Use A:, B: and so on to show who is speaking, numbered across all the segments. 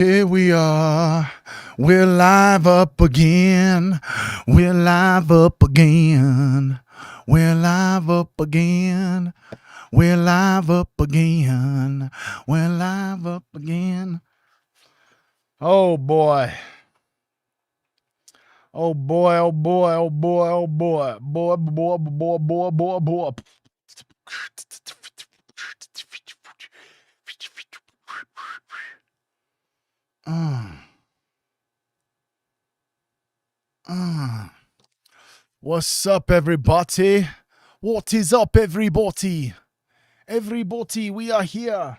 A: Here we are. We're live up again. We're live up again. We're live up again. We're live up again. We're live up again. Oh boy. Oh boy, oh boy, oh boy, oh boy. Boy, boy, boy, boy, boy, boy. Uh, uh. What's up, everybody? What is up, everybody? Everybody, we are here.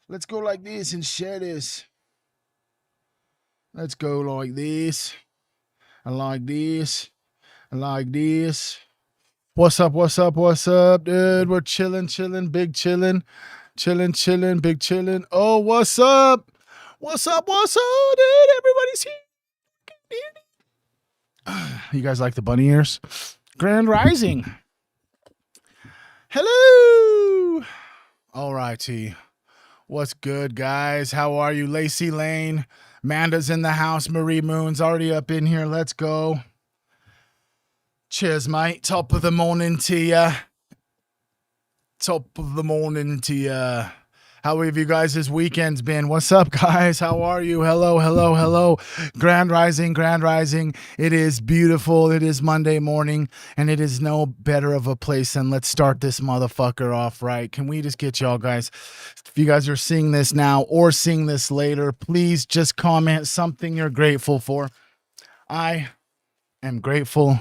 A: Let's go like this and share this. Let's go like this. And like this. And like this. What's up, what's up, what's up, dude? We're chilling, big chilling. Chilling, big chilling. Oh, what's up? What's up, dude? Everybody's here. You guys like the bunny ears? Grand Rising. Hello. All righty. What's good, guys? How are you? Lacey Lane. Amanda's in the house. Marie Moon's already up in here. Let's go. Cheers, mate. Top of the morning to ya. Top of the morning to ya. How have you guys this weekend's been? What's up, guys? How are you? Hello. Grand Rising. It is beautiful. It is Monday morning, and it is no better of a place than let's start this motherfucker off right. Can we just get y'all guys, if you guys are seeing this now or seeing this later, please just comment something you're grateful for. I am grateful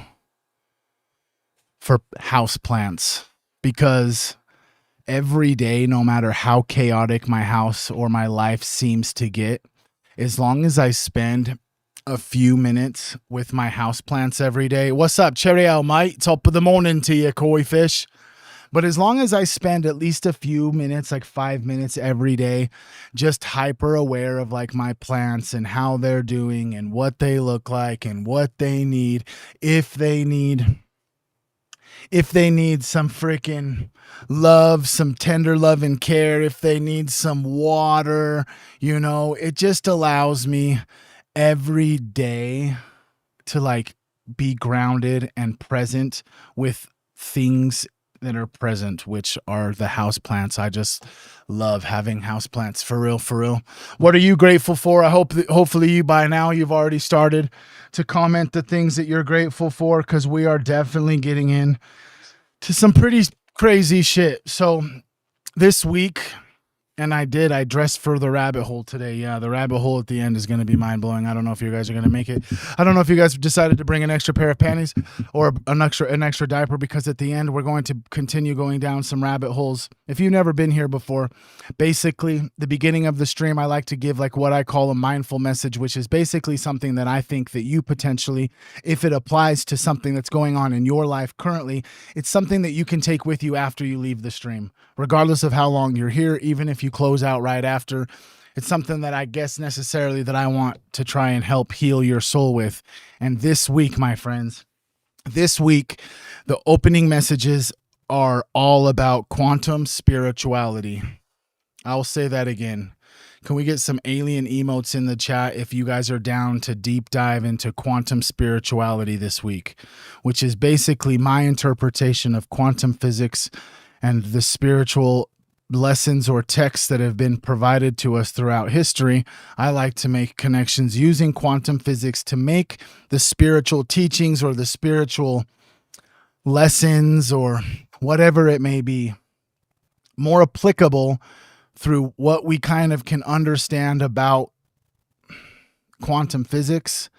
A: for houseplants because every day, no matter how chaotic my house or my life seems to get, as long as I spend a few minutes with my houseplants every day. What's up, Cheerio, mate? Top of the morning to you, koi fish. But as long as I spend at least a few minutes, like 5 minutes every day, just hyper aware of like my plants and how they're doing and what they look like and what they need, if they need some freaking love, some tender love and care, if they need some water, it just allows me every day to like be grounded and present with things that are present, which are the houseplants. I just love having houseplants, for real. What are you grateful for? I hope that hopefully you by now you've already started to comment the things that you're grateful for, because we are definitely getting in to some pretty crazy shit. So this week, and I dressed for the rabbit hole today. Yeah, the rabbit hole at the end is going to be mind-blowing. I don't know if you guys are going to make it. I don't know if you guys decided to bring an extra pair of panties or an extra diaper, because at the end we're going to continue going down some rabbit holes. If you've never been here before, basically the beginning of the stream, I like to give like what I call a mindful message, which is basically something that I think that you potentially, if it applies to something that's going on in your life currently, it's something that you can take with you after you leave the stream, regardless of how long you're here, even if you close out right after. It's something that I guess necessarily that I want to try and help heal your soul with. And this week, my friends, the opening messages are all about quantum spirituality. I'll say that again. Can we get some alien emotes in the chat if you guys are down to deep dive into quantum spirituality this week, which is basically my interpretation of quantum physics and the spiritual lessons or texts that have been provided to us throughout history. I like to make connections using quantum physics to make the spiritual teachings or the spiritual lessons or whatever it may be more applicable through what we kind of can understand about quantum physics,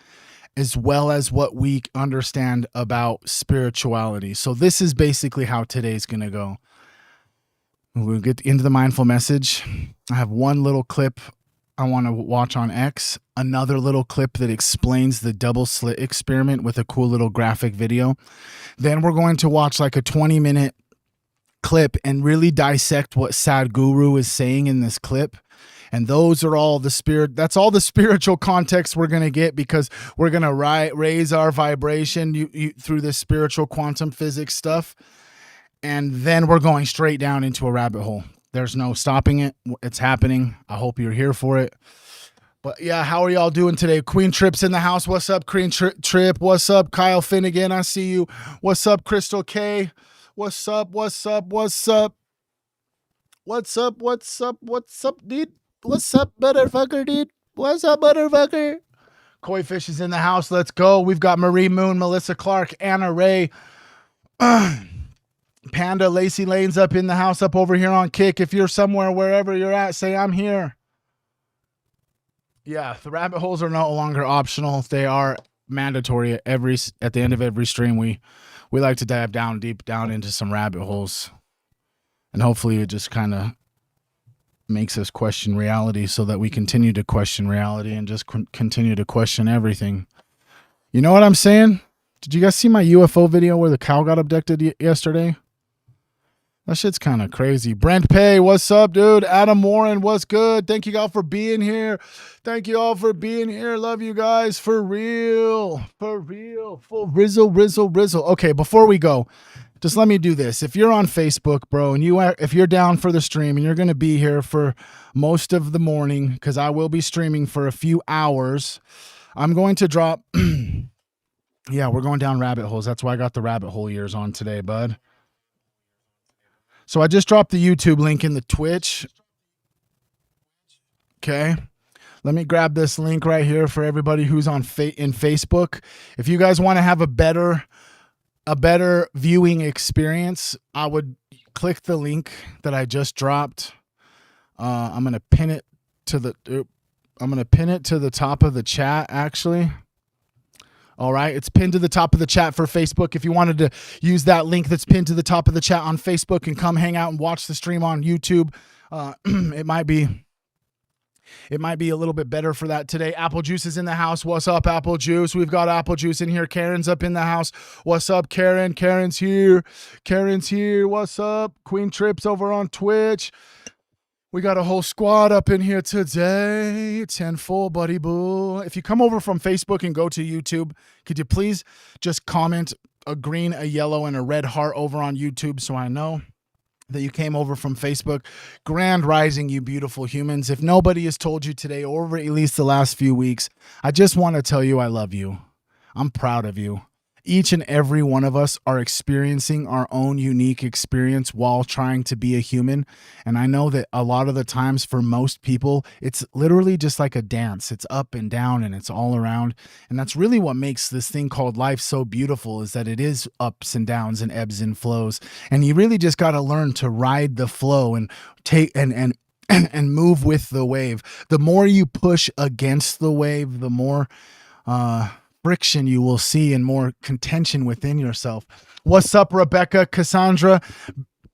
A: as well as what we understand about spirituality. So this is basically how today's going to go. We'll get into the mindful message. I have one little clip I want to watch on X, another little clip that explains the double slit experiment with a cool little graphic video. Then we're going to watch like a 20-minute clip and really dissect what Sadhguru is saying in this clip. And those are all that's all the spiritual context we're going to get, because we're going to raise our vibration through this spiritual quantum physics stuff. And then we're going straight down into a rabbit hole. There's no stopping it. It's happening. I hope you're here for it. But yeah, how are y'all doing today? Queen Trip's in the house. What's up, Queen Trip? What's up, Kyle Finnegan? I see you. What's up, Crystal K? What's up? What's up? What's up? What's up? What's up? What's up, dude? What's up, motherfucker, dude? What's up, motherfucker? Koi Fish is in the house. Let's go. We've got Marie Moon, Melissa Clark, Anna Ray, Panda, Lacey Lane's up in the house, up over here on Kick. If you're somewhere, wherever you're at, say I'm here. Yeah, the rabbit holes are no longer optional. They are mandatory at the end of every stream. We like to dive deep down into some rabbit holes. And hopefully it just kind of makes us question reality so that we continue to question reality and just continue to question everything. You know what I'm saying? Did you guys see my UFO video where the cow got abducted yesterday? That shit's kind of crazy. Brent Pay, what's up, dude? Adam Warren, what's good? Thank you all for being here. Thank you all for being here. Love you guys. For real. For real. Full rizzle. Okay, before we go, just let me do this. If you're on Facebook, bro, and if you're down for the stream and you're going to be here for most of the morning, because I will be streaming for a few hours, I'm going to drop... Yeah, we're going down rabbit holes. That's why I got the rabbit hole ears on today, bud. So I just dropped the YouTube link in the Twitch. Okay. Let me grab this link right here for everybody who's on in Facebook. If you guys want to have a better viewing experience, I would click the link that I just dropped. I'm going to pin it to the top of the chat, actually. All right, it's pinned to the top of the chat for Facebook. If you wanted to use that link that's pinned to the top of the chat on Facebook and come hang out and watch the stream on YouTube, it might be a little bit better for that today. Apple Juice is in the house. What's up, Apple Juice? We've got Apple Juice in here. Karen's up in the house. What's up, Karen? Karen's here. What's up? Queen Trips over on Twitch. We got a whole squad up in here today. 10 full, buddy boo. If you come over from Facebook and go to YouTube, could you please just comment a green, a yellow, and a red heart over on YouTube so I know that you came over from Facebook. Grand rising, you beautiful humans. If nobody has told you today, or over at least the last few weeks, I just want to tell you I love you. I'm proud of you. Each and every one of us are experiencing our own unique experience while trying to be a human. And I know that a lot of the times for most people, it's literally just like a dance. It's up and down and it's all around. And that's really what makes this thing called life so beautiful, is that it is ups and downs and ebbs and flows. And you really just got to learn to ride the flow and take and move with the wave. The more you push against the wave, the more friction you will see and more contention within yourself. What's up, Rebecca, Cassandra,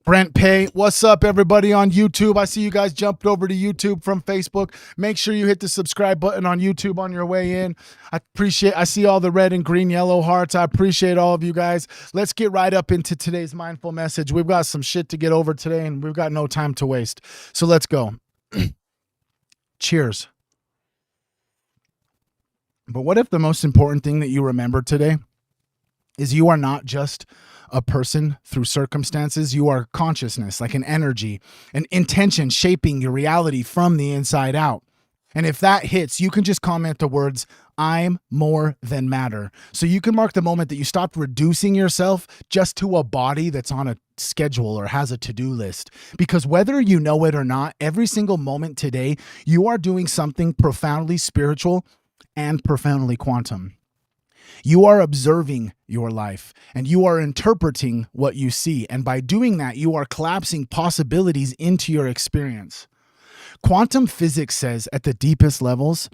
A: Brent Pay? What's up, everybody on YouTube? I see you guys jumped over to YouTube from Facebook. Make sure you hit the subscribe button on YouTube on your way in. I see all the red and green, yellow hearts. I appreciate all of you guys. Let's get right up into today's mindful message. We've got some shit to get over today and we've got no time to waste. So let's go. Cheers. But what if the most important thing that you remember today is you are not just a person through circumstances? You are consciousness, like an energy, an intention shaping your reality from the inside out. And if that hits, you can just comment the words, I'm more than matter. So you can mark the moment that you stopped reducing yourself just to a body that's on a schedule or has a to-do list. Because whether you know it or not, every single moment today, you are doing something profoundly spiritual and profoundly quantum. You are observing your life and you are interpreting what you see. And by doing that, you are collapsing possibilities into your experience. Quantum physics says at the deepest levels,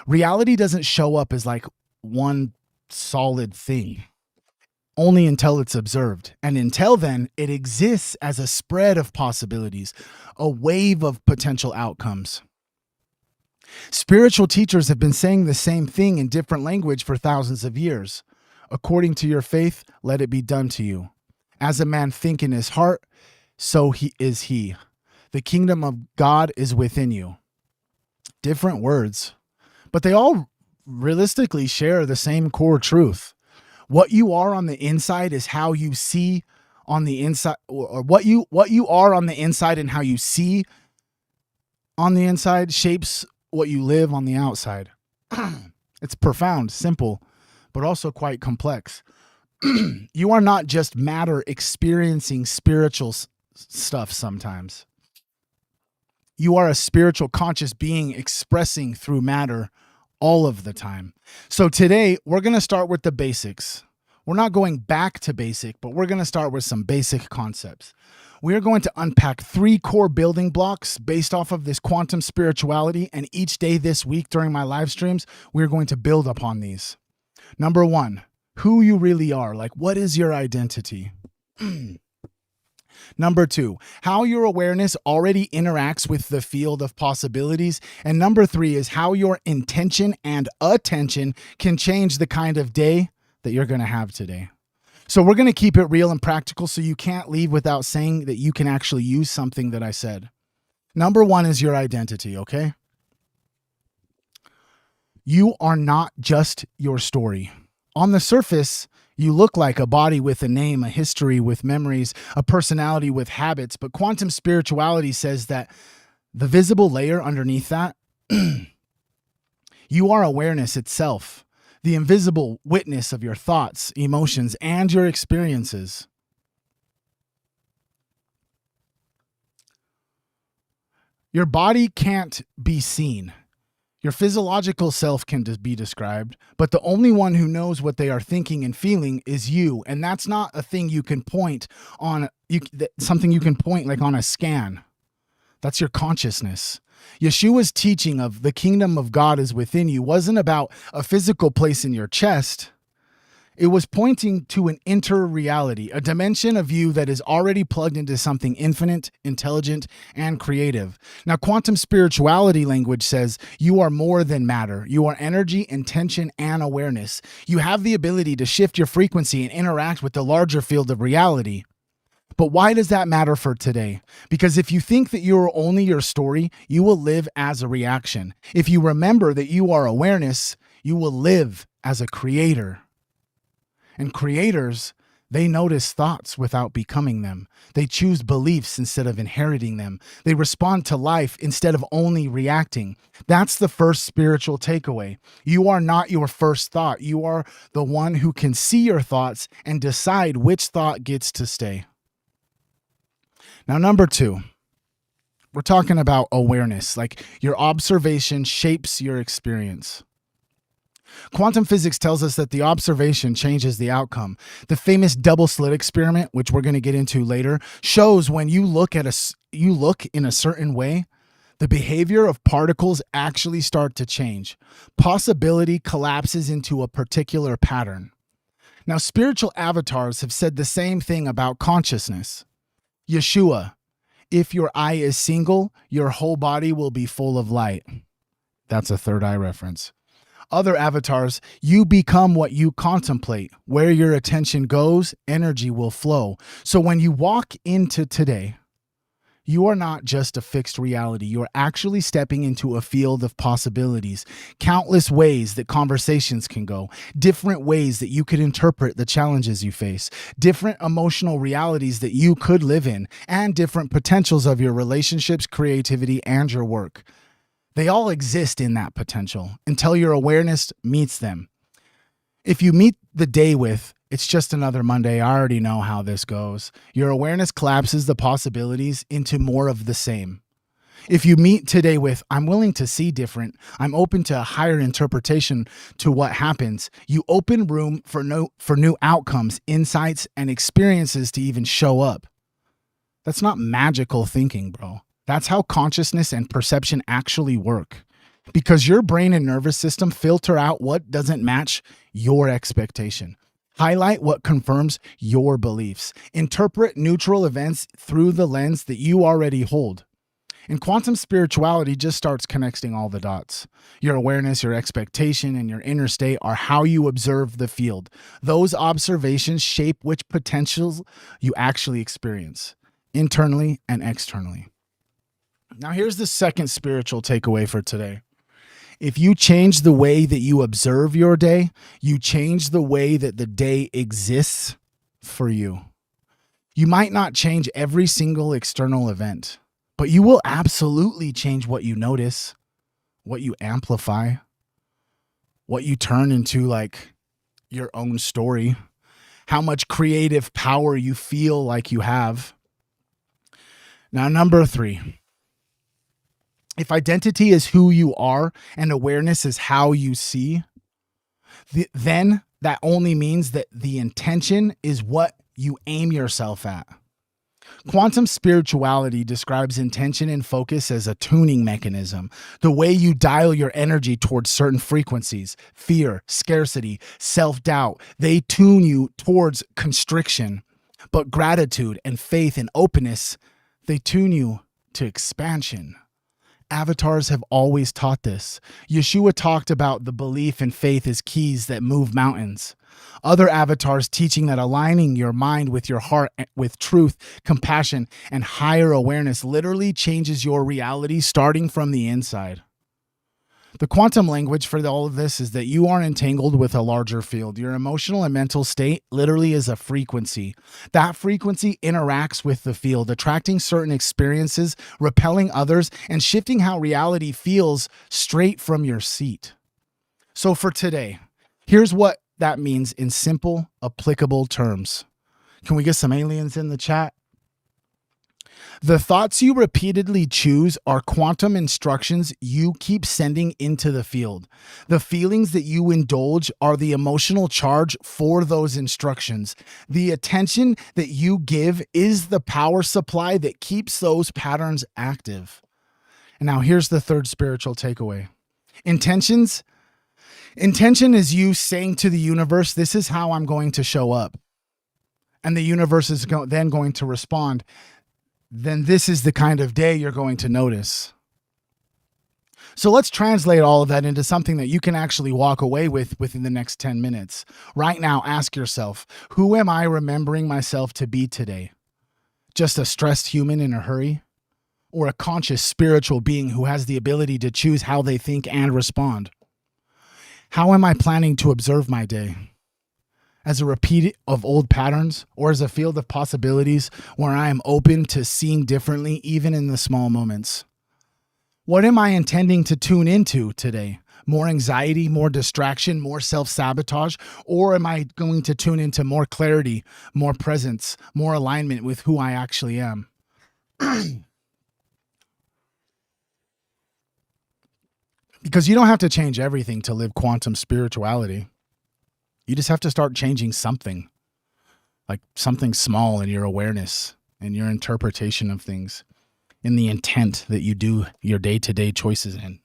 A: reality doesn't show up as like one solid thing, only until it's observed. And until then, it exists as a spread of possibilities, a wave of potential outcomes. Spiritual teachers have been saying the same thing in different language for thousands of years. According to your faith, let it be done to you. As a man think in his heart, so he is he. The kingdom of God is within you. Different words, but they all realistically share the same core truth. What you are on the inside is how you see on the inside, or what you are on the inside and how you see on the inside shapes what you live on the outside. It's profound, simple, but also quite complex. You are not just matter experiencing spiritual stuff sometimes. You are a spiritual conscious being expressing through matter all of the time. So today we're going to start with the basics. We're not going back to basic, but we're going to start with some basic concepts. We are going to unpack 3 core building blocks based off of this quantum spirituality, and each day this week during my live streams, we're going to build upon these. Number 1, who you really are. Like, what is your identity? Number 2, how your awareness already interacts with the field of possibilities. And number 3 is how your intention and attention can change the kind of day that you're going to have today. So we're going to keep it real and practical so you can't leave without saying that you can actually use something that I said. Number 1 is your identity, okay? You are not just your story. On the surface, you look like a body with a name, a history with memories, a personality with habits, but quantum spirituality says that the visible layer underneath that, you are awareness itself, the invisible witness of your thoughts, emotions, and your experiences. Your body can't be seen. Your physiological self can be described, but the only one who knows what they are thinking and feeling is you. And that's not a thing you can point on, something you can point like on a scan. That's your consciousness. Yeshua's teaching of the kingdom of God is within you wasn't about a physical place in your chest. It was pointing to an inter-reality, a dimension of you that is already plugged into something infinite, intelligent, and creative. Now, quantum spirituality language says you are more than matter. You are energy, intention, and awareness. You have the ability to shift your frequency and interact with the larger field of reality. But why does that matter for today? Because if you think that you are only your story, you will live as a reaction. If you remember that you are awareness, you will live as a creator. And creators, they notice thoughts without becoming them. They choose beliefs instead of inheriting them. They respond to life instead of only reacting. That's the first spiritual takeaway. You are not your first thought. You are the one who can see your thoughts and decide which thought gets to stay. Now, number 2, we're talking about awareness, like your observation shapes your experience. Quantum physics tells us that the observation changes the outcome. The famous double slit experiment, which we're going to get into later, shows when you look in a certain way, the behavior of particles actually start to change. Possibility collapses into a particular pattern. Now, spiritual avatars have said the same thing about consciousness. Yeshua, if your eye is single, your whole body will be full of light. That's a third eye reference. Other avatars, you become what you contemplate. Where your attention goes, energy will flow. So when you walk into today, you are not just a fixed reality. You are actually stepping into a field of possibilities, countless ways that conversations can go, different ways that you could interpret the challenges you face, different emotional realities that you could live in, and different potentials of your relationships, creativity, and your work. They all exist in that potential until your awareness meets them. If you meet the day with, it's just another Monday, I already know how this goes, your awareness collapses the possibilities into more of the same. If you meet today with, I'm willing to see different, I'm open to a higher interpretation to what happens, you open room for new outcomes, insights, and experiences to even show up. That's not magical thinking, bro. That's how consciousness and perception actually work. Because your brain and nervous system filter out what doesn't match your expectation. Highlight what confirms your beliefs. Interpret neutral events through the lens that you already hold. And quantum spirituality just starts connecting all the dots. Your awareness, your expectation, and your inner state are how you observe the field. Those observations shape which potentials you actually experience, internally and externally. Now, here's the second spiritual takeaway for today. If you change the way that you observe your day, you change the way that the day exists for you. You might not change every single external event, but you will absolutely change what you notice, what you amplify, what you turn into like your own story, how much creative power you feel like you have. Now, number 3, if identity is who you are and awareness is how you see, then that only means that the intention is what you aim yourself at. Quantum spirituality describes intention and focus as a tuning mechanism, the way you dial your energy towards certain frequencies, fear, scarcity, self-doubt. They tune you towards constriction, but gratitude and faith and openness, they tune you to expansion. Avatars have always taught this. Yeshua talked about the belief and faith as keys that move mountains. Other avatars teaching that aligning your mind with your heart, with truth, compassion, and higher awareness literally changes your reality starting from the inside. The quantum language for all of this is that you are entangled with a larger field. Your emotional and mental state literally is a frequency. That frequency interacts with the field, attracting certain experiences, repelling others, and shifting how reality feels straight from your seat. So for today, here's what that means in simple, applicable terms. Can we get some aliens in the chat? The thoughts you repeatedly choose are quantum instructions you keep sending into the field. The feelings that you indulge are the emotional charge for those instructions. The attention that you give is the power supply that keeps those patterns active. And now here's the third spiritual takeaway. Intention is you saying to the universe, this is how I'm going to show up. And the universe is then going to respond. Then this is the kind of day you're going to notice. So let's translate all of that into something that you can actually walk away with within the next 10 minutes. Right now, ask yourself, who am I remembering myself to be today? Just a stressed human in a hurry? Or a conscious spiritual being who has the ability to choose how they think and respond? How am I planning to observe my day? As a repeat of old patterns, or as a field of possibilities where I am open to seeing differently even in the small moments? What am I intending to tune into today? More anxiety, more distraction, more self-sabotage? Or am I going to tune into more clarity, more presence, more alignment with who I actually am? Because you don't have to change everything to live quantum spirituality. You just have to start changing something, like something small in your awareness and your interpretation of things, in the intent that you do your day-to-day choices in.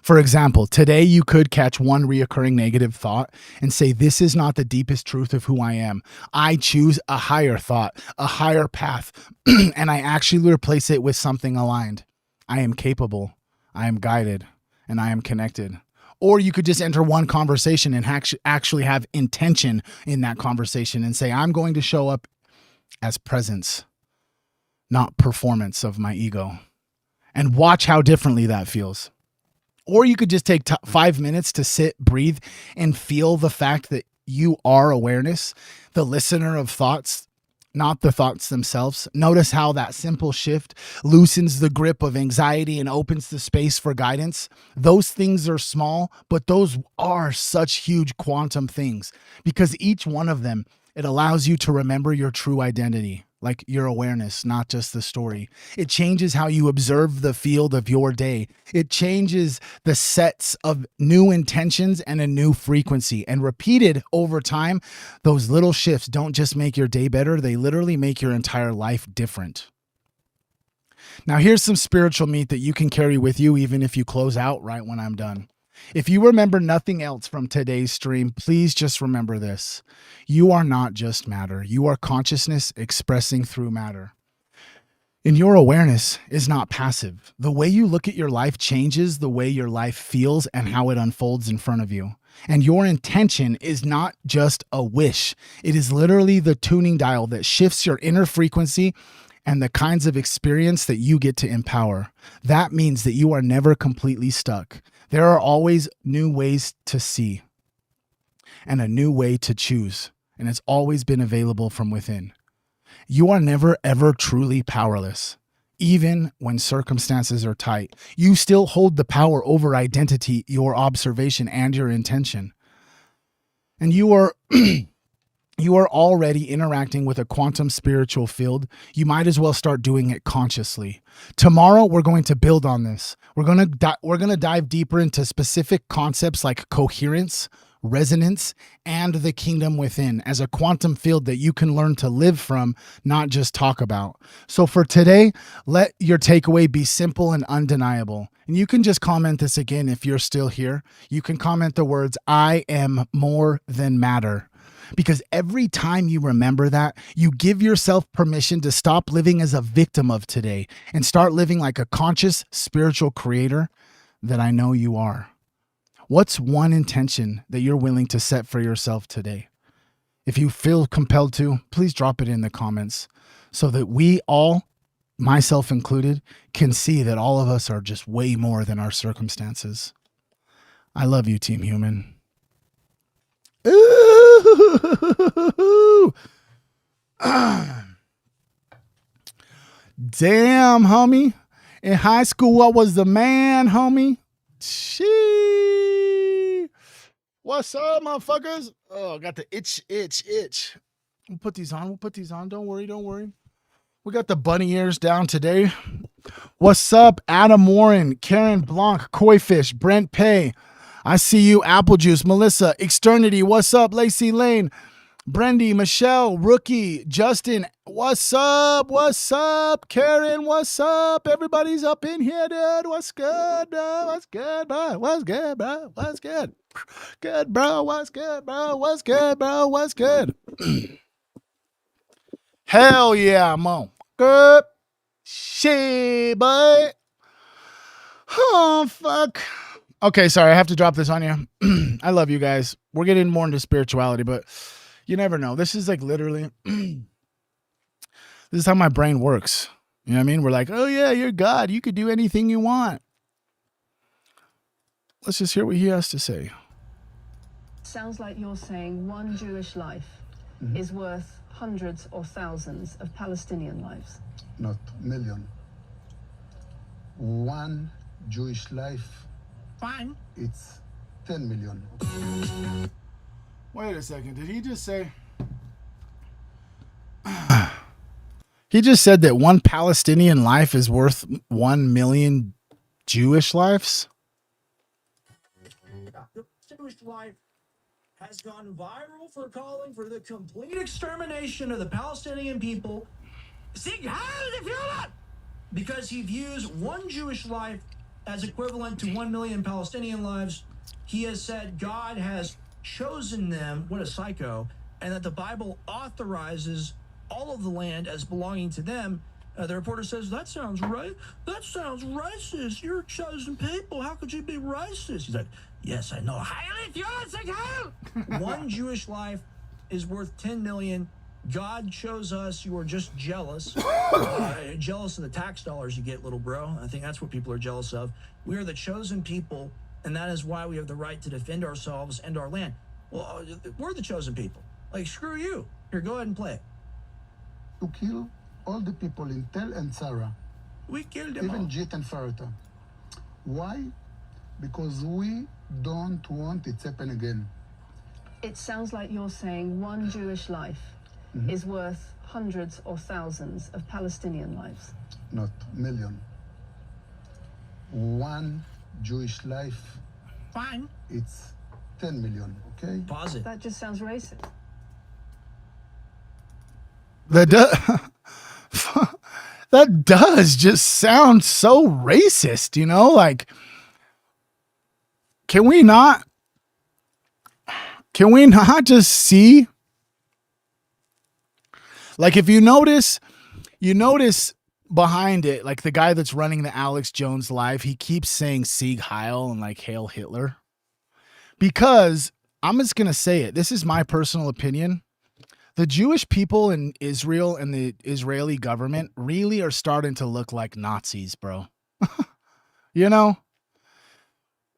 A: For example, today you could catch one reoccurring negative thought and say, this is not the deepest truth of who I am. I choose a higher thought, a higher path, and I actually replace it with something aligned. I am capable, I am guided, and I am connected. Or you could just enter one conversation and actually have intention in that conversation and say, I'm going to show up as presence, not performance of my ego. And watch how differently that feels. Or you could just take 5 minutes to sit, breathe, and feel the fact that you are awareness, the listener of thoughts, not the thoughts themselves. Notice how that simple shift loosens the grip of anxiety and opens the space for guidance. Those things are small, but those are such huge quantum things, because each one of them, it allows you to remember your true identity, like your awareness, not just the story. It changes how you observe the field of your day. It changes the sets of new intentions and a new frequency. And repeated over time, those little shifts don't just make your day better, they literally make your entire life different. Now, here's some spiritual meat that you can carry with you even if you close out right when I'm done. If you remember nothing else from today's stream, please just remember this. You are not just matter. You are consciousness expressing through matter. And your awareness is not passive. The way you look at your life changes the way your life feels and how it unfolds in front of you. And your intention is not just a wish. It is literally the tuning dial that shifts your inner frequency and the kinds of experience that you get to empower. That means that you are never completely stuck. There are always new ways to see and a new way to choose, and it's always been available from within. You are never, ever truly powerless. even when circumstances are tight. You still hold the power over identity, your observation, and your intention. And you are you are already interacting with a quantum spiritual field. You might as well start doing it consciously. Tomorrow we're going to build on this. We're going to dive deeper into specific concepts like coherence, resonance, and the kingdom within as a quantum field that you can learn to live from, not just talk about. So for today, let your takeaway be simple and undeniable. And you can just comment this again if you're still here. You can comment the words, I am more than matter. Because every time you remember that, you give yourself permission to stop living as a victim of today and start living like a conscious spiritual creator that I know you are. What's one intention that you're willing to set for yourself today? If you feel compelled to, please drop it in the comments so that we all, myself included, can see that all of us are just way more than our circumstances. I love you, Team Human. Ooh. Damn, homie. In high school, what was the man, homie? Shee. What's up, motherfuckers? Oh, got the itch. We'll put these on. Don't worry. We got the bunny ears down today. What's up, Adam Warren, Karen Blanc, Koi Fish, Brent Pay. I see you, Apple Juice, Melissa, Externity. What's up, Lacey Lane, Brendy, Michelle, Rookie, Justin. What's up? Karen, what's up? Everybody's up in here, dude. What's good, bro? What's good, bro? What's good, bro? What's good? Good, bro. What's good, bro? What's good, bro? What's good? Hell yeah, I'm on. Good shit, boy. Oh, fuck. Okay, sorry, I have to drop this on you. I love you guys. We're getting more into spirituality, but you never know. This is like literally, this is how my brain works. You know what I mean? We're like, oh yeah, you're God. You could do anything you want. Let's just hear what he has to say.
B: Sounds like you're saying one Jewish life is worth hundreds or thousands of Palestinian lives.
C: Not million. One Jewish life.
B: Fine.
C: It's 10 million.
A: Wait a second. Did he just say? He just said that one Palestinian life is worth 1 million Jewish lives?
D: Jewish life has gone viral for calling for the complete extermination of the Palestinian people. Sieg Heil the Führer! Because he views one Jewish life as equivalent to 1 million Palestinian lives. He has said God has chosen them, what a psycho, and that the Bible authorizes all of the land as belonging to them. The reporter says, that sounds right. That sounds racist. You're chosen people. How could you be racist? He's like, yes, I know. One Jewish life is worth 10 million. God chose us. You are just jealous. Jealous of the tax dollars you get, little bro. I think that's what people are jealous of. We are the chosen people, and that is why we have the right to defend ourselves and our land. Well, we're the chosen people. Like, screw you. Here, go ahead and play it.
C: To kill all the people in Tel and Sarah.
D: We killed them
C: even
D: all.
C: Jit and Farata. Why? Because we don't want it to happen again.
B: It sounds like you're saying one Jewish life is worth hundreds or thousands of Palestinian lives.
C: Not million. One Jewish life.
D: Fine.
C: It's 10 million, okay?
D: Pause it.
B: That just sounds racist.
A: That does just sound so racist, you know? Like, can we not just see? Like, if you notice behind it, like the guy that's running the Alex Jones live, he keeps saying Sieg Heil and like Hail Hitler. Because I'm just going to say it. This is my personal opinion. The Jewish people in Israel and the Israeli government really are starting to look like Nazis, bro. You know?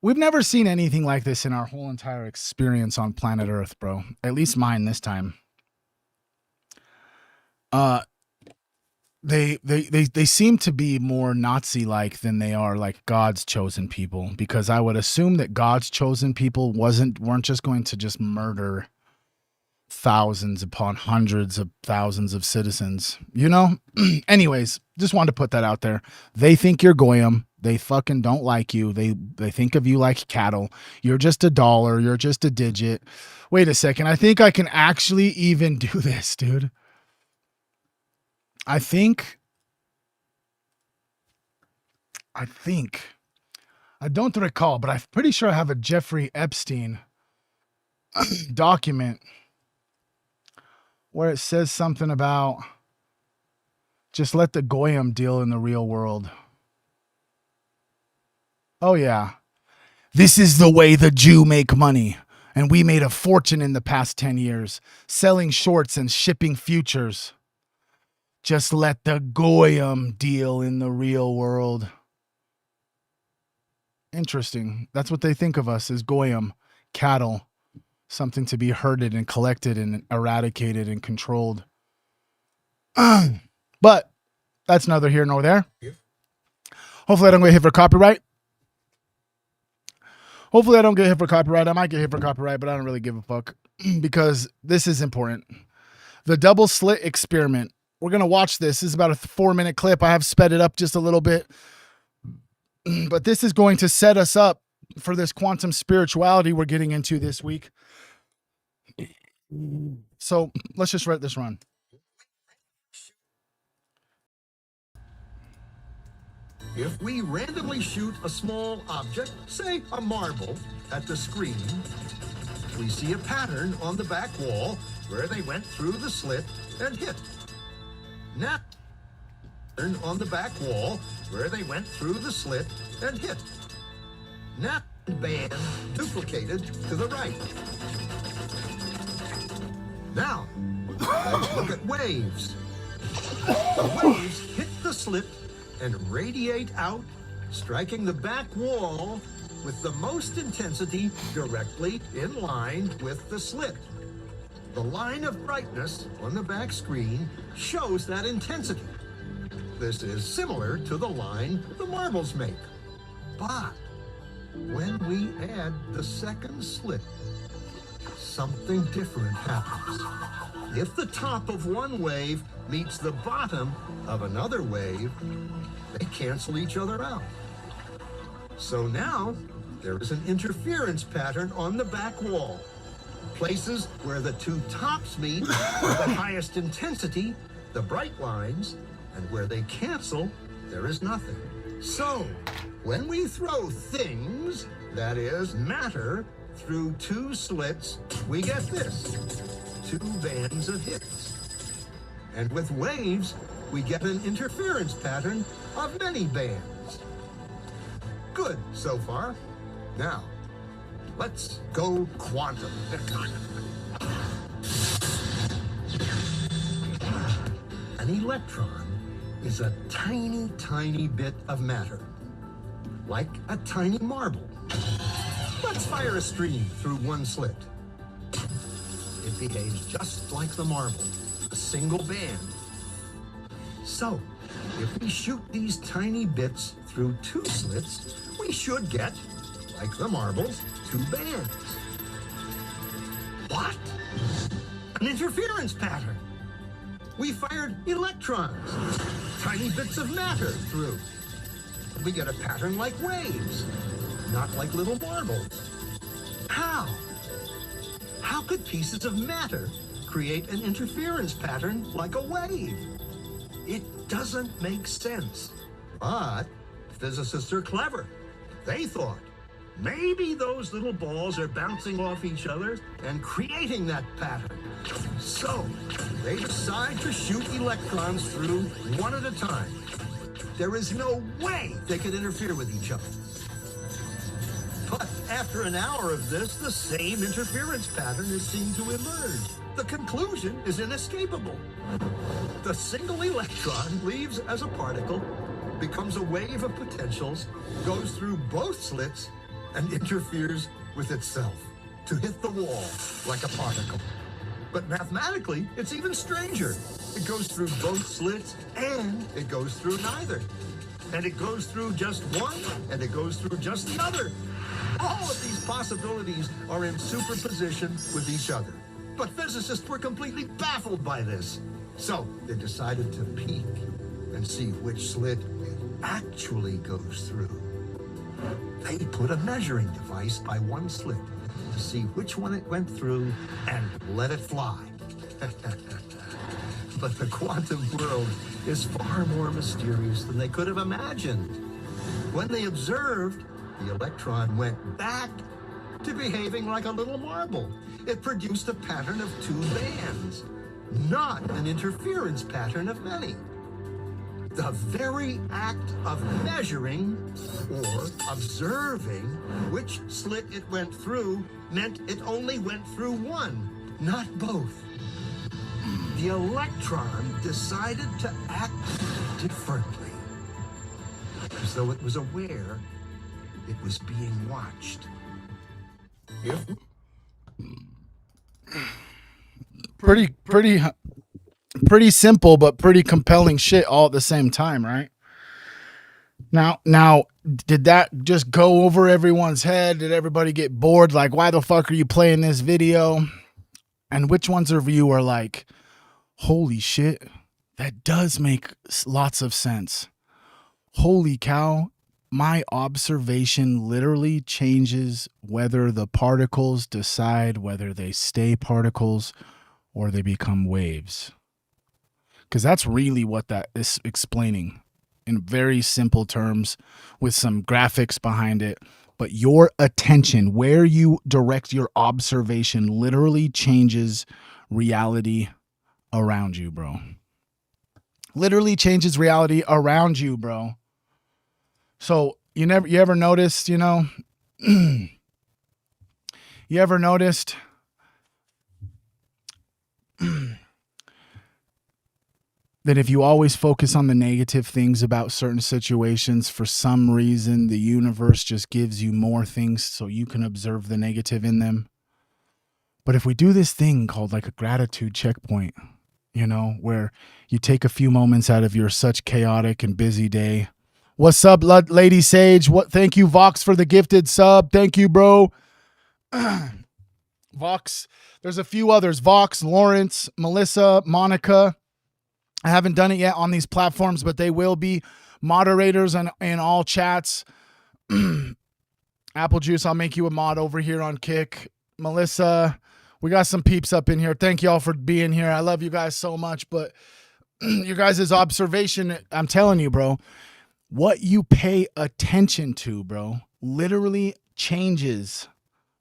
A: We've never seen anything like this in our whole entire experience on planet Earth, bro. At least mine this time. they seem to be more Nazi-like than they are like God's chosen people, because I would assume that God's chosen people weren't just going to just murder thousands upon hundreds of thousands of citizens, you know? Anyways, just wanted to put that out there. They think you're goyim. They fucking don't like you. They think of you like cattle. You're just a dollar. You're just a digit. Wait a second. I think I can actually even do this, dude. I think I don't recall, but I'm pretty sure I have a Jeffrey Epstein document where it says something about just let the goyim deal in the real world. Oh yeah. This is the way the Jew make money. And we made a fortune in the past 10 years selling shorts and shipping futures. Just let the goyim deal in the real world. Interesting. That's what they think of us as goyim, cattle, something to be herded and collected and eradicated and controlled. But that's neither here nor there. Hopefully I don't get hit for copyright. Hopefully I don't get hit for copyright. I might get hit for copyright, but I don't really give a fuck because this is important. The double slit experiment. We're going to watch this. This is about a 4-minute clip. I have sped it up just a little bit. But this is going to set us up for this quantum spirituality we're getting into this week. So let's just let this run.
E: If we randomly shoot a small object, say a marble, at the screen, we see a pattern on the back wall where they went through the slit and hit. Now, on the back wall where they went through the slit and hit. Now, band duplicated to the right. Now, let's look at waves. The waves hit the slit and radiate out, striking the back wall with the most intensity directly in line with the slit. The line of brightness on the back screen shows that intensity. This is similar to the line the marbles make. But when we add the second slit, something different happens. If the top of one wave meets the bottom of another wave, they cancel each other out. So now there is an interference pattern on the back wall. Places where the two tops meet are the highest intensity, the bright lines, and where they cancel, there is nothing. So when we throw things, that is matter, through two slits, we get this, 2 bands of hits. And with waves, we get an interference pattern of many bands. Good so far. Now, let's go quantum. An electron is a tiny, tiny bit of matter, like a tiny marble. Let's fire a stream through one slit. It behaves just like the marble, a single band. So, if we shoot these tiny bits through 2 slits, we should get, like the marbles, 2 bands. What? An interference pattern. We fired electrons, tiny bits of matter through. We get a pattern like waves, not like little marbles. How? How could pieces of matter create an interference pattern like a wave? It doesn't make sense. But physicists are clever. They thought, maybe those little balls are bouncing off each other and creating that pattern. So they decide to shoot electrons through one at a time. There is no way they could interfere with each other. But after an hour of this, the same interference pattern is seen to emerge. The conclusion is inescapable. The single electron leaves as a particle, becomes a wave of potentials, goes through both slits, and interferes with itself to hit the wall like a particle. But mathematically, it's even stranger. It goes through both slits and it goes through neither. And it goes through just one and it goes through just the other. All of these possibilities are in superposition with each other. But physicists were completely baffled by this. So they decided to peek and see which slit it actually goes through. They put a measuring device by one slit to see which one it went through and let it fly. But the quantum world is far more mysterious than they could have imagined. When they observed, the electron went back to behaving like a little marble. It produced a pattern of two bands, not an interference pattern of many. The very act of measuring or observing which slit it went through meant it only went through one, not both. The electron decided to act differently, as though it was aware it was being watched.
A: Pretty simple, but pretty compelling shit all at the same time, right? Now, did that just go over everyone's head? Did everybody get bored? Like, why the fuck are you playing this video? And which ones of you are like, holy shit, that does make lots of sense. Holy cow, my observation literally changes whether the particles decide whether they stay particles or they become waves. Because that's really what that is explaining in very simple terms with some graphics behind it. But your attention, where you direct your observation, literally changes reality around you, bro. Literally changes reality around you, bro. So you ever noticed, you ever noticed that if you always focus on the negative things about certain situations, for some reason, the universe just gives you more things so you can observe the negative in them. But if we do this thing called like a gratitude checkpoint, where you take a few moments out of your such chaotic and busy day. What's up, Lady Sage? Thank you, Vox, for the gifted sub. Thank you, bro. Vox. There's a few others. Vox, Lawrence, Melissa, Monica. I haven't done it yet on these platforms, but they will be moderators in all chats. Apple Juice, I'll make you a mod over here on Kick. Melissa, we got some peeps up in here. Thank y'all for being here. I love you guys so much, but your guys' observation, I'm telling you, bro, what you pay attention to, bro, literally changes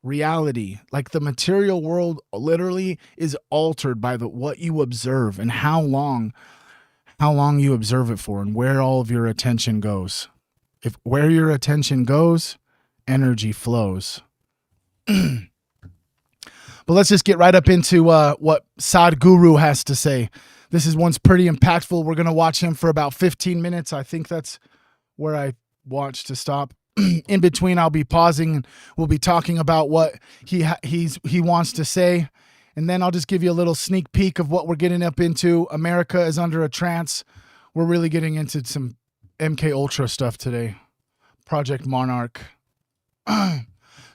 A: reality. Like the material world literally is altered by what you observe and how long you observe it for and where all of your attention goes. If where your attention goes, energy flows. But let's just get right up into what Sadhguru has to say. This one's pretty impactful. We're going to watch him for about 15 minutes. I think that's where I watch to stop. In between, I'll be pausing and we'll be talking about what he wants to say. And then I'll just give you a little sneak peek of what we're getting up into. America is under a trance. We're really getting into some MK Ultra stuff today. Project Monarch.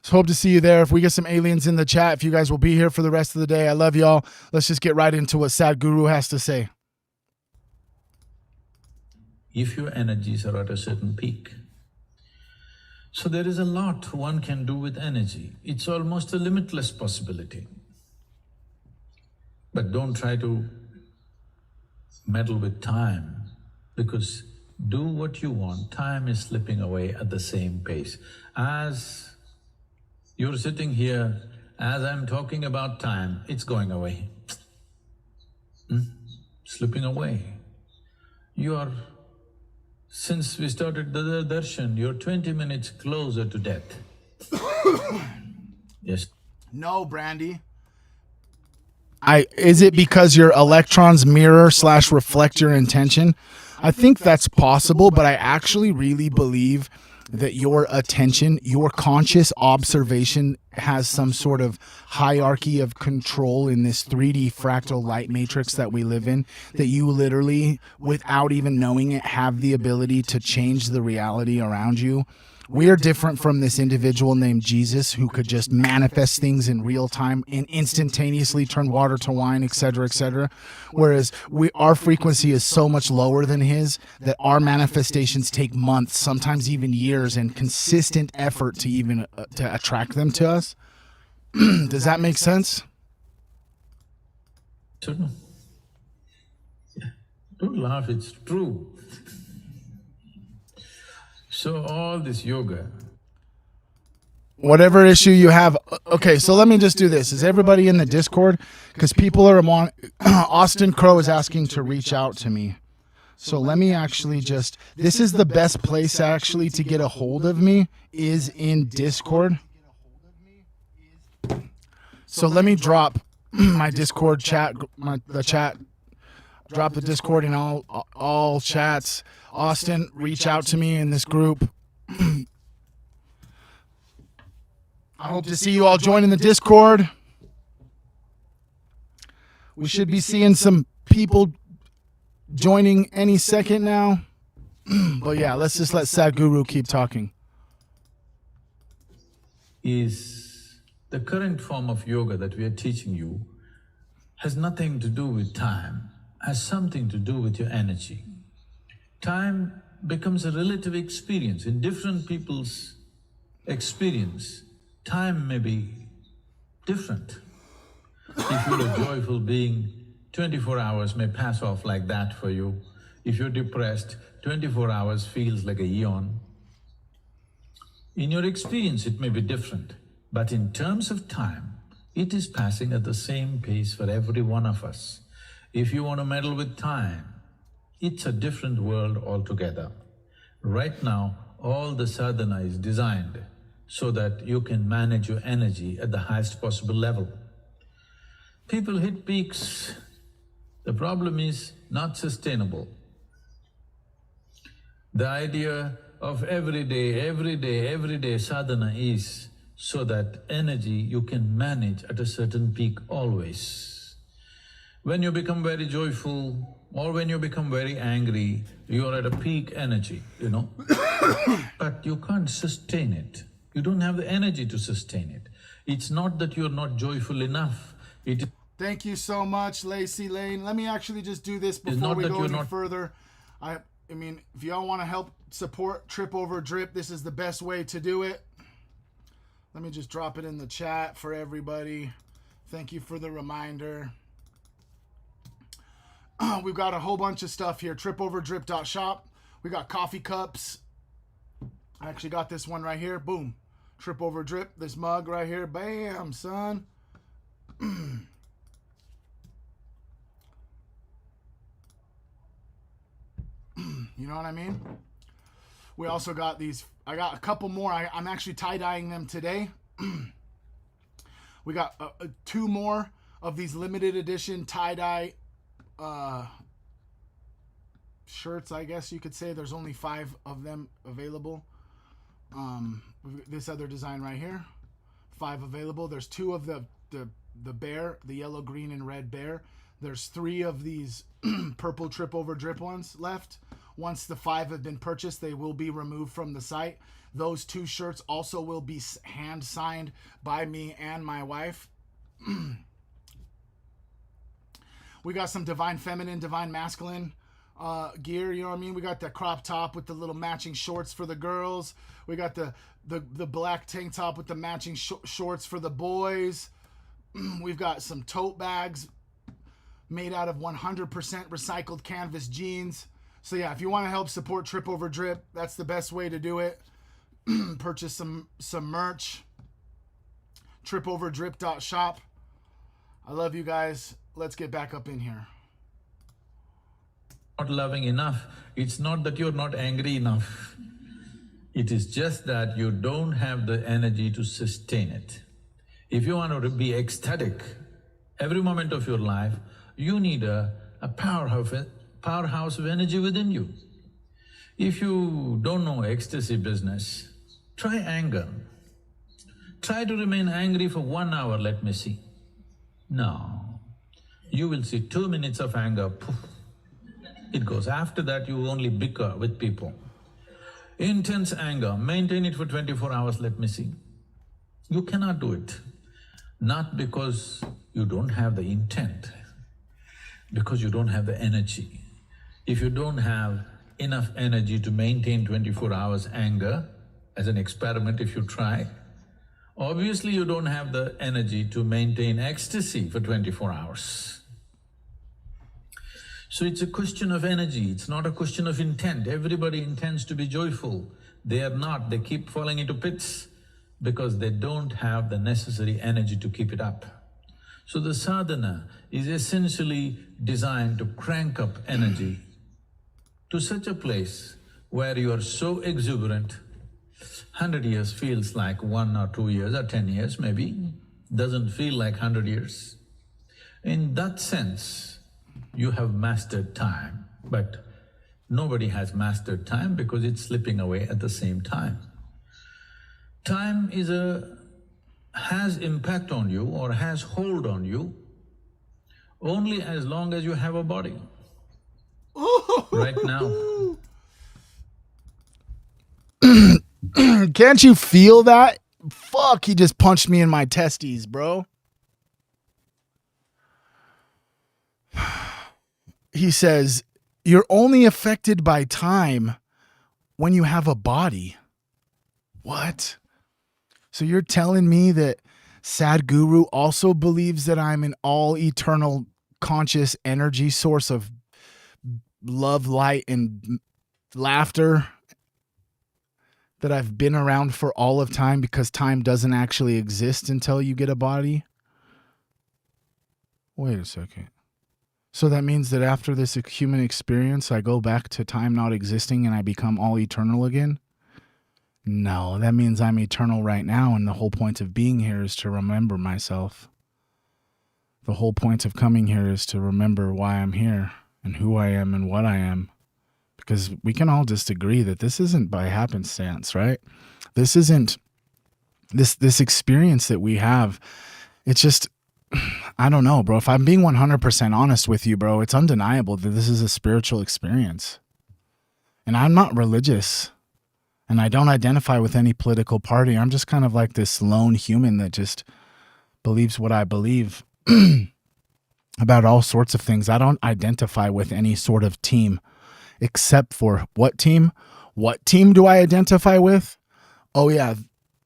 A: So hope to see you there. If we get some aliens in the chat, if you guys will be here for the rest of the day, I love y'all. Let's just get right into what Sadhguru has to say.
F: If your energies are at a certain peak, so there is a lot one can do with energy. It's almost a limitless possibility. But don't try to meddle with time, because do what you want. Time is slipping away at the same pace. As you're sitting here, as I'm talking about time, it's going away. Slipping away. Since we started the darshan, you're 20 minutes closer to death. Yes.
A: No, Brandy. Is it because your electrons mirror / reflect your intention? I think that's possible, but I actually really believe that your attention, your conscious observation has some sort of hierarchy of control in this 3D fractal light matrix that we live in, that you literally, without even knowing it, have the ability to change the reality around you. We are different from this individual named Jesus who could just manifest things in real time and instantaneously turn water to wine, etc., etc. Whereas our frequency is so much lower than his that our manifestations take months, sometimes even years, and consistent effort to even to attract them to us. Does that make sense?
F: Certainly. Yeah. Don't laugh, it's true. So all this yoga,
A: Whatever issue you have. Okay, so let me just do this. Is everybody in the Discord? Because people are on. Austin Crow is asking to reach out to me. So let me actually just. This is the best place actually to get a hold of me is in Discord. So let me drop my Discord chat, the chat. Drop the Discord in all chats. Austin, reach out to me in this group. I hope to see you all join in the Discord. We should be seeing some people joining any second now. But yeah, let's just let Sadhguru keep talking.
F: is the current form of yoga that we are teaching you has nothing to do with time, has something to do with your energy. Time becomes a relative experience. In different people's experience, time may be different. If you're a joyful being, 24 hours may pass off like that for you. If you're depressed, 24 hours feels like a eon. In your experience, it may be different, but in terms of time, it is passing at the same pace for every one of us. If you want to meddle with time, it's a different world altogether. Right now, all the sadhana is designed so that you can manage your energy at the highest possible level. People hit peaks. The problem is not sustainable. The idea of every day sadhana is so that energy you can manage at a certain peak always. When you become very joyful or when you become very angry, you're at a peak energy, you know. But you can't sustain it. You don't have the energy to sustain it. It's not that you're not joyful enough. It is
A: Thank you so much, Lacey Lane. Let me actually just do this before
F: not
A: we
F: that
A: go
F: you're
A: any
F: not-
A: further. I mean, if y'all want to help support Tripoverdrip, this is the best way to do it. Let me just drop it in the chat for everybody. Thank you for the reminder. We've got a whole bunch of stuff here. Tripoverdrip.shop. We got coffee cups. I actually got this one right here. Boom. Tripoverdrip. This mug right here. Bam, son. You know what I mean? We also got these. I got a couple more. I'm actually tie-dyeing them today. We got two more of these limited edition tie-dye shirts, I guess you could say. There's only 5 of them available. This other design right here, 5 available. There's 2 of the bear, the yellow, green, and red bear. There's 3 of these purple Tripoverdrip ones left. Once the 5 have been purchased, they will be removed from the site. Those 2 shirts also will be hand signed by me and my wife. We got some Divine Feminine, Divine Masculine gear, you know what I mean? We got the crop top with the little matching shorts for the girls. We got the black tank top with the matching shorts for the boys. We've got some tote bags made out of 100% recycled canvas jeans. So yeah, if you want to help support Tripoverdrip, that's the best way to do it. Purchase some merch. Tripoverdrip.shop. I love you guys. Let's get back up in here.
F: not loving enough. It's not that you're not angry enough. It is just that you don't have the energy to sustain it. If you want to be ecstatic every moment of your life, you need a powerhouse of energy within you. If you don't know ecstasy business, try anger. Try to remain angry for 1 hour, let me see. No. You will see 2 minutes of anger, poof, it goes. After that, you only bicker with people. Intense anger, maintain it for 24 hours, let me see. You cannot do it. Not because you don't have the intent, because you don't have the energy. If you don't have enough energy to maintain 24 hours anger, as an experiment if you try, obviously you don't have the energy to maintain ecstasy for 24 hours. So it's a question of energy, it's not a question of intent. Everybody intends to be joyful. They are not, they keep falling into pits because they don't have the necessary energy to keep it up. So the sadhana is essentially designed to crank up energy to such a place where you are so exuberant, 100 years feels like 1 or 2 years or 10 years maybe, doesn't feel like 100 years. In that sense, you have mastered time, but nobody has mastered time because it's slipping away at the same time. Time has impact on you or has hold on you only as long as you have a body. Right now,
A: Can't you feel that? Fuck, he just punched me in my testes, bro. He says, you're only affected by time when you have a body. What? So you're telling me that Sadhguru also believes that I'm an all-eternal conscious energy source of love, light, and laughter, that I've been around for all of time because time doesn't actually exist until you get a body? Wait a second. So that means that after this human experience, I go back to time not existing and I become all eternal again? No, that means I'm eternal right now, and the whole point of being here is to remember myself. The whole point of coming here is to remember why I'm here and who I am and what I am. Because we can all just agree that this isn't by happenstance, right? This isn't this experience that we have. It's just, I don't know, bro. If I'm being 100% honest with you, bro, it's undeniable that this is a spiritual experience. And I'm not religious. And I don't identify with any political party. I'm just kind of like this lone human that just believes what I believe about all sorts of things. I don't identify with any sort of team. Except for what team? What team do I identify with? Oh yeah,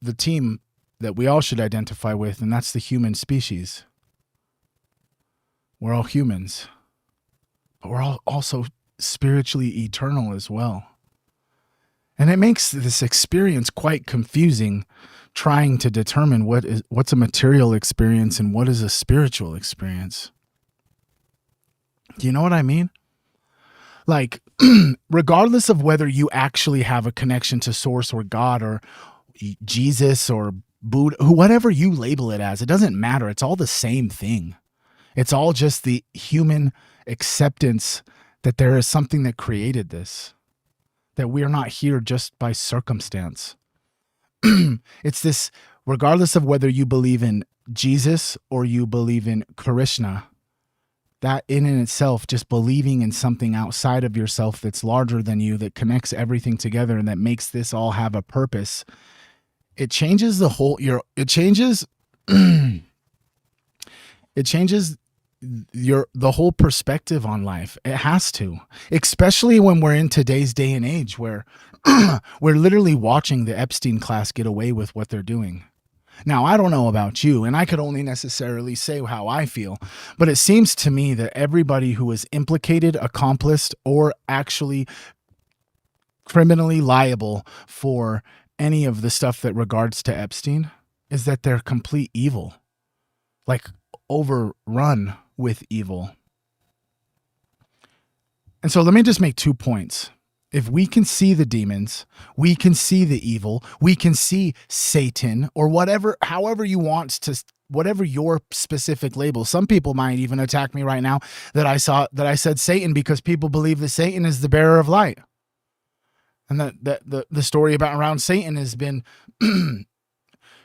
A: the team that we all should identify with, and that's the human species. We're all humans, but we're all also spiritually eternal as well. And it makes this experience quite confusing, trying to determine what's a material experience and what is a spiritual experience. Do you know what I mean? Like, regardless of whether you actually have a connection to Source or God or Jesus or Buddha, whatever you label it as, it doesn't matter. It's all the same thing. It's all just the human acceptance that there is something that created this, that we are not here just by circumstance. It's this, regardless of whether you believe in Jesus or you believe in Krishna, that in and itself, just believing in something outside of yourself that's larger than you, that connects everything together and that makes this all have a purpose, it changes the whole, it changes the whole perspective on life. It has to, especially when we're in today's day and age where we're literally watching the Epstein class get away with what they're doing. Now, I don't know about you, and I could only necessarily say how I feel, but it seems to me that everybody who is implicated, accomplished, or actually criminally liable for any of the stuff that regards to Epstein is that they're complete evil, like overrun with evil. And so let me just make 2 points. If we can see the demons, we can see the evil, we can see Satan, or whatever, however you want to, whatever your specific label. Some people might even attack me right now that I said Satan because people believe that Satan is the bearer of light. And that the story about around Satan has been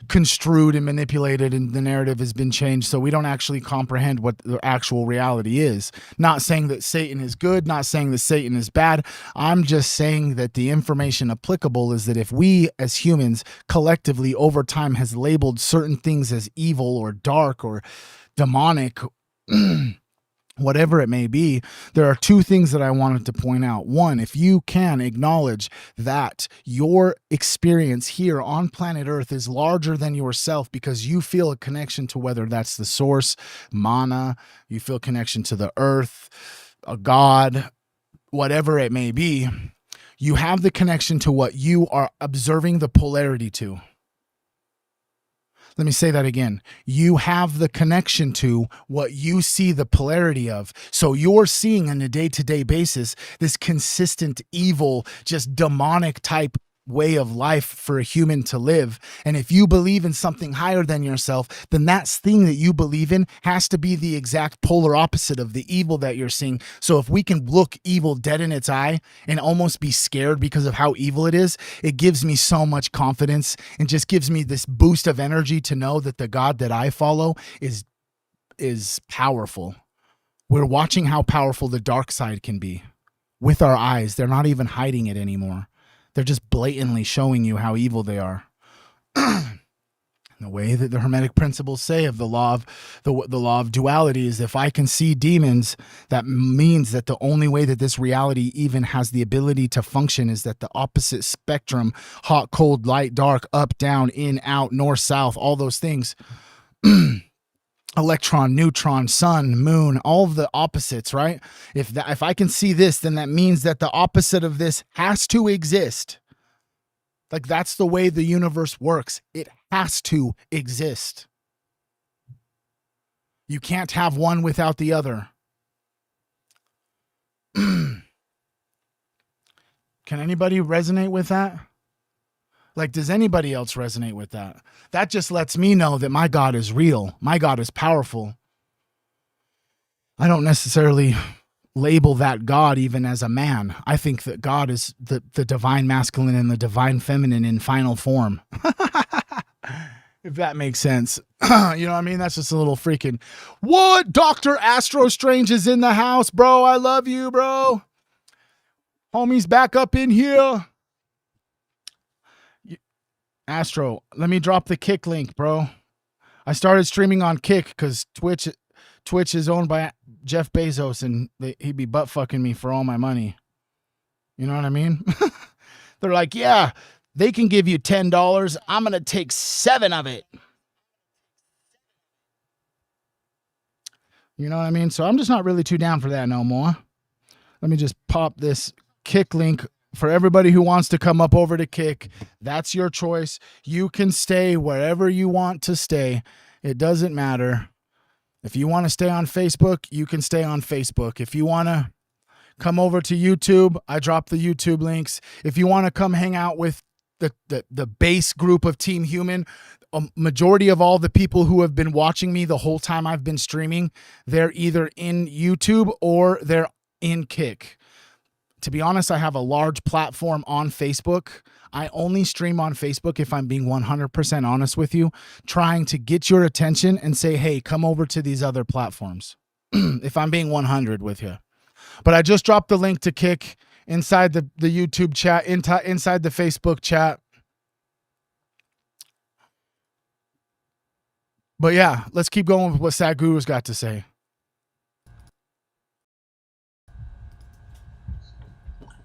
A: construed and manipulated, and the narrative has been changed, so we don't actually comprehend what the actual reality is. Not saying that Satan is good, not saying that Satan is bad. I'm just saying that the information applicable is that if we as humans collectively over time has labeled certain things as evil or dark or demonic, whatever it may be, there are two things that I wanted to point out. One, if you can acknowledge that your experience here on planet Earth is larger than yourself because you feel a connection to whether that's the source, mana, you feel connection to the earth, a God, whatever it may be, you have the connection to what you are observing the polarity to. Let me say that again. You have the connection to what you see the polarity of. So you're seeing on a day-to-day basis this consistent evil, just demonic type way of life for a human to live. And if you believe in something higher than yourself, then that thing that you believe in has to be the exact polar opposite of the evil that you're seeing. So if we can look evil dead in its eye and almost be scared because of how evil it is, it gives me so much confidence and just gives me this boost of energy to know that the God that I follow is powerful. We're watching how powerful the dark side can be with our eyes. They're not even hiding it anymore. They're just blatantly showing you how evil they are. The way that the Hermetic principles say of the law of duality is, if I can see demons, that means that the only way that this reality even has the ability to function is that the opposite spectrum, hot, cold, light, dark, up, down, in, out, north, south, all those things, electron, neutron, sun, moon, all of the opposites, right? If I can see this, then that means that the opposite of this has to exist. Like, that's the way the universe works. It has to exist. You can't have one without the other. Can anybody resonate with that? Like, does anybody else resonate with that? That just lets me know that my God is real. My God is powerful. I don't necessarily label that God even as a man. I think that God is the divine masculine and the divine feminine in final form. If that makes sense. You know what I mean? That's just a little freaking, what? Dr. Astro Strange is in the house, bro. I love you, bro. Homie's back up in here. Astro, let me drop the Kick link, bro. I started streaming on Kick because Twitch is owned by Jeff Bezos, and he'd be butt fucking me for all my money. You know what I mean? They're like, yeah, they can give you $10. I'm going to take 7 of it. You know what I mean? So I'm just not really too down for that no more. Let me just pop this Kick link for everybody who wants to come up over to Kick. That's your choice. You can stay wherever you want to stay. It doesn't matter. If you want to stay on Facebook, you can stay on Facebook. If you want to come over to YouTube, I drop the YouTube links. If you want to come hang out with the base group of Team Human, a majority of all the people who have been watching me the whole time I've been streaming, they're either in YouTube or they're in Kick. To be honest, I have a large platform on Facebook. I only stream on Facebook, if I'm being 100% honest with you, trying to get your attention and say, hey, come over to these other platforms. If I'm being 100 with you. But I just dropped the link to Kick inside the YouTube chat, inside the Facebook chat. But yeah, let's keep going with what Sadhguru's got to say.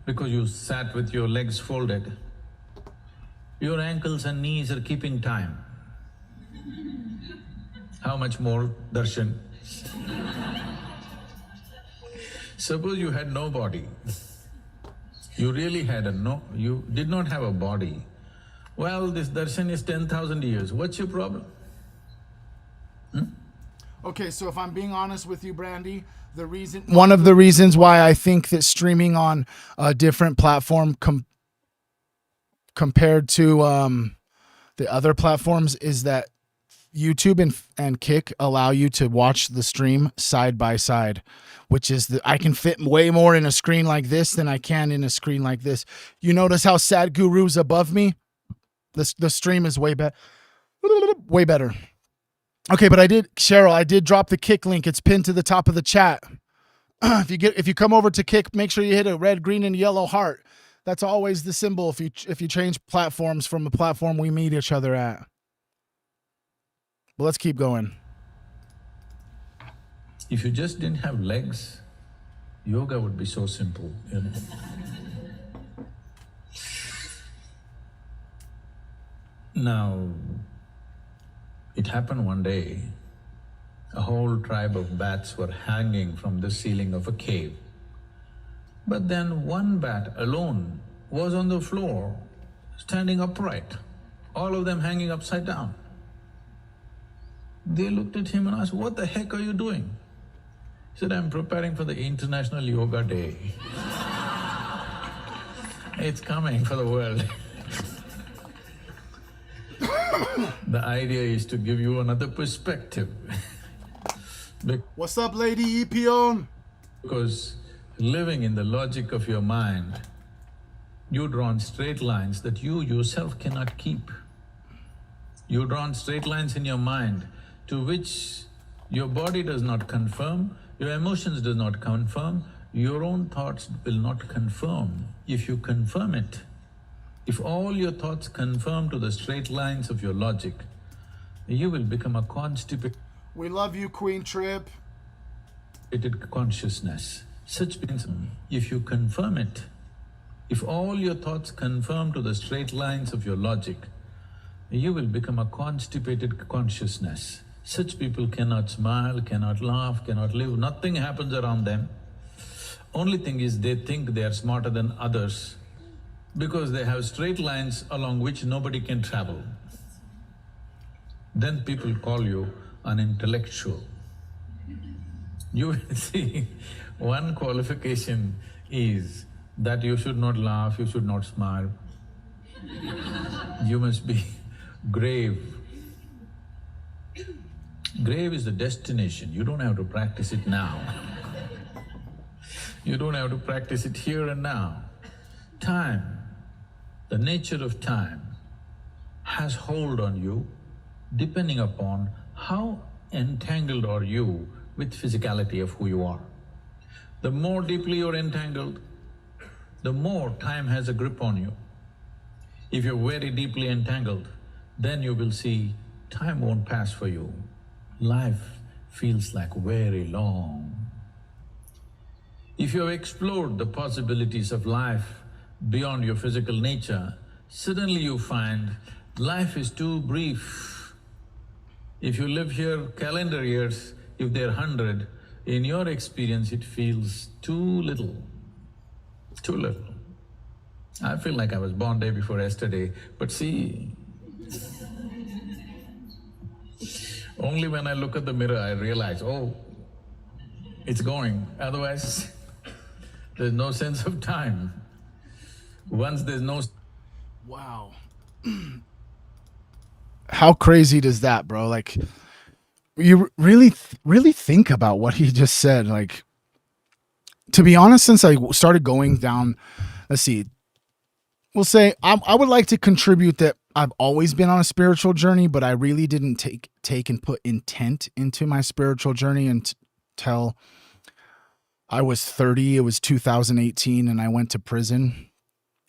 F: Because you sat with your legs folded. Your ankles and knees are keeping time. How much more, Darshan? Suppose you had no body. You really had you did not have a body. Well, this darshan is 10,000 years. What's your problem?
A: Okay, so if I'm being honest with you, Brandy, one of the reasons why I think that streaming on a different platform compared to the other platforms is that YouTube and Kick allow you to watch the stream side by side, which is I can fit way more in a screen like this than I can in a screen like this. You notice how Sad Guru's above me? The stream is way better. Way better. Okay, but Cheryl, I did drop the Kick link. It's pinned to the top of the chat. If you come over to Kick, make sure you hit a red, green, and yellow heart. That's always the symbol if you change platforms from a platform we meet each other at. But let's keep going.
F: If you just didn't have legs, yoga would be so simple, you know. Now, it happened one day, a whole tribe of bats were hanging from the ceiling of a cave. But then one bat alone was on the floor, standing upright, all of them hanging upside down. They looked at him and asked, "What the heck are you doing?" He said, "I'm preparing for the International Yoga Day." It's coming for the world. The idea is to give you another perspective.
A: What's up, Lady Epion?
F: Because living in the logic of your mind, you draw straight lines that you yourself cannot keep. You draw straight lines in your mind to which your body does not confirm, your emotions does not confirm, your own thoughts will not confirm. If you confirm it, if all your thoughts confirm to the straight lines of your logic, you will become a constipated
A: We love you, Queen Trip.
F: consciousness. Such means, if you confirm it, if all your thoughts confirm to the straight lines of your logic, you will become a constipated consciousness. Such people cannot smile, cannot laugh, cannot live, nothing happens around them. Only thing is they think they are smarter than others because they have straight lines along which nobody can travel. Then people call you an intellectual. You will see, one qualification is that you should not laugh, you should not smile. You must be grave. Grave is the destination, you don't have to practice it now. You don't have to practice it here and now. Time, the nature of time has hold on you depending upon how entangled are you with physicality of who you are. The more deeply you're entangled, the more time has a grip on you. If you're very deeply entangled, then you will see time won't pass for you. Life feels like very long. If you have explored the possibilities of life beyond your physical nature, suddenly you find life is too brief. If you live here calendar years, if they're 100, in your experience it feels too little, too little. I feel like I was born day before yesterday, but see, only when I look at the mirror I realize, oh, it's going, otherwise there's no sense of time. Once there's no…
A: Wow. How crazy does that, bro? Like, you really think about what he just said. Like, to be honest, since I started going down, let's see, we'll say I would like to contribute that I've always been on a spiritual journey, but I really didn't take and put intent into my spiritual journey until I was 30. It was 2018, and I went to prison.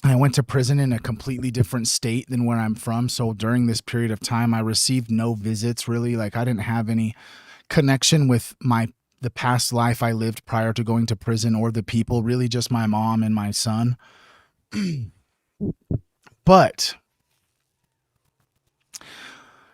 A: I went to prison in a completely different state than where I'm from. So during this period of time, I received no visits, really. Like, I didn't have any connection with the past life I lived prior to going to prison or the people, really just my mom and my son. But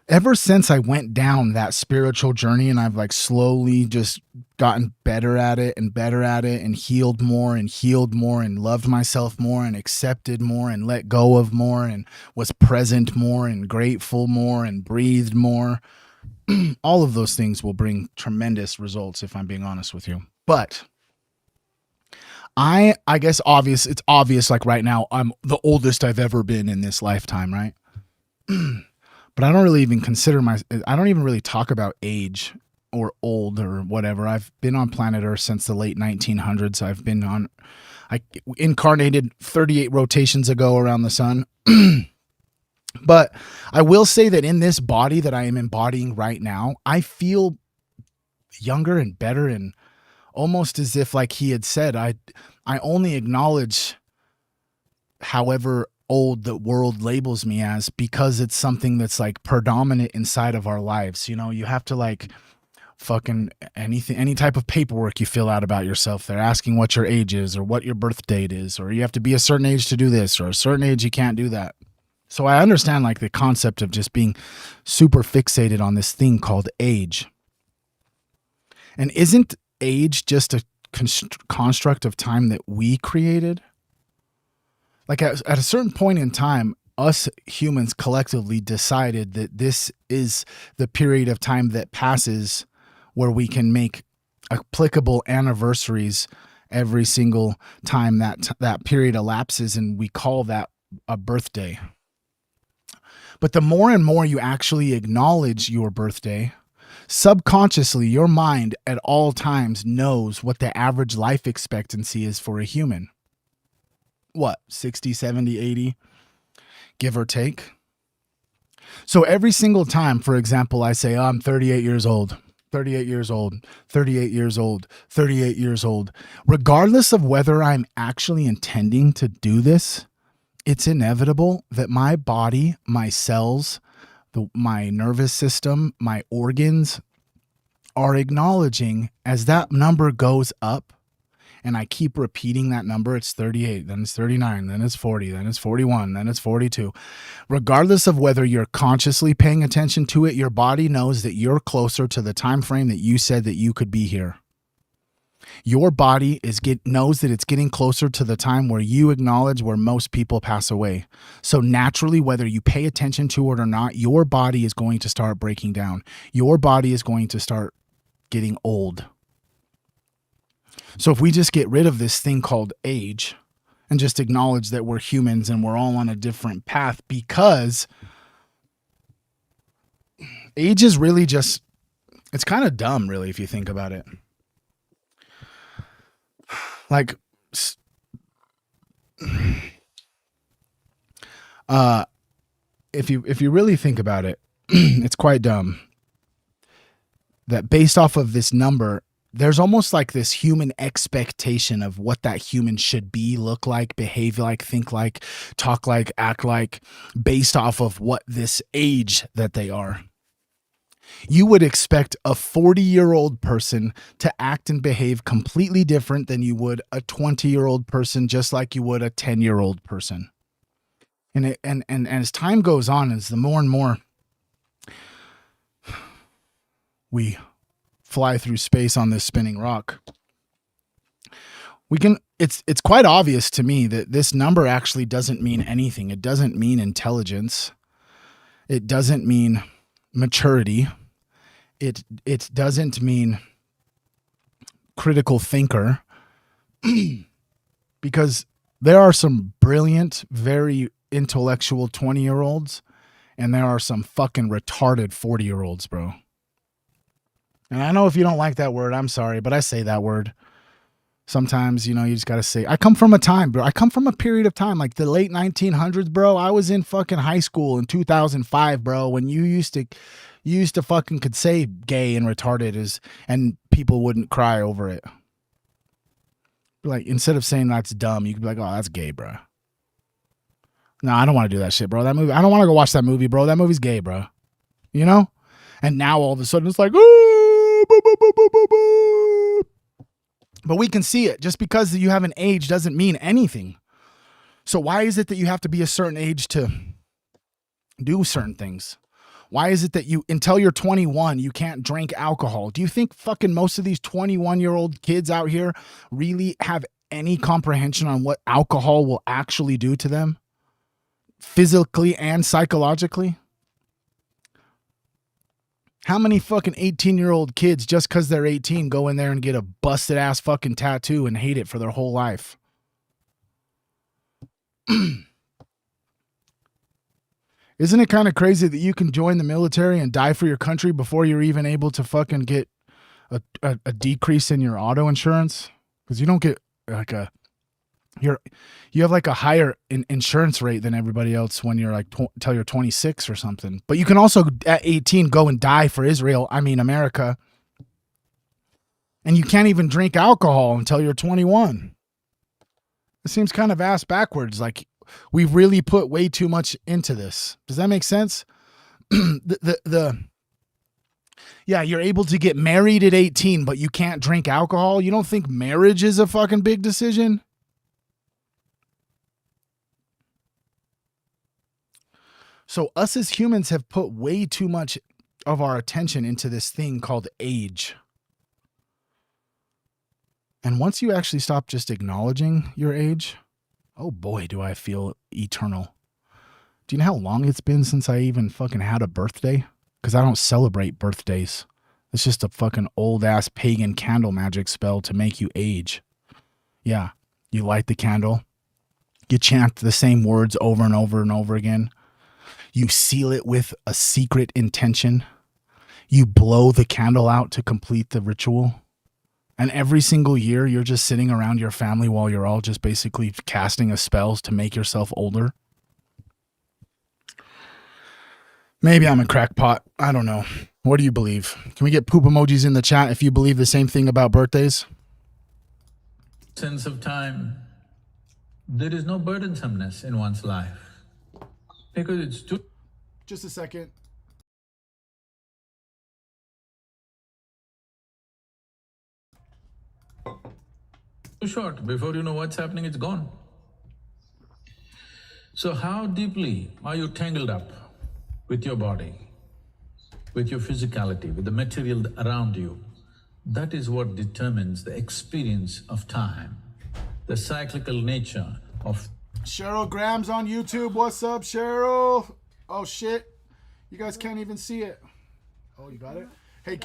A: ever since I went down that spiritual journey, and I've like slowly just gotten better at it and healed more and loved myself more and accepted more and let go of more and was present more and grateful more and breathed more. All of those things will bring tremendous results, if I'm being honest with you. But I guess it's obvious, like right now, I'm the oldest I've ever been in this lifetime, right? but I don't really even I don't even really talk about age or old or whatever. I've been on planet Earth since the late 1900s. I incarnated 38 rotations ago around the sun. But I will say that in this body that I am embodying right now, I feel younger and better, and almost as if, like he had said, I only acknowledge however old the world labels me as because it's something that's like predominant inside of our lives. You know, you have to like fucking any type of paperwork you fill out about yourself, they're asking what your age is or what your birth date is, or you have to be a certain age to do this, or a certain age you can't do that. So I understand like the concept of just being super fixated on this thing called age. And isn't age just a construct of time that we created? Like at a certain point in time, us humans collectively decided that this is the period of time that passes where we can make applicable anniversaries every single time that period elapses, and we call that a birthday. But the more and more you actually acknowledge your birthday, subconsciously your mind at all times knows what the average life expectancy is for a human. What, 60, 70, 80, give or take? So every single time, for example, I say, oh, I'm 38 years old, 38 years old, 38 years old, 38 years old. Regardless of whether I'm actually intending to do this, it's inevitable that my body, my cells, my nervous system, my organs are acknowledging as that number goes up. And I keep repeating that number. It's 38, then it's 39, then it's 40, then it's 41, then it's 42. Regardless of whether you're consciously paying attention to it, your body knows that you're closer to the time frame that you said that you could be here. Your body knows that it's getting closer to the time where you acknowledge where most people pass away. So naturally, whether you pay attention to it or not, your body is going to start breaking down. Your body is going to start getting old. So if we just get rid of this thing called age and just acknowledge that we're humans and we're all on a different path, because age is really just, it's kind of dumb, really, if you think about it. Like, if you really think about it, it's quite dumb that based off of this number, there's almost like this human expectation of what that human should be, look like, behave like, think like, talk like, act like, based off of what this age that they are. You would expect a 40-year-old person to act and behave completely different than you would a 20-year-old person, just like you would a 10-year-old person. And as time goes on, as the more and more we fly through space on this spinning rock, it's quite obvious to me that this number actually doesn't mean anything. It doesn't mean intelligence. It doesn't mean maturity. It doesn't mean critical thinker. Because there are some brilliant, very intellectual 20-year-olds, and there are some fucking retarded 40-year-olds, bro. And I know if you don't like that word, I'm sorry, but I say that word. Sometimes, you just got to say, I come from a time, bro. I come from a period of time, like the late 1900s, bro. I was in fucking high school in 2005, bro, when you used to fucking could say gay and retarded and people wouldn't cry over it. Like, instead of saying that's dumb, you could be like, oh, that's gay, bro. No, I don't want to do that shit, bro. That movie, I don't want to go watch that movie, bro. That movie's gay, bro. And now all of a sudden it's like, ooh, boo, boo, boo, boo, boo, boo. But we can see it. Just because you have an age doesn't mean anything. So why is it that you have to be a certain age to do certain things? Why is it that until you're 21, you can't drink alcohol? Do you think fucking most of these 21-year-old kids out here really have any comprehension on what alcohol will actually do to them? Physically and psychologically? How many fucking 18-year-old kids, just because they're 18, go in there and get a busted ass fucking tattoo and hate it for their whole life? Isn't it kind of crazy that you can join the military and die for your country before you're even able to fucking get a decrease in your auto insurance? Because you don't get like you have like a higher insurance rate than everybody else when you're like till you're 26 or something. But you can also at 18 go and die for America. And you can't even drink alcohol until you're 21. It seems kind of ass backwards. Like we've really put way too much into this. Does that make sense? Yeah, you're able to get married at 18, but you can't drink alcohol. You don't think marriage is a fucking big decision? So us as humans have put way too much of our attention into this thing called age. And once you actually stop just acknowledging your age, oh boy, do I feel eternal. Do you know how long it's been since I even fucking had a birthday? Because I don't celebrate birthdays. It's just a fucking old ass pagan candle magic spell to make you age. Yeah, you light the candle. You chant the same words over and over and over again. You seal it with a secret intention. You blow the candle out to complete the ritual. And every single year, you're just sitting around your family while you're all just basically casting a spells to make yourself older. Maybe I'm a crackpot. I don't know. What do you believe? Can we get poop emojis in the chat if you believe the same thing about birthdays?
F: Sense of time, there is no burdensomeness in one's life because it's too
A: Just a second.
F: short. Before you know what's happening, it's gone. So how deeply are you tangled up with your body, with your physicality, with the material around you? That is what determines the experience of time, the cyclical nature of…
A: Cheryl Graham's on YouTube. What's up, Cheryl? Oh, shit. You guys can't even see it. Oh, you got it? Hey,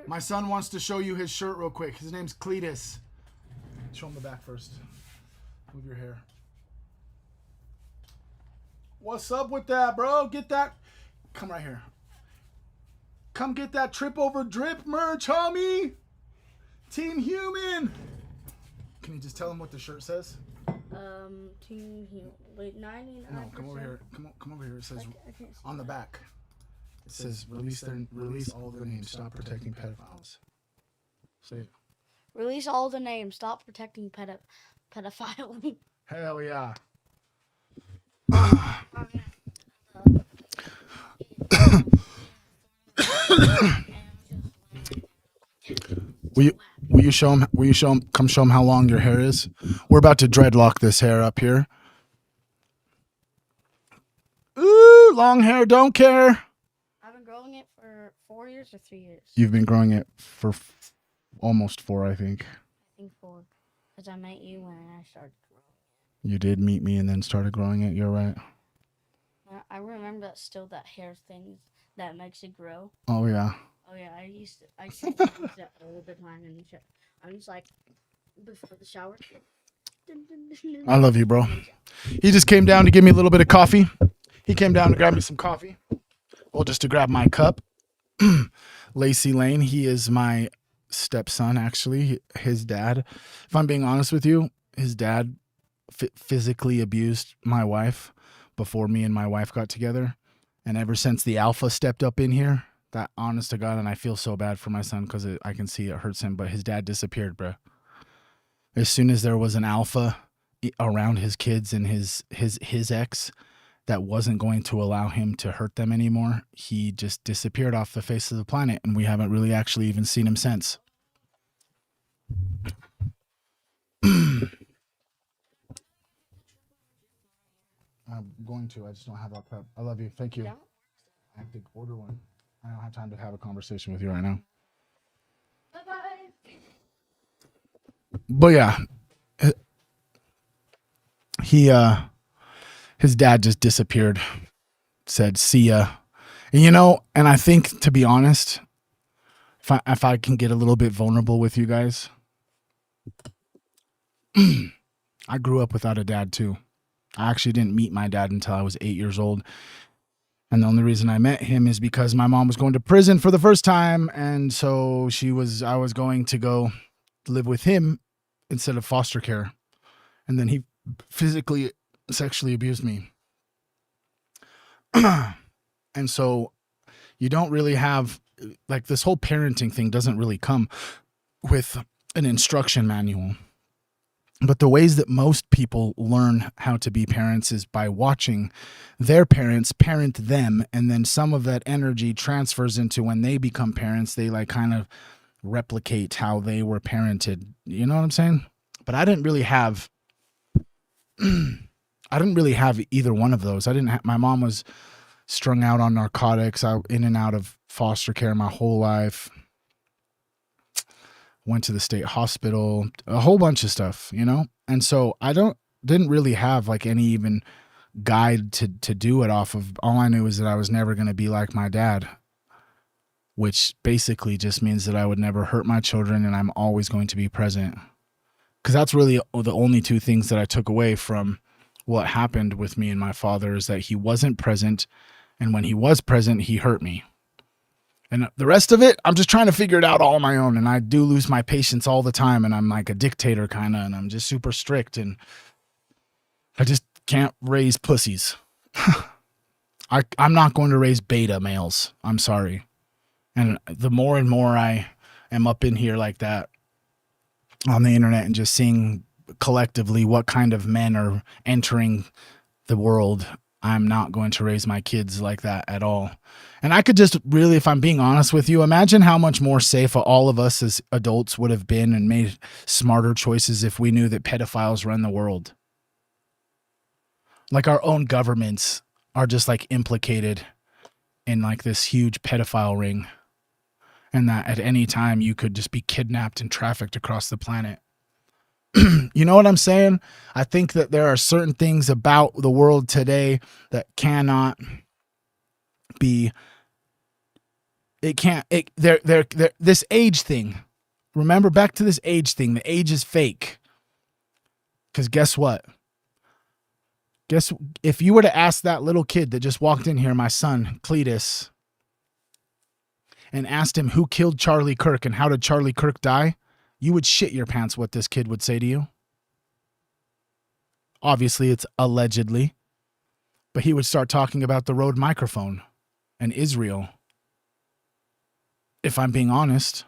A: my son wants to show you his shirt real quick. His name's Cletus. Show him the back first. Move your hair. What's up with that, bro? Get that. Come right here. Come get that Tripoverdrip merch, homie. Team Human. Can you just tell him what the shirt says?
G: Team Human. Wait, 99%.
A: No, come over here. Come over here. It says
G: I can't see
A: on the back. It says release all the names. Stop protecting pedophiles. Say it.
G: Release all the names. Stop protecting pedophile.
A: Hell yeah. Will you show him? Come show him how long your hair is. We're about to dreadlock this hair up here. Ooh, long hair, don't care.
G: I've been growing it for 4 years or 3 years.
A: You've been growing it for almost 4, I think.
G: I think 4, because I met you when I started growing.
A: You did meet me and then started growing it. You're right.
G: I remember that hair thing that makes it grow.
A: Oh yeah.
G: Oh yeah, I used to use that all the time in the shower. I'm just like before the shower.
A: I love you, bro. He just came down to give me a little bit of coffee. He came down to grab me some coffee. Well, just to grab my cup. Lacey Lane, he is my stepson, actually. His dad, if I'm being honest with you, his dad physically abused my wife before me and my wife got together. And ever since the alpha stepped up in here, that honest to God, and I feel so bad for my son because I can see it hurts him, but his dad disappeared, bro. As soon as there was an alpha around his kids and his ex that wasn't going to allow him to hurt them anymore, he just disappeared off the face of the planet, and we haven't really actually even seen him since. I'm going to. I just don't have that cup. I love you. Thank you. I have to order one. I don't have time to have a conversation with you right now.
G: Bye-bye.
A: But yeah, his dad just disappeared, said, see ya. And I think, to be honest, if I can get a little bit vulnerable with you guys, I grew up without a dad too. I actually didn't meet my dad until I was 8 years old. And the only reason I met him is because my mom was going to prison for the first time. And so I was going to go live with him instead of foster care. And then he physically, sexually abused me. And so you don't really have, like, this whole parenting thing doesn't really come with an instruction manual. But the ways that most people learn how to be parents is by watching their parents parent them. And then some of that energy transfers into when they become parents, they like kind of replicate how they were parented. You know what I'm saying? But I didn't really have either one of those. My mom was strung out on narcotics. I in and out of foster care my whole life. Went to the state hospital, a whole bunch of stuff, you know? And so didn't really have like any even guide to do it off of. All I knew is that I was never going to be like my dad, which basically just means that I would never hurt my children and I'm always going to be present. Because that's really the only two things that I took away from what happened with me and my father, is that he wasn't present. And when he was present, he hurt me. And the rest of it, I'm just trying to figure it out all on my own. And I do lose my patience all the time. And I'm like a dictator kind of, and I'm just super strict. And I just can't raise pussies. I'm not going to raise beta males. I'm sorry. And the more and more I am up in here like that on the internet and just seeing collectively what kind of men are entering the world, I'm not going to raise my kids like that at all. And I could just really, if I'm being honest with you, imagine how much more safe all of us as adults would have been and made smarter choices if we knew that pedophiles run the world. Like our own governments are just like implicated in like this huge pedophile ring. And that at any time you could just be kidnapped and trafficked across the planet. You know what I'm saying? I think that there are certain things about the world today that cannot be, this age thing. Remember back to this age thing. The age is fake. Because guess what? If you were to ask that little kid that just walked in here, my son, Cletus, and asked him who killed Charlie Kirk and how did Charlie Kirk die, you would shit your pants what this kid would say to you. Obviously, it's allegedly. But he would start talking about the Rode microphone and Israel, if I'm being honest,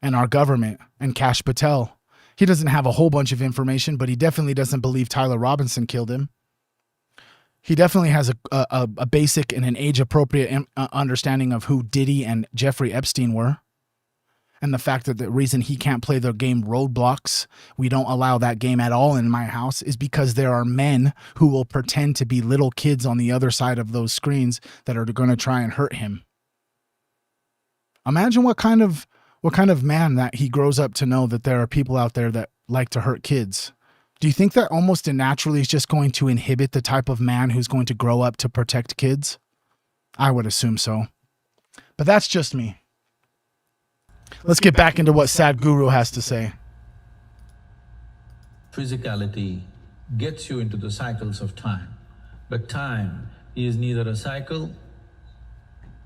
A: and our government and Kash Patel. He doesn't have a whole bunch of information, but he definitely doesn't believe Tyler Robinson killed him. He definitely has a basic and an age-appropriate understanding of who Diddy and Jeffrey Epstein were. And the fact that the reason he can't play the game Roadblocks, we don't allow that game at all in my house, is because there are men who will pretend to be little kids on the other side of those screens that are going to try and hurt him. Imagine what kind of man that he grows up to know, that there are people out there that like to hurt kids. Do you think that almost naturally is just going to inhibit the type of man who's going to grow up to protect kids? I would assume so. But that's just me. Let's get back into what Sadhguru has to say.
F: Physicality gets you into the cycles of time, but time is neither a cycle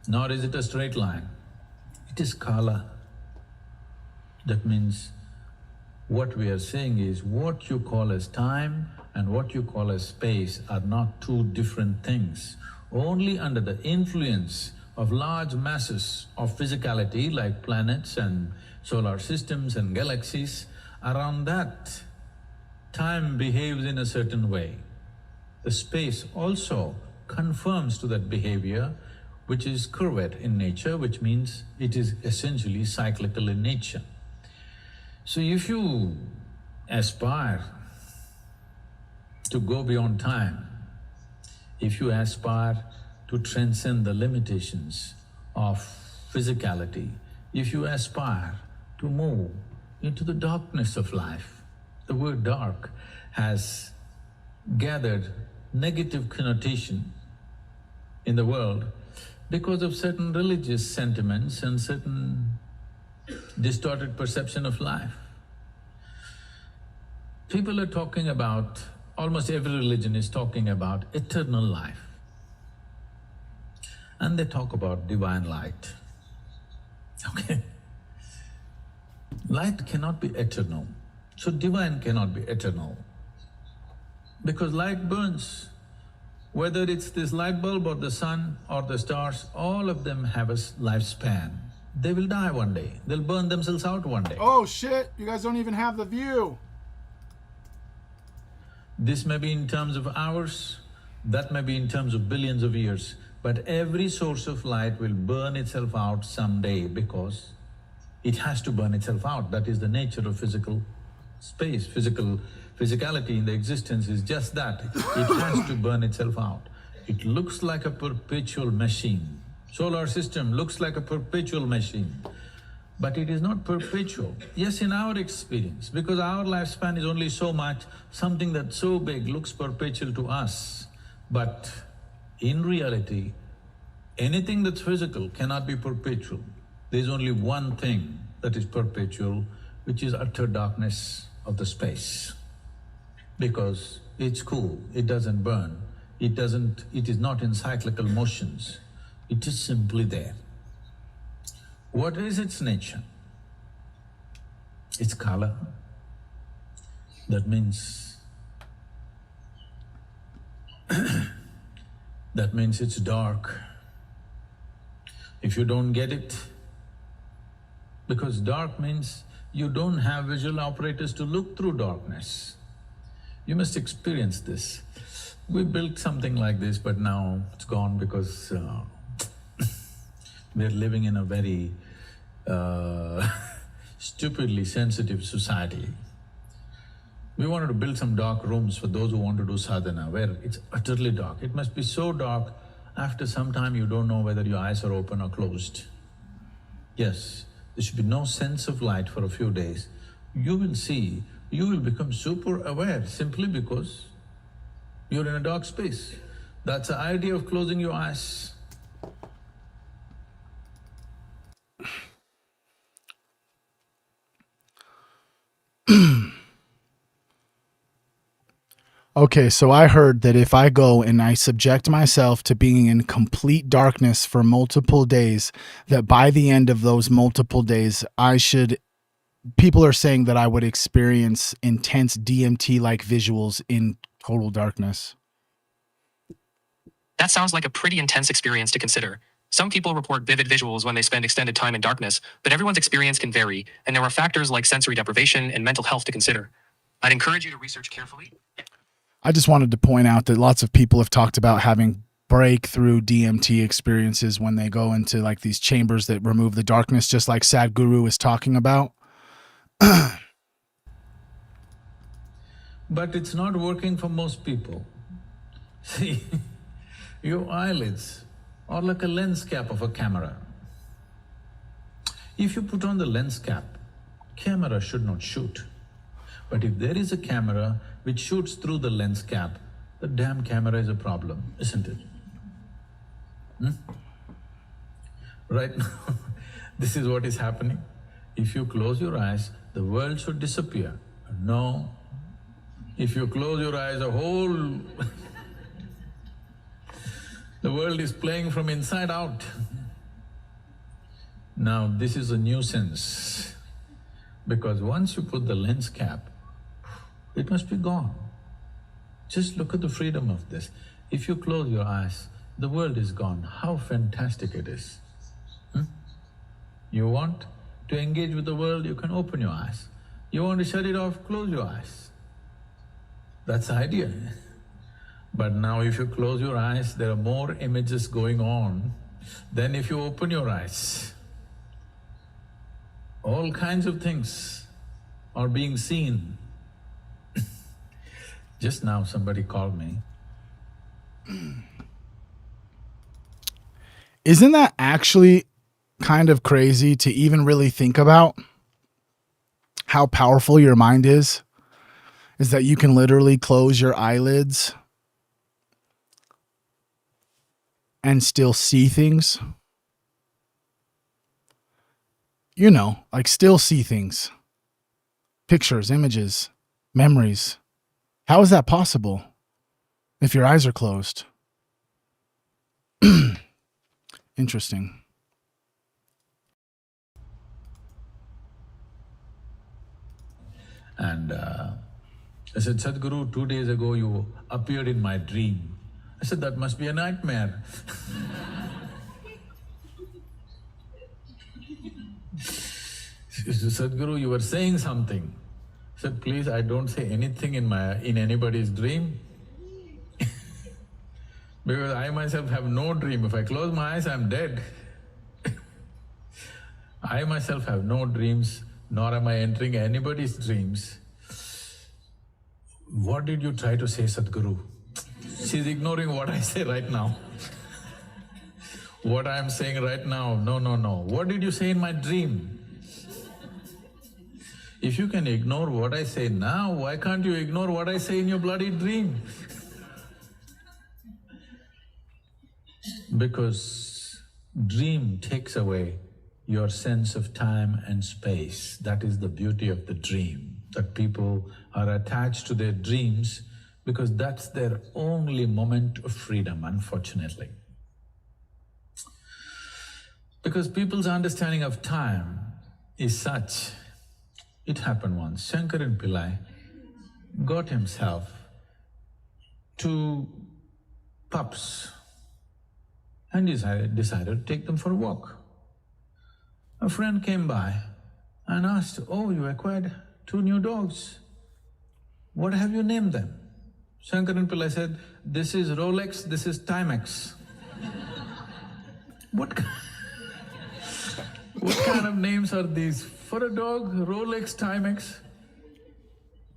F: nor is it a straight line. It is kala. That means what we are saying is what you call as time and what you call as space are not two different things. Only under the influence of large masses of physicality like planets and solar systems and galaxies, around that, time behaves in a certain way. The space also conforms to that behavior, which is curvate in nature, which means it is essentially cyclical in nature. So if you aspire to go beyond time, if you aspire to transcend the limitations of physicality, if you aspire to move into the darkness of life, the word dark has gathered negative connotation in the world because of certain religious sentiments and certain distorted perception of life. People are talking about, almost every religion is talking about eternal life. and they talk about divine light. Okay? Light cannot be eternal, so divine cannot be eternal. Because light burns. Whether it's this light bulb or the sun or the stars, all of them have a lifespan. They will die one day. They'll burn themselves out one day.
A: Oh shit, you guys don't even have the view.
F: This may be in terms of hours, that may be in terms of billions of years, but every source of light will burn itself out someday because it has to burn itself out. That is the nature of physical space. Physicality in the existence is just that. It has to burn itself out. It looks like a perpetual machine. Solar system looks like a perpetual machine, but it is not perpetual. Yes, in our experience, because our lifespan is only so much, something that's so big looks perpetual to us. But in reality, anything that's physical cannot be perpetual. There's only one thing that is perpetual, which is utter darkness of the space. Because it's cool, it doesn't burn, it is not in cyclical motions, it is simply there. What is its nature? It's color. That means that means it's dark. If you don't get it, because dark means you don't have visual operators to look through darkness. You must experience this. We built something like this, but now it's gone because we're living in a very stupidly sensitive society. We wanted to build some dark rooms for those who want to do sadhana, where it's utterly dark. It must be so dark, after some time you don't know whether your eyes are open or closed. Yes, there should be no sense of light for a few days. You will see, you will become super aware simply because you're in a dark space. That's the idea of closing your eyes.
A: Okay, so I heard that if I go and I subject myself to being in complete darkness for multiple days, that by the end of those multiple days, people are saying that I would experience intense DMT-like visuals in total darkness.
H: That sounds like a pretty intense experience to consider. Some people report vivid visuals when they spend extended time in darkness, but everyone's experience can vary, and there are factors like sensory deprivation and mental health to consider. I'd encourage you to research carefully.
A: I just wanted to point out that lots of people have talked about having breakthrough DMT experiences when they go into like these chambers that remove the darkness, just like Sadhguru is talking about.
F: But it's not working for most people. See, your eyelids are like a lens cap of a camera. If you put on the lens cap, camera should not shoot. But if there is a camera which shoots through the lens cap, the damn camera is a problem, isn't it? Right now, this is what is happening. If you close your eyes, the world should disappear. No. If you close your eyes, the whole the world is playing from inside out. Now, this is a nuisance, because once you put the lens cap, it must be gone. Just look at the freedom of this. If you close your eyes, the world is gone. How fantastic it is. You want to engage with the world, you can open your eyes. You want to shut it off, close your eyes. That's the idea. But now if you close your eyes, there are more images going on than if you open your eyes. All kinds of things are being seen. Just now somebody called me.
A: Isn't that actually kind of crazy to even really think about how powerful your mind is? Is that you can literally close your eyelids and still see things? You know, like still see things. Pictures, images, memories. How is that possible if your eyes are closed? Interesting.
F: And I said, Sadhguru, 2 days ago you appeared in my dream. I said, that must be a nightmare. He said, Sadhguru, you were saying something. I said, please, I don't say anything in anybody's dream. Because I myself have no dream. If I close my eyes, I'm dead. I myself have no dreams, nor am I entering anybody's dreams. What did you try to say, Sadhguru? She's ignoring what I say right now. What I am saying right now, no, no, no. What did you say in my dream? If you can ignore what I say now, why can't you ignore what I say in your bloody dream? Because dream takes away your sense of time and space. That is the beauty of the dream, that people are attached to their dreams because that's their only moment of freedom, unfortunately. Because people's understanding of time is such. It happened once, Shankaran Pillai got himself 2 pups and decided to take them for a walk. A friend came by and asked, oh, you acquired 2 new dogs. What have you named them? Shankaran Pillai said, this is Rolex, this is Timex. What kind of names are these? For a dog, Rolex, Timex?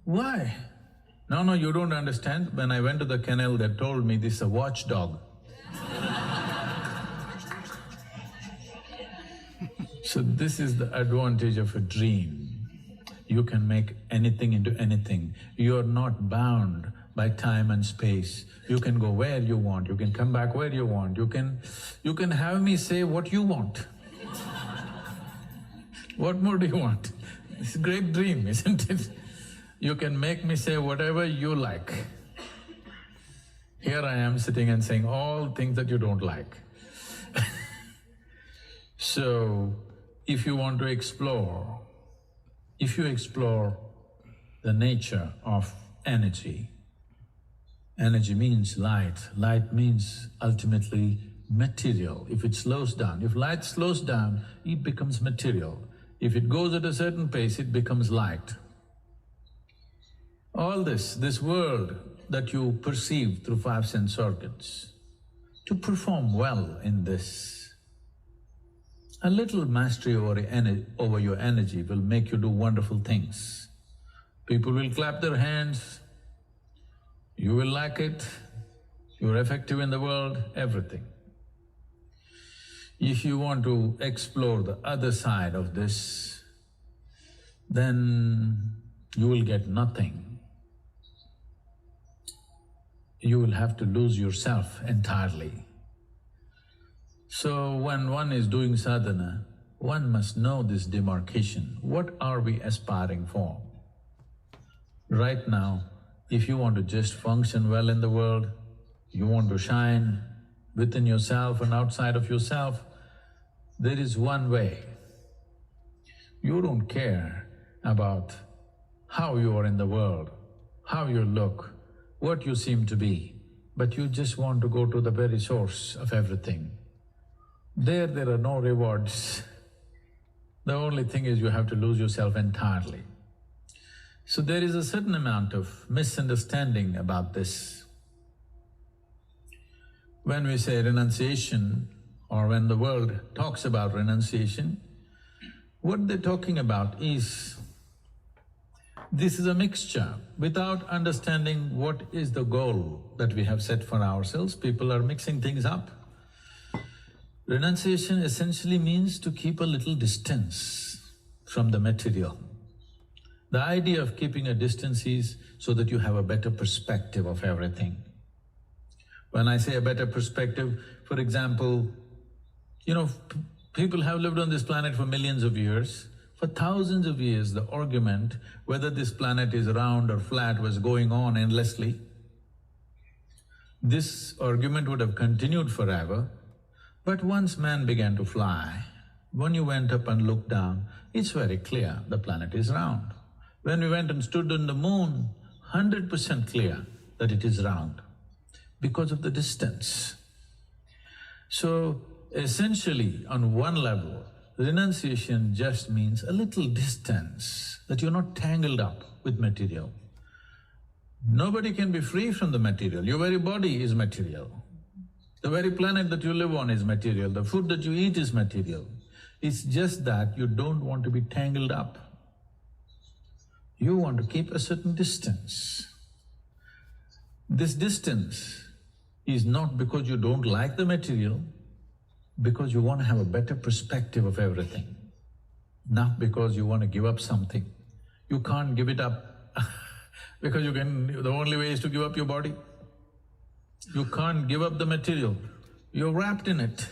F: Why? No, you don't understand. When I went to the kennel, they told me this is a watchdog. So this is the advantage of a dream. You can make anything into anything. You are not bound by time and space. You can go where you want, you can come back where you want, you can have me say what you want. What more do you want? It's a great dream, isn't it? You can make me say whatever you like. Here I am sitting and saying all things that you don't like. So, if you want to explore, if you explore the nature of energy, energy means light, light means ultimately material. If it slows down, if light slows down, it becomes material. If it goes at a certain pace, it becomes light. All this world that you perceive through 5 sense organs, to perform well in this, a little mastery over your energy will make you do wonderful things. People will clap their hands, you will like it, you're effective in the world, everything. If you want to explore the other side of this, then you will get nothing. You will have to lose yourself entirely. So when one is doing sadhana, one must know this demarcation. What are we aspiring for? Right now, if you want to just function well in the world, you want to shine within yourself and outside of yourself, there is one way. You don't care about how you are in the world, how you look, what you seem to be, but you just want to go to the very source of everything. There are no rewards. The only thing is you have to lose yourself entirely. So there is a certain amount of misunderstanding about this. When we say renunciation, or when the world talks about renunciation, what they're talking about is, this is a mixture. Without understanding what is the goal that we have set for ourselves, people are mixing things up. Renunciation essentially means to keep a little distance from the material. The idea of keeping a distance is so that you have a better perspective of everything. When I say a better perspective, for example, people have lived on this planet for millions of years. For thousands of years, the argument whether this planet is round or flat was going on endlessly. This argument would have continued forever, But once man began to fly, when you went up and looked down, it's very clear the planet is round. When we went and stood on the moon, 100% clear that it is round because of the distance. So essentially, on one level, renunciation just means a little distance, that you're not tangled up with material. Nobody can be free from the material. Your very body is material. The very planet that you live on is material. The food that you eat is material. It's just that you don't want to be tangled up. You want to keep a certain distance. This distance is not because you don't like the material, because you want to have a better perspective of everything, not because you want to give up something. You can't give it up because the only way is to give up your body. You can't give up the material, you're wrapped in it.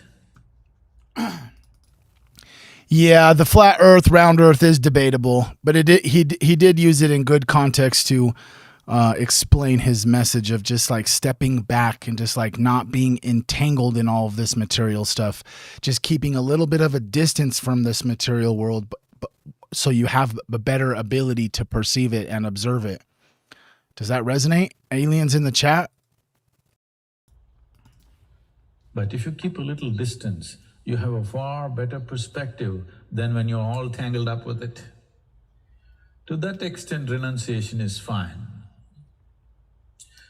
A: Yeah, the flat earth, round earth is debatable, but he did use it in good context to explain his message of just like stepping back and just like not being entangled in all of this material stuff, just keeping a little bit of a distance from this material world, but so you have a better ability to perceive it and observe it. Does that resonate? Aliens in the chat?
F: But if you keep a little distance, you have a far better perspective than when you're all tangled up with it. To that extent, renunciation is fine.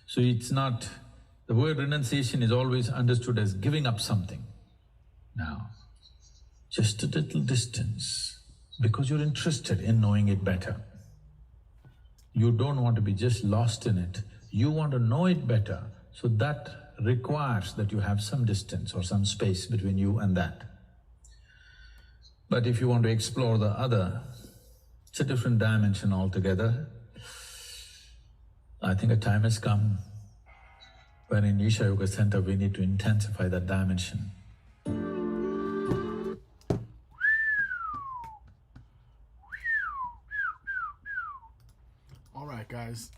F: So it's not… the word renunciation is always understood as giving up something. Now, just a little distance, because you're interested in knowing it better. You don't want to be just lost in it, you want to know it better, so that requires that you have some distance or some space between you and that. But if you want to explore the other, it's a different dimension altogether. I think a time has come when in Isha Yoga Center we need to intensify that dimension.
A: All right, guys.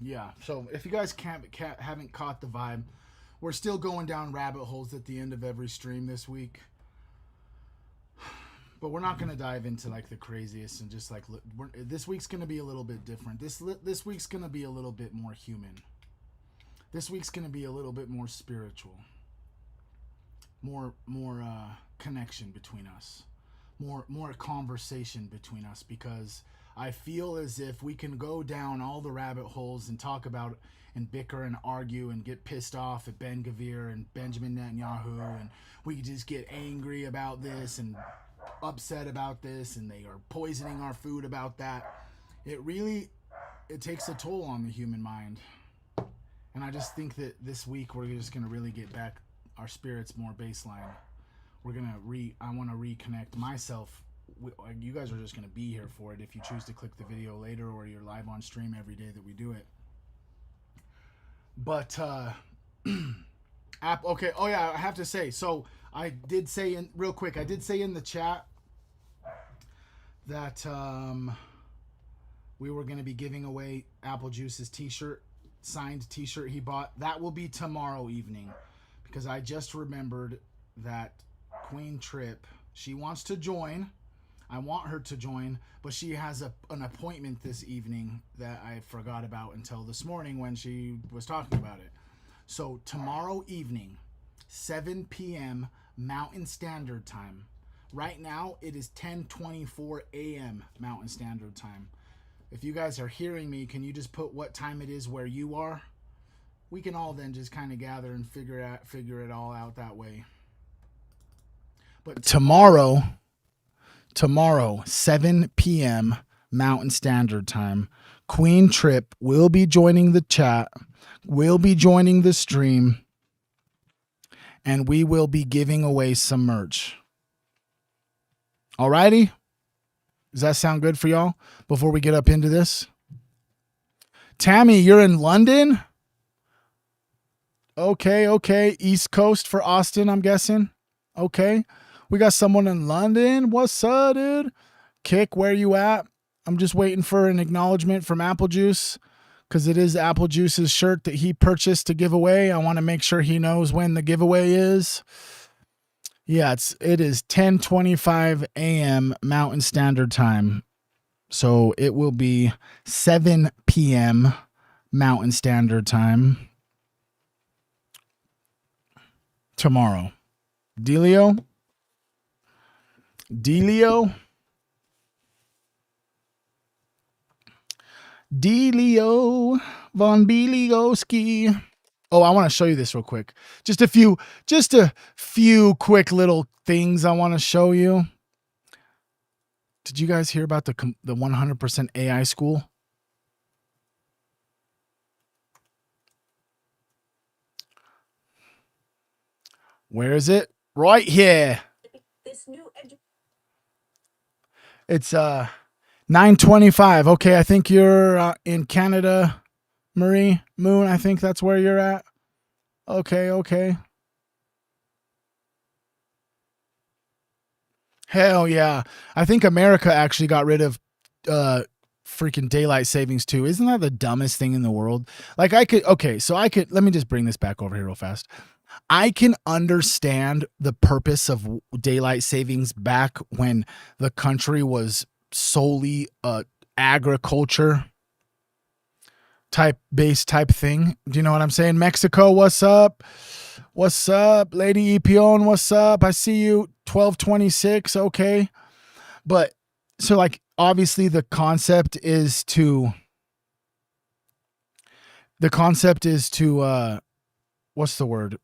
A: Yeah, so if you guys haven't caught the vibe, we're still going down rabbit holes at the end of every stream this week. But we're not going to dive into like the craziest and just like… this week's going to be a little bit different. This week's going to be a little bit more human. This week's going to be a little bit more spiritual. More connection between us. More conversation between us, because I feel as if we can go down all the rabbit holes and talk about and bicker and argue and get pissed off at Ben Gvir and Benjamin Netanyahu, and we can just get angry about this and upset about this, and they are poisoning our food about that. It takes a toll on the human mind. And I just think that this week we're just going to really get back our spirits more baseline. We're going to I want to reconnect myself. You guys are just going to be here for it if you choose to click the video later, or you're live on stream every day that we do it. But okay, oh yeah, I have to say, so I did say in the chat that we were going to be giving away Apple Juice's signed t-shirt he bought. That will be tomorrow evening, because I just remembered that Queen Trip, she wants to join. I want her to join, but she has an appointment this evening that I forgot about until this morning when she was talking about it. So tomorrow evening, 7 p.m. Mountain Standard Time. Right now, it is 10:24 a.m. Mountain Standard Time. If you guys are hearing me, can you just put what time it is where you are? We can all then just kind of gather and figure it all out that way. But tomorrow, 7 p.m. Mountain Standard Time, Queen Trip will be joining the chat, will be joining the stream, and we will be giving away some merch. Alrighty? Does that sound good for y'all before we get up into this? Tammy, you're in London? Okay. East Coast for Austin, I'm guessing. Okay. We got someone in London. What's up, dude? Kick, where you at? I'm just waiting for an acknowledgement from Apple Juice, because it is Apple Juice's shirt that he purchased to give away. I want to make sure he knows when the giveaway is. Yeah, it is 10:25 a.m. Mountain Standard Time. So it will be 7 p.m. Mountain Standard Time tomorrow. Delio? Delio? Delio von Belioski. Oh, I want to show you this real quick. Just a few quick little things I want to show you. Did you guys hear about the 100% AI school? Where is it? Right here.
G: This new
A: It's 9:25. Okay, I think you're in Canada, Marie Moon. I think that's where you're at. Okay. Hell yeah. I think America actually got rid of freaking daylight savings too. Isn't that the dumbest thing in the world? Like let me just bring this back over here real fast. I can understand the purpose of daylight savings back when the country was solely agriculture type thing. Do you know what I'm saying? Mexico, what's up? What's up, Lady Epion? What's up? I see you. 1226. Okay. But so like obviously the concept is to what's the word?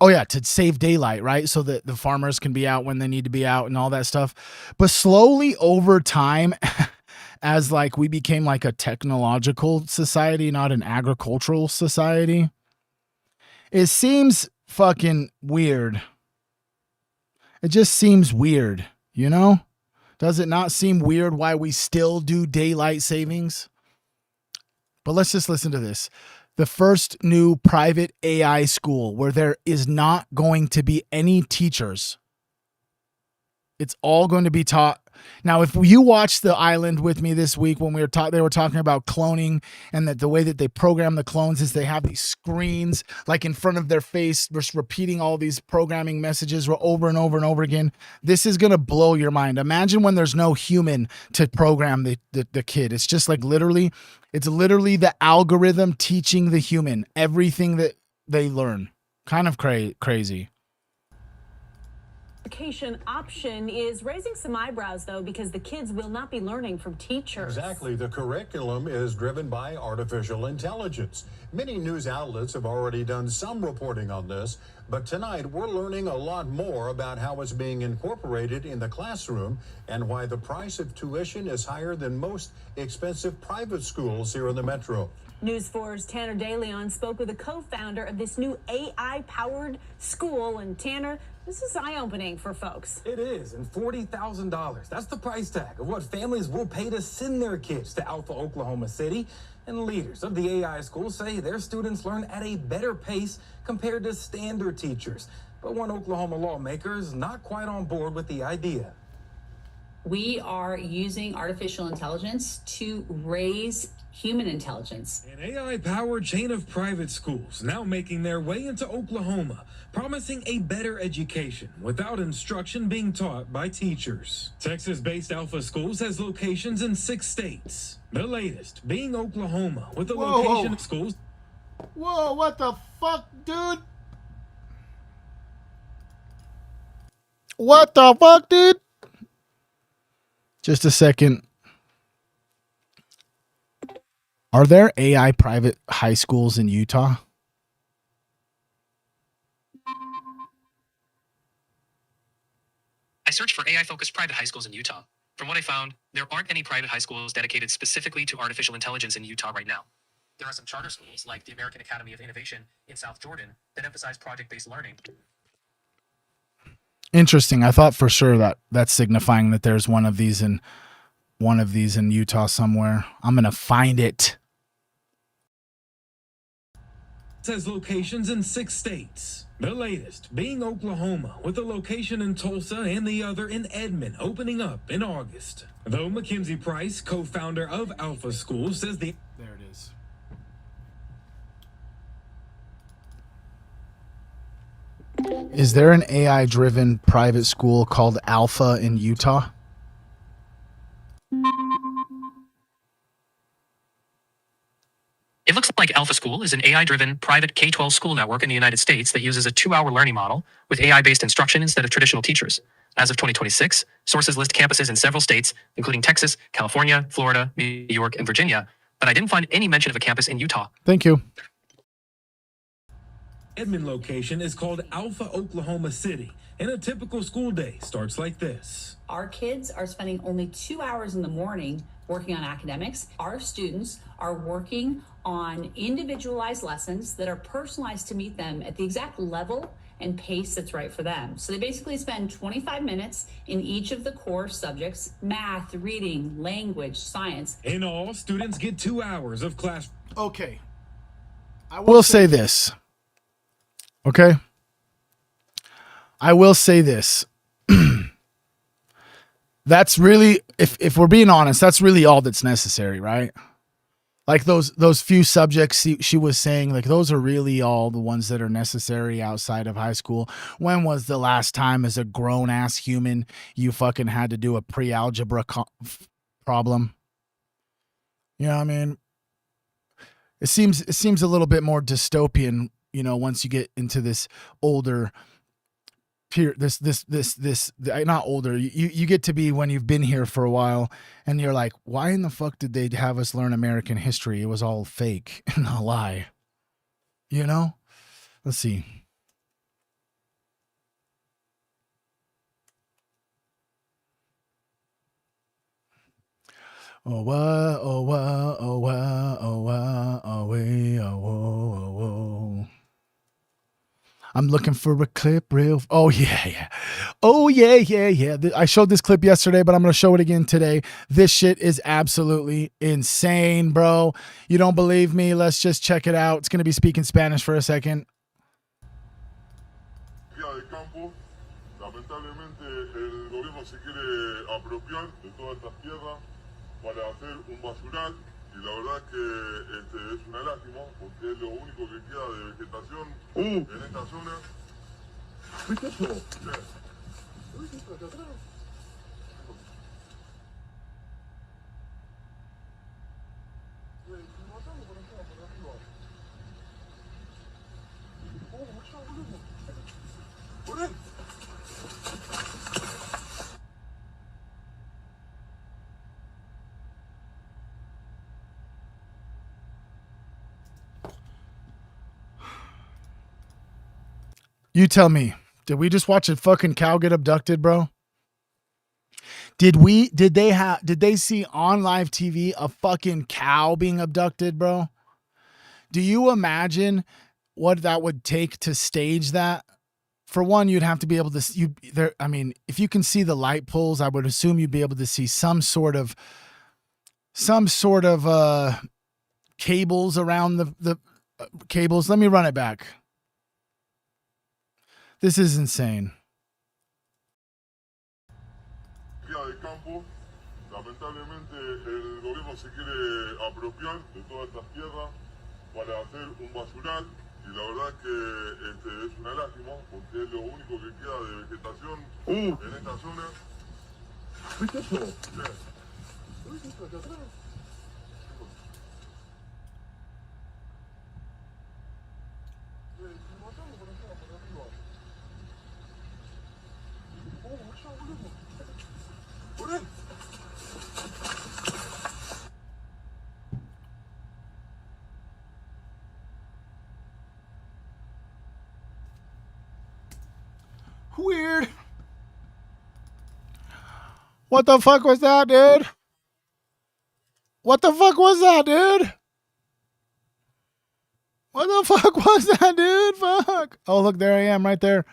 A: Oh yeah, to save daylight, right? So that the farmers can be out when they need to be out and all that stuff. But slowly over time, as like we became like a technological society, not an agricultural society, it seems fucking weird. It just seems weird, you know? Does it not seem weird why we still do daylight savings? But let's just listen to this. The first new private AI school where there is not going to be any teachers. It's all going to be taught. Now, if you watched The Island with me this week when they were talking about cloning and that the way that they program the clones is they have these screens like in front of their face, just repeating all these programming messages over and over and over again. This is going to blow your mind. Imagine when there's no human to program the kid. It's just like literally the algorithm teaching the human everything that they learn. Kind of crazy.
I: Education option is raising some eyebrows, though, because the kids will not be learning from teachers.
E: Exactly. The curriculum is driven by artificial intelligence. Many news outlets have already done some reporting on this, but tonight we're learning a lot more about how it's being incorporated in the classroom and why the price of tuition is higher than most expensive private schools here in the metro.
I: News 4's Tanner DeLeon spoke with a co-founder of this new AI-powered school. And Tanner, this is eye-opening for folks.
J: It is, and $40,000. That's the price tag of what families will pay to send their kids to Alpha, Oklahoma City. And leaders of the AI school say their students learn at a better pace compared to standard teachers. But one Oklahoma lawmaker is not quite on board with the idea.
K: We are using artificial intelligence to raise human intelligence.
L: An AI-powered chain of private schools now making their way into Oklahoma, promising a better education without instruction being taught by teachers. Texas-based Alpha Schools has locations in 6 states. The latest being Oklahoma, with a location of schools.
A: Whoa, what the fuck, dude? What the fuck, dude? Just a second. Are there AI private high schools in Utah?
H: I searched for AI-focused private high schools in Utah. From what I found, there aren't any private high schools dedicated specifically to artificial intelligence in Utah right now. There are some charter schools, like the American Academy of Innovation in South Jordan, that emphasize project-based learning.
A: Interesting. I thought for sure that that's signifying that there's one of these in Utah somewhere. I'm gonna find it.
L: Has locations in 6 states. The latest being Oklahoma, with a location in Tulsa and the other in Edmond, opening up in August. Though Mackenzie Price, co-founder of Alpha School, says there
A: it is. Is there an AI-driven private school called Alpha in Utah?
H: It looks like Alpha School is an AI-driven private K-12 school network in the United States that uses a 2-hour learning model with AI-based instruction instead of traditional teachers. As of 2026, sources list campuses in several states, including Texas, California, Florida, New York, and Virginia, but I didn't find any mention of a campus in Utah.
A: Thank you.
L: Edmond location is called Alpha Oklahoma City, and a typical school day starts like this.
K: Our kids are spending only 2 hours in the morning working on academics. Our students are working on individualized lessons that are personalized to meet them at the exact level and pace that's right for them. So they basically spend 25 minutes in each of the core subjects: math, reading, language, science.
L: In all, students get 2 hours of class.
A: Okay. I will say this. Okay. I will say this. That's really, if we're being honest, that's really all that's necessary, right? Like those few subjects she was saying, like those are really all the ones that are necessary outside of high school. When was the last time as a grown ass human you fucking had to do a pre-algebra problem? You know what I mean? It seems a little bit more dystopian, you know, once you get into this older not older, you get to be when you've been here for a while and you're like, why in the fuck did they have us learn American history? It was all fake and a lie, you know? Let's see. Oh, wah, oh, wah, oh, wah, oh, wah, oh, wee, oh, whoa, oh, whoa. I'm looking for a clip real. Oh, yeah. Oh, yeah. I showed this clip yesterday, but I'm going to show it again today. This shit is absolutely insane, bro. You don't believe me? Let's just check it out. It's going to be speaking Spanish for a second.
M: Lamentablemente, el gobierno se quiere apropiar de todas estas tierras para hacer un basural. Y la verdad es que es una lástima porque es lo único que queda de vegetación en esta zona. ¿Viste eso? Sí. ¿Viste eso acá atrás? Matamos por acá, por arriba. Mucho, boludo. Por ahí.
A: You tell me, did we just watch a fucking cow get abducted, bro? Did they see on live TV a fucking cow being abducted, bro? Do you imagine what that would take to stage that? For one, you'd have to be able to if you can see the light poles, I would assume you'd be able to see some sort of cables around the cables. Let me run it back. This is insane.
M: De campo, lamentablemente el gobierno se quiere apropiar de todas estas tierras para hacer un basural y la verdad es que es una lástima porque es lo único que queda de vegetación en esta zona. ¿Viste eso? Sí. ¿Viste eso acá atrás? Matamos por acá, por arriba. Mucho, boludo. Por ahí.
A: Weird. What the fuck was that, dude? What the fuck was that, dude? What the fuck was that, dude? Fuck. Oh, look, there I am right there.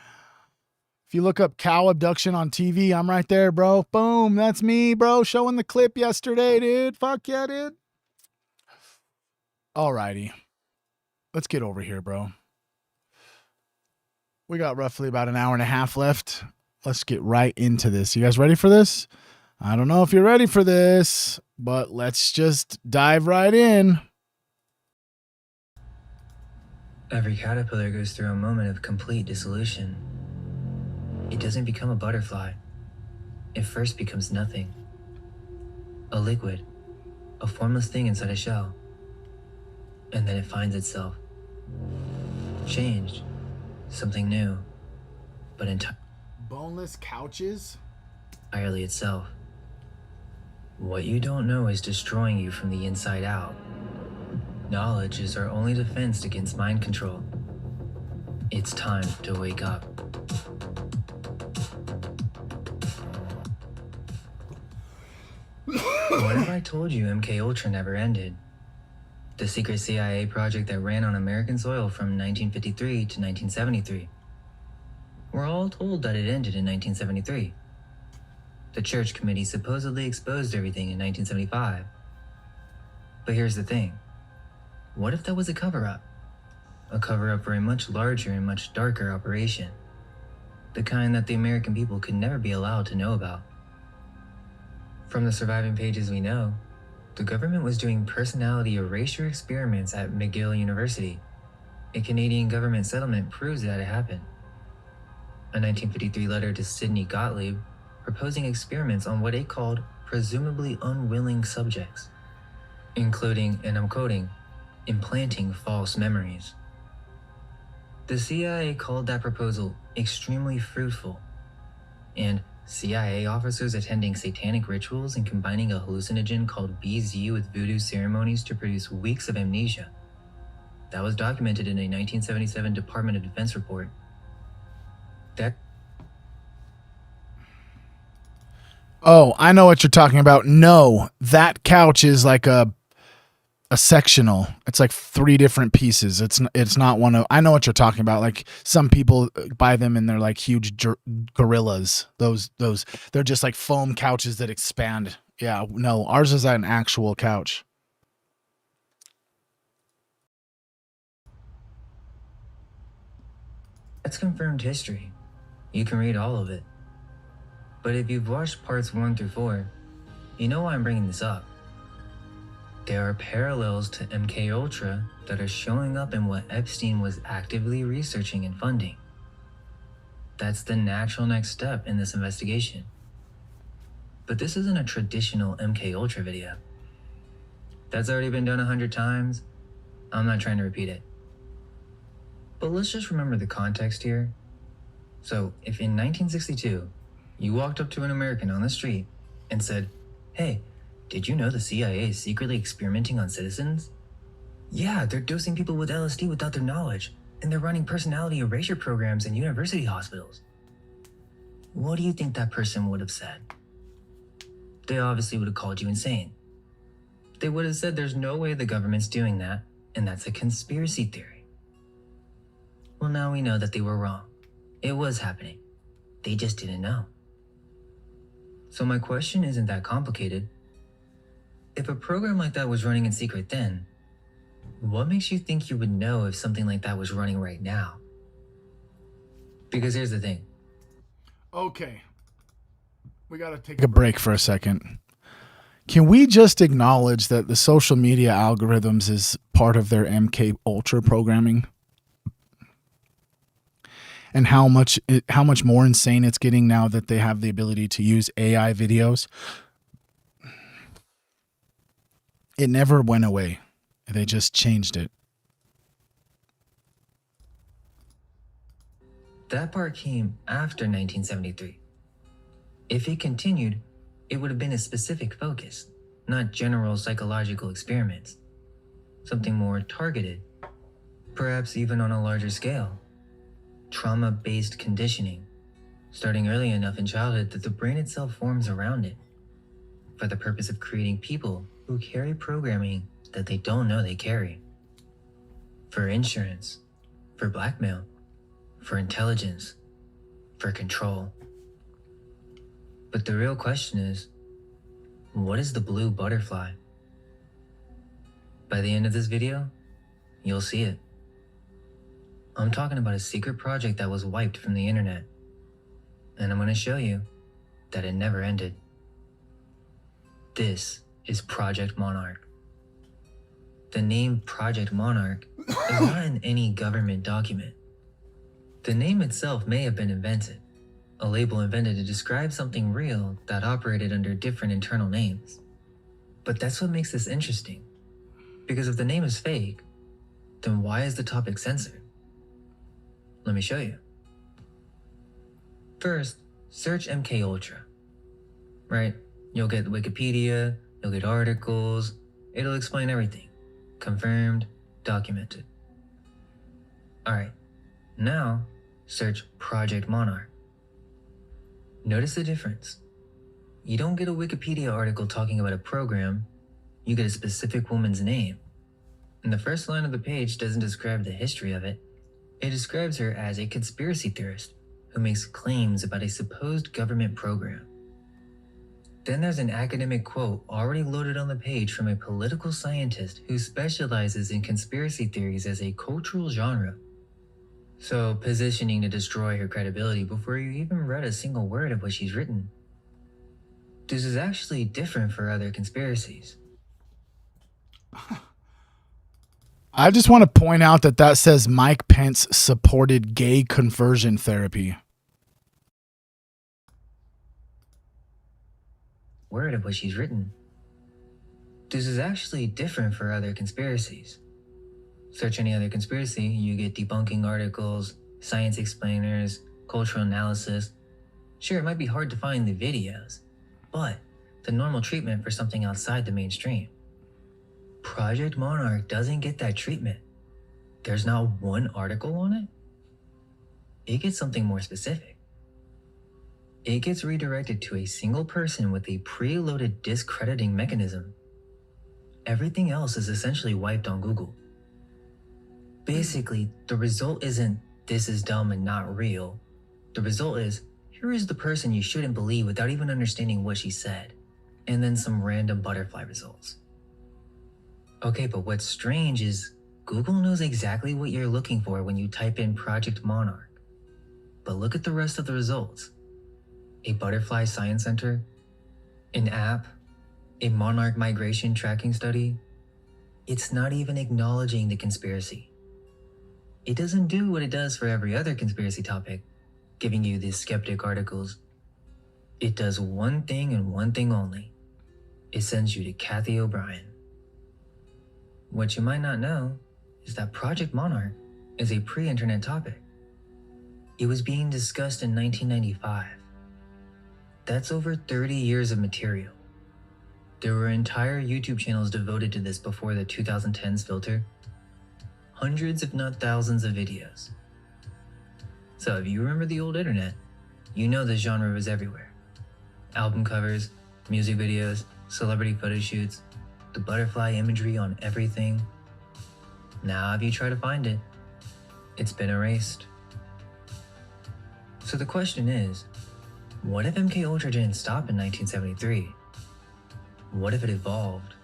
A: If you look up cow abduction on TV, I'm right there, bro. Boom. That's me, bro. Showing the clip yesterday, dude. Fuck yeah, dude. Alrighty. Let's get over here, bro. We got roughly about an hour and a half left. Let's get right into this. You guys ready for this? I don't know if you're ready for this, but let's just dive right in.
N: Every caterpillar goes through a moment of complete dissolution. it doesn't become a butterfly. It first becomes nothing. A liquid, a formless thing inside a shell. And then it finds itself. Changed. Something new. But
A: Boneless couches?
N: entirely itself. What you don't know is destroying you from the inside out. Knowledge is our only defense against mind control. It's time to wake up. What if I told you MK Ultra never ended? The secret CIA project that ran on American soil from 1953 to 1973. We're all told that it ended in 1973. The Church Committee supposedly exposed everything in 1975. But here's the thing. What if that was a cover-up? A cover-up for a much larger and much darker operation. The kind that the American people could never be allowed to know about. From the surviving pages we know, the government was doing personality erasure experiments at McGill University. A Canadian government settlement proves that it happened. A 1953 letter to Sidney Gottlieb proposing experiments on what it called presumably unwilling subjects, including, and I'm quoting, implanting false memories. The CIA called that proposal extremely fruitful, and CIA officers attending satanic rituals and combining a hallucinogen called BZ with voodoo ceremonies to produce weeks of amnesia. That was documented in a 1977 Department of Defense report.
A: Oh, I know what you're talking about. No, that couch is like a sectional. It's like 3 different pieces. It's not one of. I know what you're talking about. Like some people buy them and they're like huge gorillas. Those they're just like foam couches that expand. Yeah, no, ours is an actual couch.
N: That's confirmed history. You can read all of it. But if you've watched parts 1 through 4, you know why I'm bringing this up. There are parallels to MK Ultra that are showing up in what Epstein was actively researching and funding. That's the natural next step in this investigation. But this isn't a traditional MK Ultra video. That's already been done 100 times. I'm not trying to repeat it. But let's just remember the context here. So, if in 1962, you walked up to an American on the street and said, "Hey, did you know the CIA is secretly experimenting on citizens? Yeah, they're dosing people with LSD without their knowledge, and they're running personality erasure programs in university hospitals." What do you think that person would have said? They obviously would have called you insane. They would have said there's no way the government's doing that, and that's a conspiracy theory. Well, now we know that they were wrong. It was happening. They just didn't know. So my question isn't that complicated. If a program like that was running in secret then, what makes you think you would know if something like that was running right now? Because here's the thing.
A: Okay. We got to take a break for a second. Can we just acknowledge that the social media algorithms is part of their MK Ultra programming? And how much more insane it's getting now that they have the ability to use AI videos? It never went away. They just changed it.
N: That part came after 1973. If it continued, it would have been a specific focus, not general psychological experiments. Something more targeted, perhaps even on a larger scale. Trauma-based conditioning, starting early enough in childhood that the brain itself forms around it, for the purpose of creating people who carry programming that they don't know they carry. For insurance, for blackmail, for intelligence, for control. But the real question is, what is the blue butterfly? By the end of this video, you'll see it. I'm talking about a secret project that was wiped from the internet. And I'm going to show you that it never ended. This is Project Monarch. The name Project Monarch is not in any government document. The name itself may have been invented, a label invented to describe something real that operated under different internal names. But that's what makes this interesting. Because if the name is fake, then why is the topic censored? Let me show you. First, search MKUltra. Right? You'll get Wikipedia, you'll get articles, it'll explain everything. Confirmed, documented. Alright, now search Project Monarch. Notice the difference. You don't get a Wikipedia article talking about a program, you get a specific woman's name. And the first line of the page doesn't describe the history of it. It describes her as a conspiracy theorist who makes claims about a supposed government program. Then there's an academic quote already loaded on the page from a political scientist who specializes in conspiracy theories as a cultural genre. So positioning to destroy her credibility before you even read a single word of what she's written. This is actually different for other conspiracies.
A: I just want to point out that says Mike Pence supported gay conversion therapy.
N: Word of what she's written. This is actually different for other conspiracies. Search any other conspiracy, you get debunking articles, science explainers, cultural analysis. Sure, it might be hard to find the videos, but the normal treatment for something outside the mainstream. Project Monarch doesn't get that treatment. There's not one article on it. It gets something more specific. It gets redirected to a single person with a preloaded discrediting mechanism. Everything else is essentially wiped on Google. Basically, the result isn't "this is dumb and not real." The result is, here is the person you shouldn't believe without even understanding what she said, and then some random butterfly results. Okay, but what's strange is Google knows exactly what you're looking for when you type in Project Monarch. But look at the rest of the results. A butterfly science center, an app, a monarch migration tracking study. It's not even acknowledging the conspiracy. It doesn't do what it does for every other conspiracy topic, giving you these skeptic articles. It does one thing and one thing only. It sends you to Kathy O'Brien. What you might not know is that Project Monarch is a pre-internet topic. It was being discussed in 1995. That's over 30 years of material. There were entire YouTube channels devoted to this before the 2010s filter. Hundreds if not thousands of videos. So if you remember the old internet, you know this genre was everywhere. Album covers, music videos, celebrity photo shoots, the butterfly imagery on everything. Now if you try to find it, it's been erased. So the question is, what if MKUltra didn't stop in 1973? What if it evolved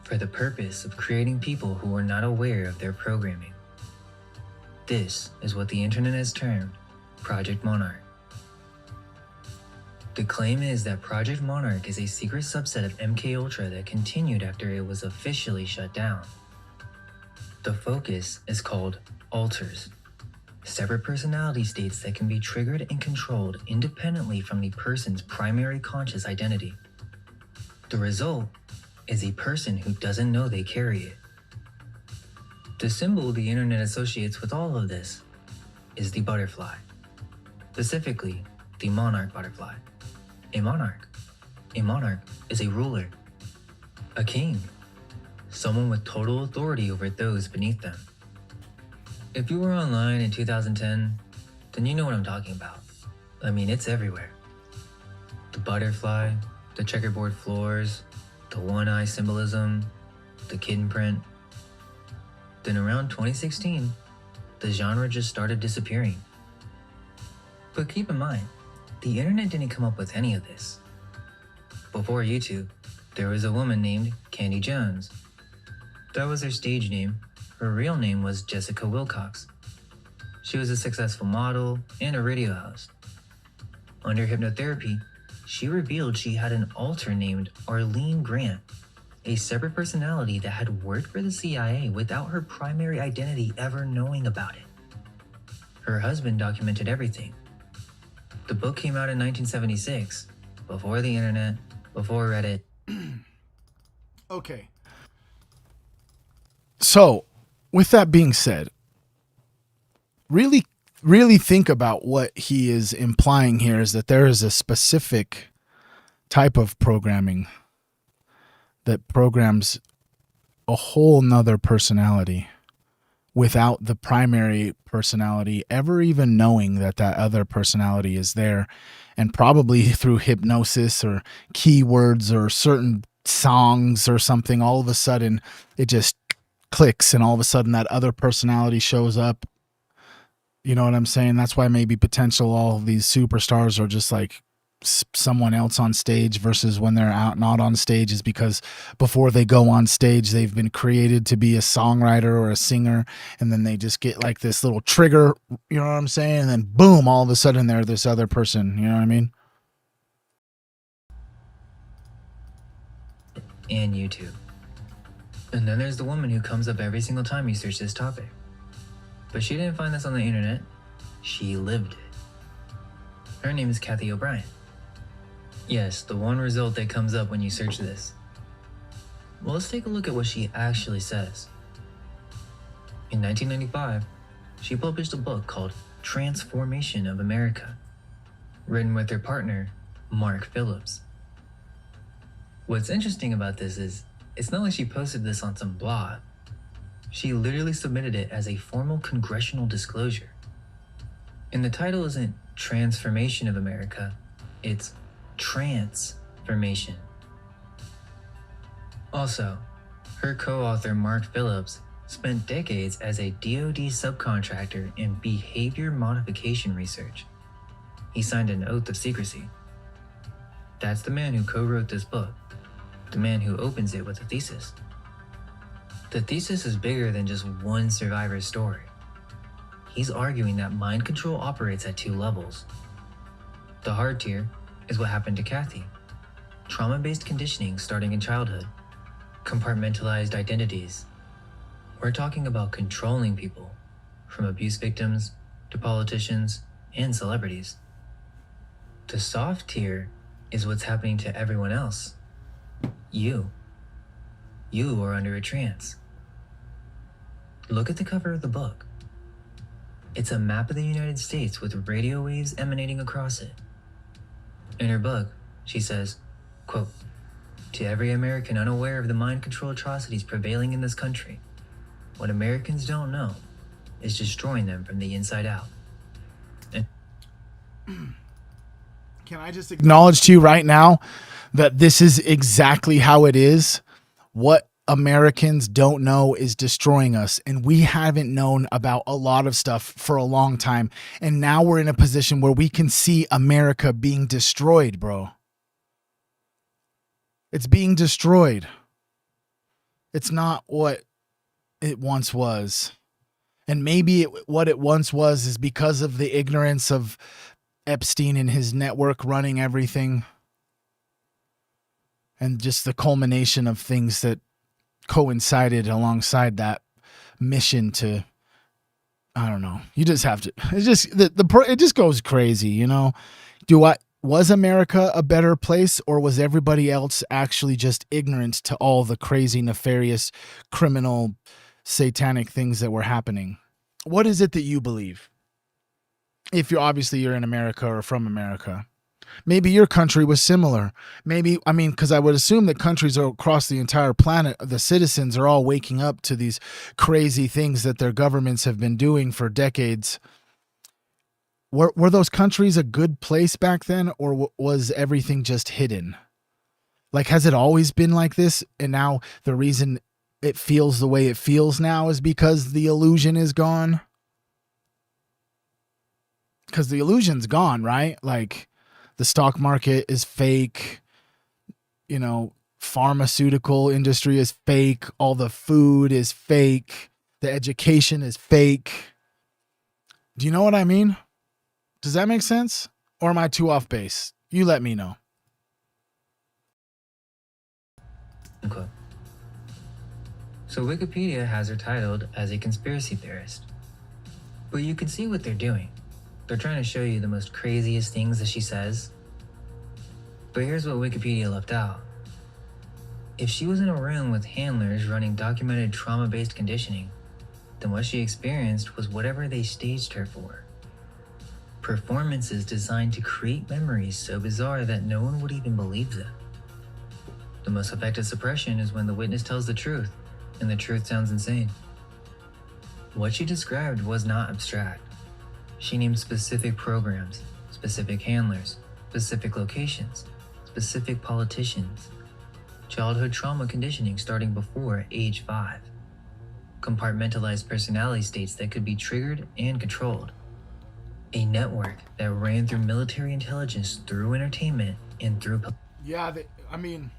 N: for the purpose of creating people who were not aware of their programming? This is what the internet has termed Project Monarch. The claim is that Project Monarch is a secret subset of MKUltra that continued after it was officially shut down. The focus is called alters, separate personality states that can be triggered and controlled independently from the person's primary conscious identity. The result is a person who doesn't know they carry it. The symbol the internet associates with all of this is the butterfly, specifically the monarch butterfly. A monarch is a ruler, a king, someone with total authority over those beneath them. If you were online in 2010, then you know what I'm talking about. I mean, it's everywhere. The butterfly, the checkerboard floors, the one-eye symbolism, the kitten print. Then around 2016, the genre just started disappearing. But keep in mind, the internet didn't come up with any of this. Before YouTube, there was a woman named Candy Jones. That was her stage name. Her real name was Jessica Wilcox. She was a successful model and a radio host. Under hypnotherapy, she revealed she had an alter named Arlene Grant, a separate personality that had worked for the CIA without her primary identity ever knowing about it. Her husband documented everything. The book came out in 1976, before the internet, before Reddit.
A: Okay. So, with that being said, really think about what he is implying here is that there is a specific type of programming that programs a whole nother personality without the primary personality ever even knowing that that other personality is there, and probably through hypnosis or keywords or certain songs or something, all of a sudden it just clicks and all of a sudden that other personality shows up. You know what I'm saying? That's why maybe potential all of these superstars are just like someone else on stage versus when they're out not on stage, is because before they go on stage they've been created to be a songwriter or a singer, and then they just get like this little trigger, you know what I'm saying, and then boom, all of a sudden they're this other person. You know what I mean?
N: And YouTube. And then there's the woman who comes up every single time you search this topic. But she didn't find this on the internet, she lived it. Her name is Kathy O'Brien. Yes, the one result that comes up when you search this. Well, let's take a look at what she actually says. In 1995, she published a book called Transformation of America, written with her partner, Mark Phillips. What's interesting about this is, it's not like she posted this on some blog. She literally submitted it as a formal congressional disclosure. And the title isn't Transformation of America, it's Transformation. Also, her co-author Mark Phillips spent decades as a DoD subcontractor in behavior modification research. He signed an oath of secrecy. That's the man who co-wrote this book, the man who opens it with a thesis. The thesis is bigger than just one survivor's story. He's arguing that mind control operates at two levels. The hard tier is what happened to Kathy. Trauma-based conditioning starting in childhood. Compartmentalized identities. We're talking about controlling people, from abuse victims to politicians and celebrities. The soft tier is what's happening to everyone else. You are under a trance. Look at the cover of the book. It's a map of the United States with radio waves emanating across it. In her book, she says, quote, "To every American unaware of the mind control atrocities prevailing in this country, what Americans don't know is destroying them from the inside out." And
A: can I just acknowledge to you right now that this is exactly how it is? What Americans don't know is destroying us, and we haven't known about a lot of stuff for a long time, and now we're in a position where we can see America being destroyed, bro. It's being destroyed. It's not what it once was. And maybe what it once was is because of the ignorance of Epstein and his network running everything, and just the culmination of things that coincided alongside that mission to, I don't know. You just have to, it's just it just goes crazy, you know? Was America a better place, or was everybody else actually just ignorant to all the crazy, nefarious, criminal, satanic things that were happening? What is it that you believe? If you're in America or from America. Maybe your country was similar. Maybe, I mean, because I would assume that countries across the entire planet, the citizens are all waking up to these crazy things that their governments have been doing for decades. Were those countries a good place back then, or was everything just hidden? Like, has it always been like this? And now the reason it feels the way it feels now is because the illusion is gone? Because the illusion's gone, right? Like, the stock market is fake, you know, pharmaceutical industry is fake, all the food is fake, the education is fake. Do you know what I mean? Does that make sense? Or am I too off base? You let me know.
N: Okay. So Wikipedia has her titled as a conspiracy theorist. But you can see what they're doing. They're trying to show you the most craziest things that she says. But here's what Wikipedia left out. If she was in a room with handlers running documented trauma-based conditioning, then what she experienced was whatever they staged her for. Performances designed to create memories so bizarre that no one would even believe them. The most effective suppression is when the witness tells the truth, and the truth sounds insane. What she described was not abstract. She named specific programs, specific handlers, specific locations, specific politicians, childhood trauma conditioning starting before age 5, compartmentalized personality states that could be triggered and controlled, a network that ran through military intelligence, through entertainment, and through...
A: Yeah, I mean...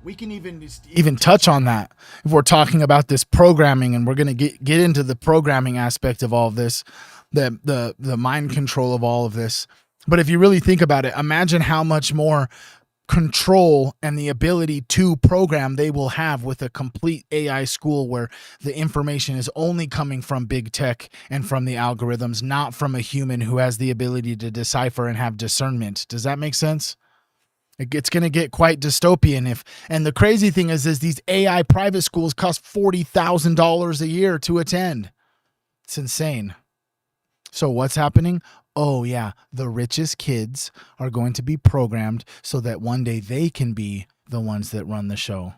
A: we can even touch on that if we're talking about this programming, and we're going to get into the programming aspect of all of this, the mind control of all of this. But if you really think about it, imagine how much more control and the ability to program they will have with a complete AI school where the information is only coming from big tech and from the algorithms, not from a human who has the ability to decipher and have discernment. Does that make sense? It's going to get quite dystopian and the crazy thing is these AI private schools cost $40,000 a year to attend. It's insane. So what's happening? Oh yeah, the richest kids are going to be programmed so that one day they can be the ones that run the show.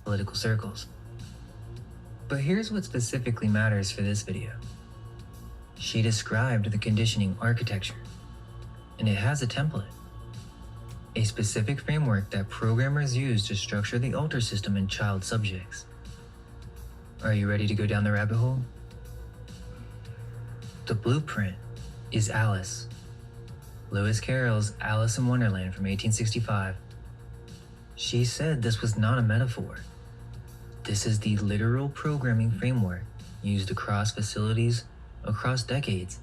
N: Political circles. But here's what specifically matters for this video. She described the conditioning architecture, and it has a template. A specific framework that programmers use to structure the alter system in child subjects. Are you ready to go down the rabbit hole? The blueprint is Alice. Lewis Carroll's Alice in Wonderland from 1865. She said this was not a metaphor. This is the literal programming framework used across facilities, across decades,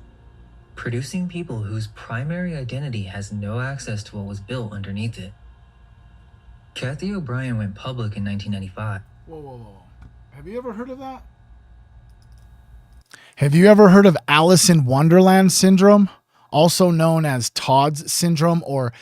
N: producing people whose primary identity has no access to what was built underneath it. Kathy O'Brien went public in 1995.
A: Whoa. Have you ever heard of that? Have you ever heard of Alice in Wonderland syndrome, also known as Todd's syndrome or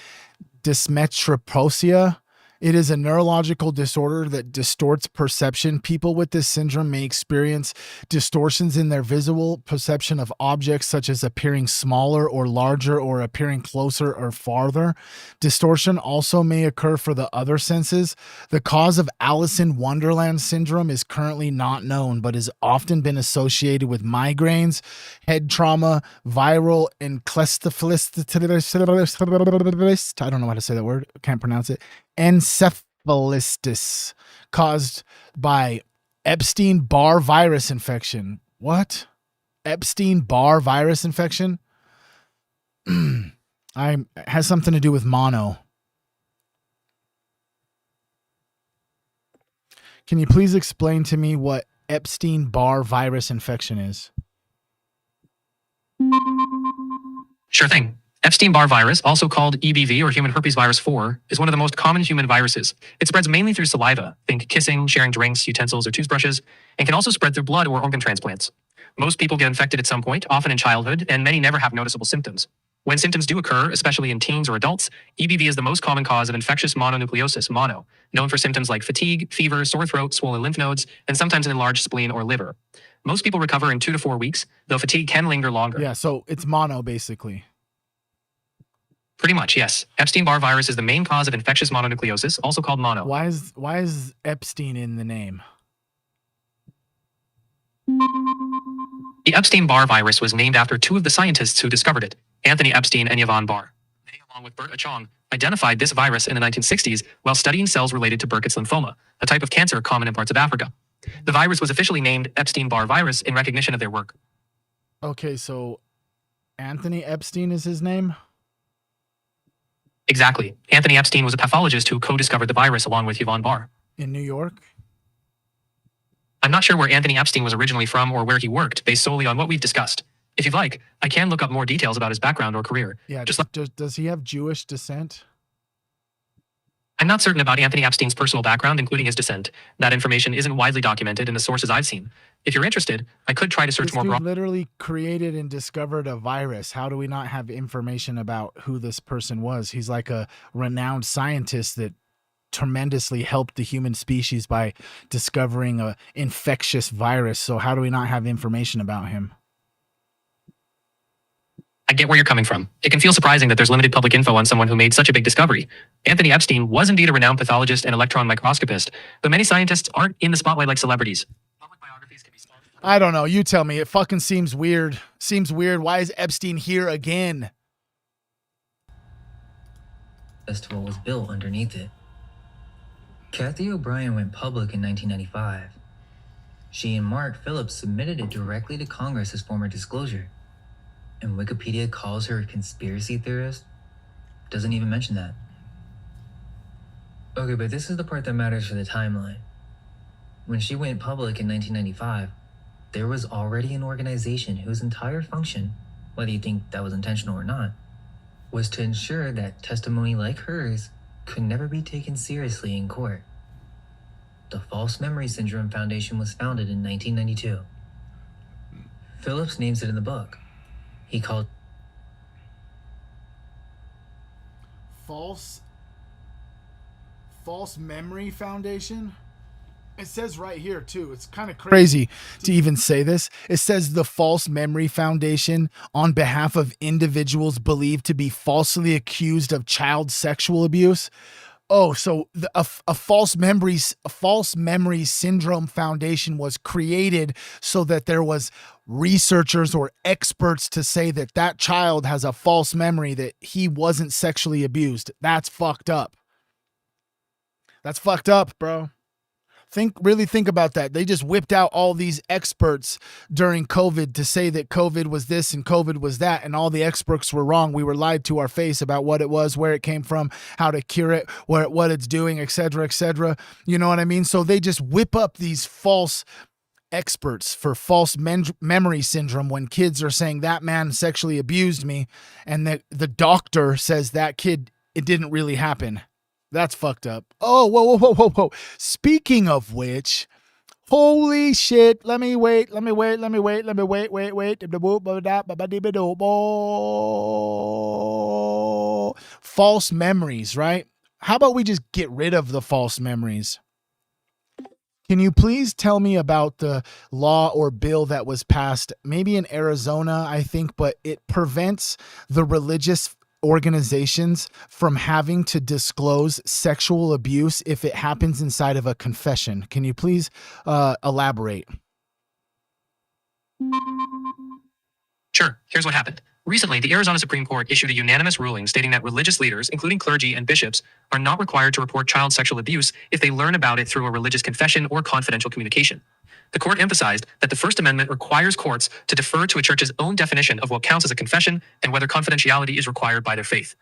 A: dysmetroposia? It is a neurological disorder that distorts perception. People with this syndrome may experience distortions in their visual perception of objects, such as appearing smaller or larger or appearing closer or farther. Distortion also may occur for the other senses. The cause of Alice in Wonderland syndrome is currently not known, but has often been associated with migraines, head trauma, viral encephalitis. I don't know how to say that word. Can't pronounce it. Encephalitis caused by Epstein-Barr virus infection. What? Epstein-Barr virus infection? Has something to do with mono. Can you please explain to me what Epstein-Barr virus infection is?
H: Sure thing. Epstein-Barr virus, also called EBV or human herpes virus 4, is one of the most common human viruses. It spreads mainly through saliva, think kissing, sharing drinks, utensils, or toothbrushes, and can also spread through blood or organ transplants. Most people get infected at some point, often in childhood, and many never have noticeable symptoms. When symptoms do occur, especially in teens or adults, EBV is the most common cause of infectious mononucleosis, mono, known for symptoms like fatigue, fever, sore throat, swollen lymph nodes, and sometimes an enlarged spleen or liver. Most people recover in 2 to 4 weeks, though fatigue can linger longer.
A: Yeah, so it's mono, basically.
H: Pretty much, yes. Epstein-Barr virus is the main cause of infectious mononucleosis, also called mono.
A: Why is Epstein in the name?
H: The Epstein-Barr virus was named after 2 of the scientists who discovered it, Anthony Epstein and Yvonne Barr. They, along with Bert Achong, identified this virus in the 1960s while studying cells related to Burkitt's lymphoma, a type of cancer common in parts of Africa. The virus was officially named Epstein-Barr virus in recognition of their work.
A: Okay, so Anthony Epstein is his name?
H: Exactly. Anthony Epstein was a pathologist who co-discovered the virus along with Yvonne Barr.
A: In New York?
H: I'm not sure where Anthony Epstein was originally from or where he worked, based solely on what we've discussed. If you'd like, I can look up more details about his background or career.
A: Yeah, does he have Jewish descent?
H: I'm not certain about Anthony Epstein's personal background, including his descent. That information isn't widely documented in the sources I've seen. If you're interested, I could try to search
A: This
H: more
A: dude
H: broadly.
A: literally created and discovered a virus. How do we not have information about who this person was? He's like a renowned scientist that tremendously helped the human species by discovering a infectious virus. So how do we not have information about him?
H: I get where you're coming from. It can feel surprising that there's limited public info on someone who made such a big discovery. Anthony Epstein was indeed a renowned pathologist and electron microscopist, but many scientists aren't in the spotlight like celebrities.
A: I don't know. You tell me. It fucking seems weird. Seems weird. Why is Epstein here again?
N: As to what was built underneath it. Kathy O'Brien went public in 1995. She and Mark Phillips submitted it directly to Congress as former disclosure. And Wikipedia calls her a conspiracy theorist? Doesn't even mention that. Okay, but this is the part that matters for the timeline. When she went public in 1995, there was already an organization whose entire function, whether you think that was intentional or not, was to ensure that testimony like hers could never be taken seriously in court. The False Memory Syndrome Foundation was founded in 1992. Phillips names it in the book. He called
A: False Memory Foundation. It says right here too. It's kind of crazy to even say this. It says the False Memory Foundation on behalf of individuals believed to be falsely accused of child sexual abuse. Oh, so a false memory syndrome foundation was created so that there was researchers or experts to say that that child has a false memory that he wasn't sexually abused. That's fucked up. That's fucked up, bro. Really think about that. They just whipped out all these experts during COVID to say that COVID was this and COVID was that, and all the experts were wrong. We were lied to our face about what it was, where it came from, how to cure it, what it's doing, etc., etc. You know what I mean? So they just whip up these false experts for false memory syndrome when kids are saying that man sexually abused me, and the doctor says that kid, it didn't really happen. That's fucked up. Oh, whoa. Speaking of which, holy shit. Let me wait. False memories, right? How about we just get rid of the false memories? Can you please tell me about the law or bill that was passed, maybe in Arizona, I think, but it prevents the religious organizations from having to disclose sexual abuse if it happens inside of a confession. Can you please elaborate?
H: Sure, here's what happened. Recently, the Arizona Supreme Court issued a unanimous ruling stating that religious leaders, including clergy and bishops, are not required to report child sexual abuse if they learn about it through a religious confession or confidential communication. The court emphasized that the First Amendment requires courts to defer to a church's own definition of what counts as a confession and whether confidentiality is required by their faith.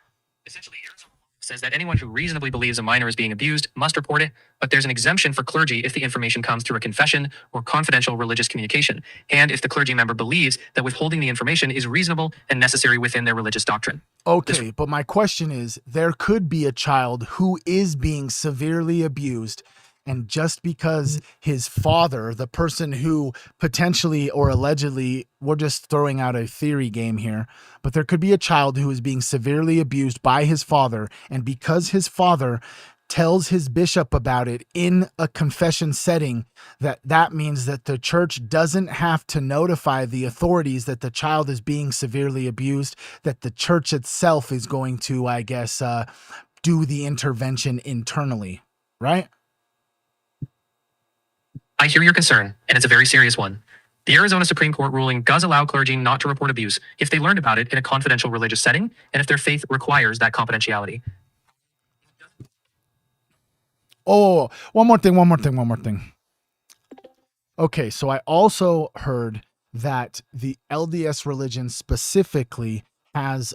H: Essentially, Arizona says that anyone who reasonably believes a minor is being abused must report it, but there's an exemption for clergy if the information comes through a confession or confidential religious communication, and if the clergy member believes that withholding the information is reasonable and necessary within their religious doctrine.
A: Okay, but my question is, there could be a child who is being severely abused, and just because his father, the person who potentially or allegedly, we're just throwing out a theory game here, but there could be a child who is being severely abused by his father, and because his father tells his bishop about it in a confession setting, that means that the church doesn't have to notify the authorities that the child is being severely abused, that the church itself is going to, I guess, do the intervention internally, right?
H: I hear your concern, and it's a very serious one. The Arizona Supreme Court ruling does allow clergy not to report abuse if they learned about it in a confidential religious setting and if their faith requires that confidentiality.
A: Oh, one more thing. Okay, so I also heard that the LDS religion specifically has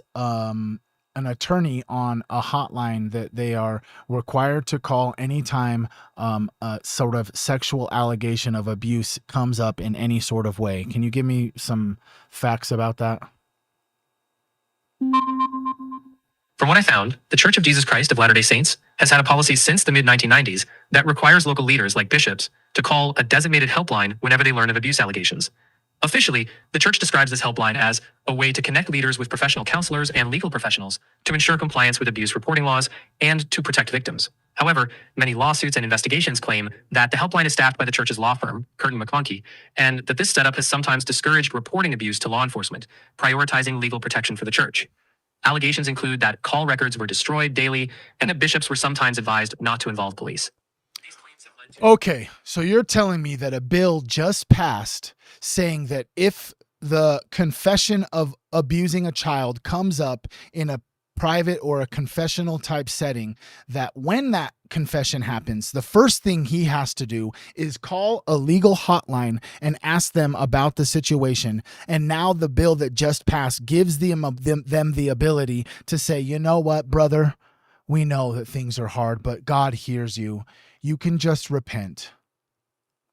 A: an attorney on a hotline that they are required to call anytime a sort of sexual allegation of abuse comes up in any sort of way. Can you give me some facts about that?
H: From what I found, the Church of Jesus Christ of Latter-day Saints has had a policy since the mid-1990s that requires local leaders like bishops to call a designated helpline whenever they learn of abuse allegations. Officially, the church describes this helpline as a way to connect leaders with professional counselors and legal professionals to ensure compliance with abuse reporting laws and to protect victims. However, many lawsuits and investigations claim that the helpline is staffed by the church's law firm, Curtin McConkie, and that this setup has sometimes discouraged reporting abuse to law enforcement, prioritizing legal protection for the church. Allegations include that call records were destroyed daily and that bishops were sometimes advised not to involve police.
A: Okay, so you're telling me that a bill just passed saying that if the confession of abusing a child comes up in a private or a confessional type setting, that when that confession happens, the first thing he has to do is call a legal hotline and ask them about the situation. And now the bill that just passed gives them the ability to say, you know what, brother, we know that things are hard, but God hears you. You can just repent.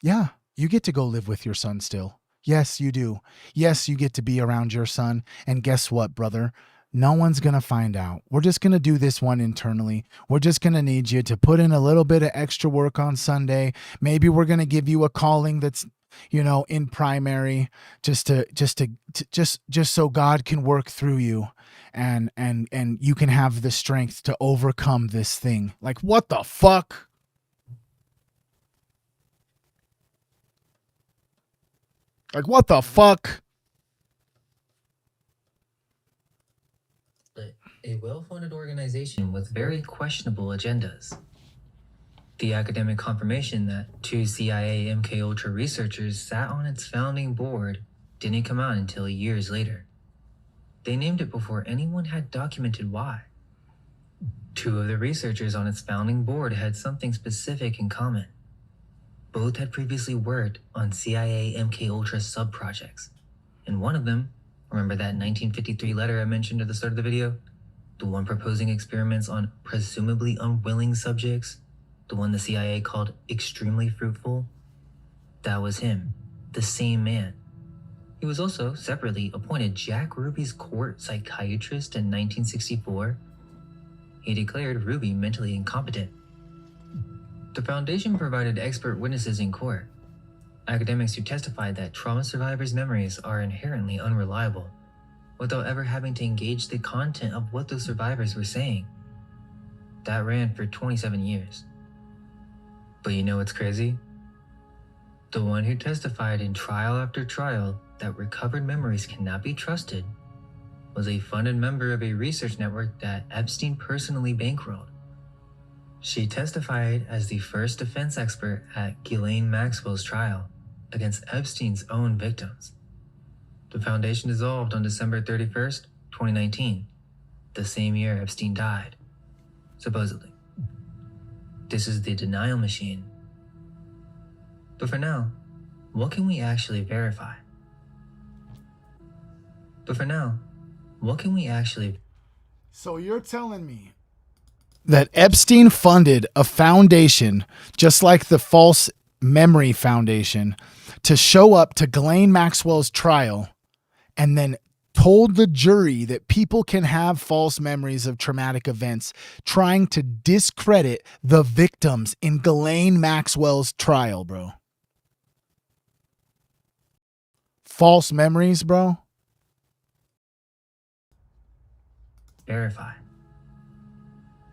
A: Yeah, you get to go live with your son still. Yes, you do. Yes, you get to be around your son. And guess what, brother? No one's going to find out. We're just going to do this one internally. We're just going to need you to put in a little bit of extra work on Sunday. Maybe we're going to give you a calling that's, in primary just so God can work through you and you can have the strength to overcome this thing. Like, what the fuck? Like, what the fuck?
N: But a well-funded organization with very questionable agendas. The academic confirmation that 2 CIA MKUltra researchers sat on its founding board didn't come out until years later. They named it before anyone had documented why. 2 of the researchers on its founding board had something specific in common. Both had previously worked on CIA MKUltra sub-projects. And one of them, remember that 1953 letter I mentioned at the start of the video? The one proposing experiments on presumably unwilling subjects? The one the CIA called extremely fruitful? That was him, the same man. He was also separately appointed Jack Ruby's court psychiatrist in 1964. He declared Ruby mentally incompetent. The foundation provided expert witnesses in court, academics who testified that trauma survivors' memories are inherently unreliable, without ever having to engage the content of what those survivors were saying. That ran for 27 years. But you know what's crazy? The one who testified in trial after trial that recovered memories cannot be trusted was a funded member of a research network that Epstein personally bankrolled. She testified as the first defense expert at Ghislaine Maxwell's trial against Epstein's own victims. The foundation dissolved on December 31st, 2019, the same year Epstein died, supposedly. This is the denial machine. But for now, what can we actually verify?
A: So you're telling me that Epstein funded a foundation, just like the False Memory Foundation, to show up to Ghislaine Maxwell's trial and then told the jury that people can have false memories of traumatic events, trying to discredit the victims in Ghislaine Maxwell's trial, bro. False memories, bro.
N: Verify.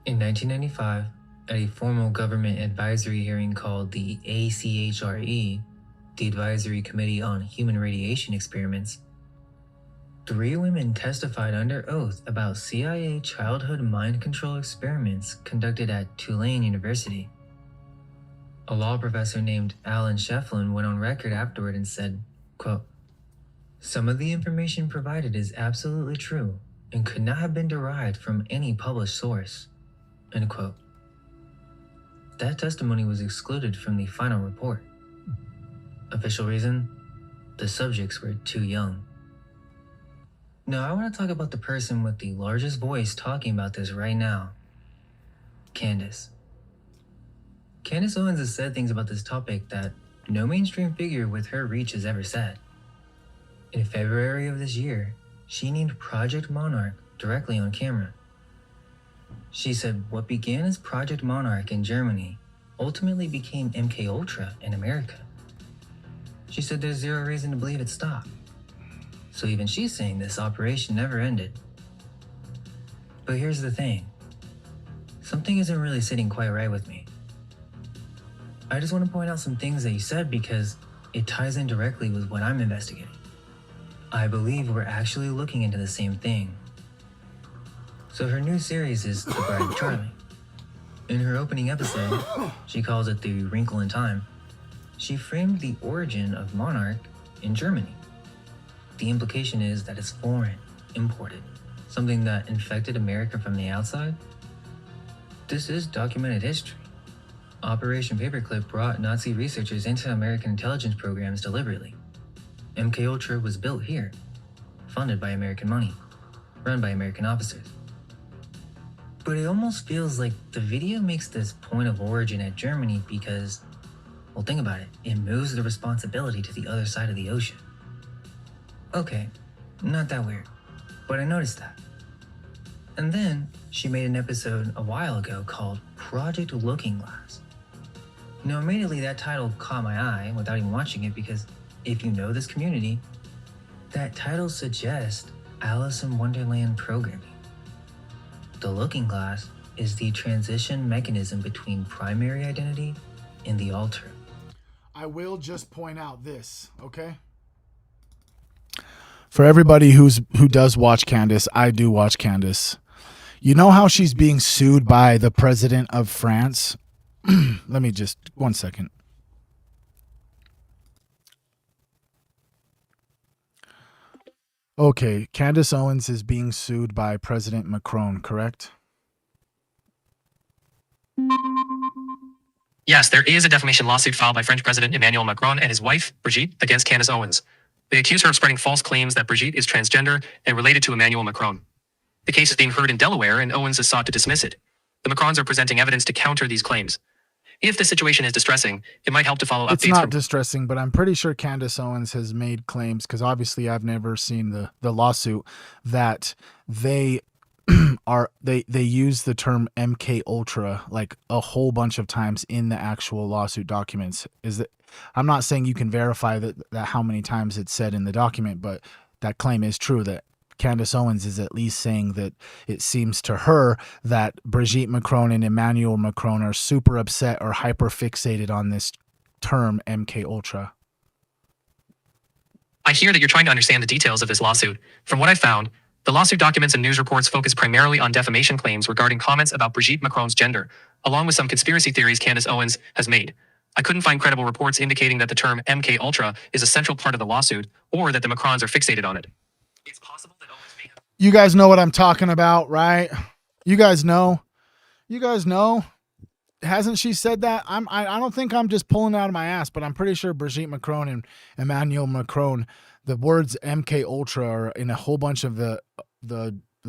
N: In 1995, at a formal government advisory hearing called the ACHRE, the Advisory Committee on Human Radiation Experiments, 3 women testified under oath about CIA childhood mind control experiments conducted at Tulane University. A law professor named Alan Shefflin went on record afterward and said, quote, "Some of the information provided is absolutely true and could not have been derived from any published source." End quote. That testimony was excluded from the final report. Official reason? The subjects were too young. Now I want to talk about the person with the largest voice talking about this right now. Candace. Candace Owens has said things about this topic that no mainstream figure with her reach has ever said. In February of this year, she named Project Monarch directly on camera. She said what began as Project Monarch in Germany ultimately became MK Ultra in America. She said there's zero reason to believe it stopped. So even she's saying this operation never ended. But here's the thing. Something isn't really sitting quite right with me. I just want to point out some things that you said because it ties in directly with what I'm investigating. I believe we're actually looking into the same thing. So her new series is The Bride of Charlie. In her opening episode, she calls it The Wrinkle in Time. She framed the origin of Monarch in Germany. The implication is that it's foreign, imported, something that infected America from the outside. This is documented history. Operation Paperclip brought Nazi researchers into American intelligence programs deliberately. MK Ultra was built here, funded by American money, run by American officers. But it almost feels like the video makes this point of origin at Germany because, well, think about it, it moves the responsibility to the other side of the ocean. Okay, not that weird, but I noticed that. And then she made an episode a while ago called Project Looking Glass. Now, immediately that title caught my eye without even watching it because if you know this community, that title suggests Alice in Wonderland programming. The looking glass is the transition mechanism between primary identity and the alter.
A: I will just point out this, okay? For everybody who does watch Candace, I do watch Candace. You know how she's being sued by the president of France? Let me just, 1 second. Okay, Candace Owens is being sued by President Macron, correct?
H: Yes, there is a defamation lawsuit filed by French President Emmanuel Macron and his wife, Brigitte, against Candace Owens. They accuse her of spreading false claims that Brigitte is transgender and related to Emmanuel Macron. The case is being heard in Delaware, and Owens has sought to dismiss it. The Macrons are presenting evidence to counter these claims. If the situation is distressing, it might help to follow updates.
A: It's not distressing, but I'm pretty sure Candace Owens has made claims, because obviously I've never seen the lawsuit, that they they use the term MK Ultra like a whole bunch of times in the actual lawsuit documents. I'm not saying you can verify that how many times it's said in the document, but that claim is true, that Candace Owens is at least saying that it seems to her that Brigitte Macron and Emmanuel Macron are super upset or hyper fixated on this term MK Ultra.
H: I hear that you're trying to understand the details of this lawsuit. From what I found, the lawsuit documents and news reports focus primarily on defamation claims regarding comments about Brigitte Macron's gender, along with some conspiracy theories Candace Owens has made. I couldn't find credible reports indicating that the term MK Ultra is a central part of the lawsuit, or that the Macrons are fixated on it. It's possible that Owens may have...
A: You guys know what I'm talking about, right? You guys know. Hasn't she said that? I don't think I'm just pulling out of my ass, but I'm pretty sure Brigitte Macron and Emmanuel Macron, the words MK Ultra are in a whole bunch of the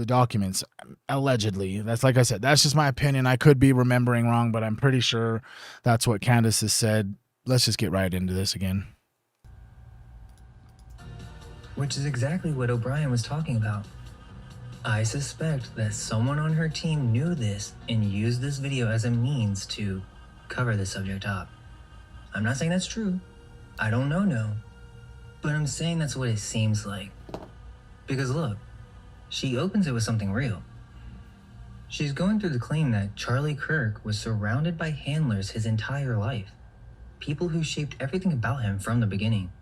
A: documents, allegedly. That's, like I said, that's just my opinion. I could be remembering wrong, but I'm pretty sure that's what Candace has said. Let's just get right into this again.
N: Which is exactly what O'Brien was talking about. I suspect that someone on her team knew this and used this video as a means to cover the subject up. I'm not saying that's true. I don't know. But I'm saying that's what it seems like. Because look, she opens it with something real. She's going through the claim that Charlie Kirk was surrounded by handlers his entire life. People who shaped everything about him from the beginning.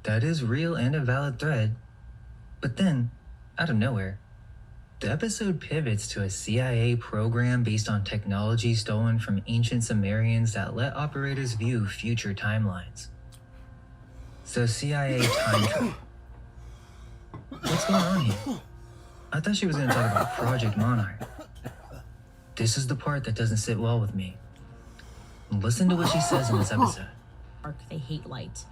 N: That is real and a valid thread. But then, out of nowhere, the episode pivots to a CIA program based on technology stolen from ancient Sumerians that let operators view future timelines. So CIA time travel. What's going on here? I thought she was going to talk about Project Monarch. This is the part that doesn't sit well with me. Listen to what she says in this episode.
O: They hate light.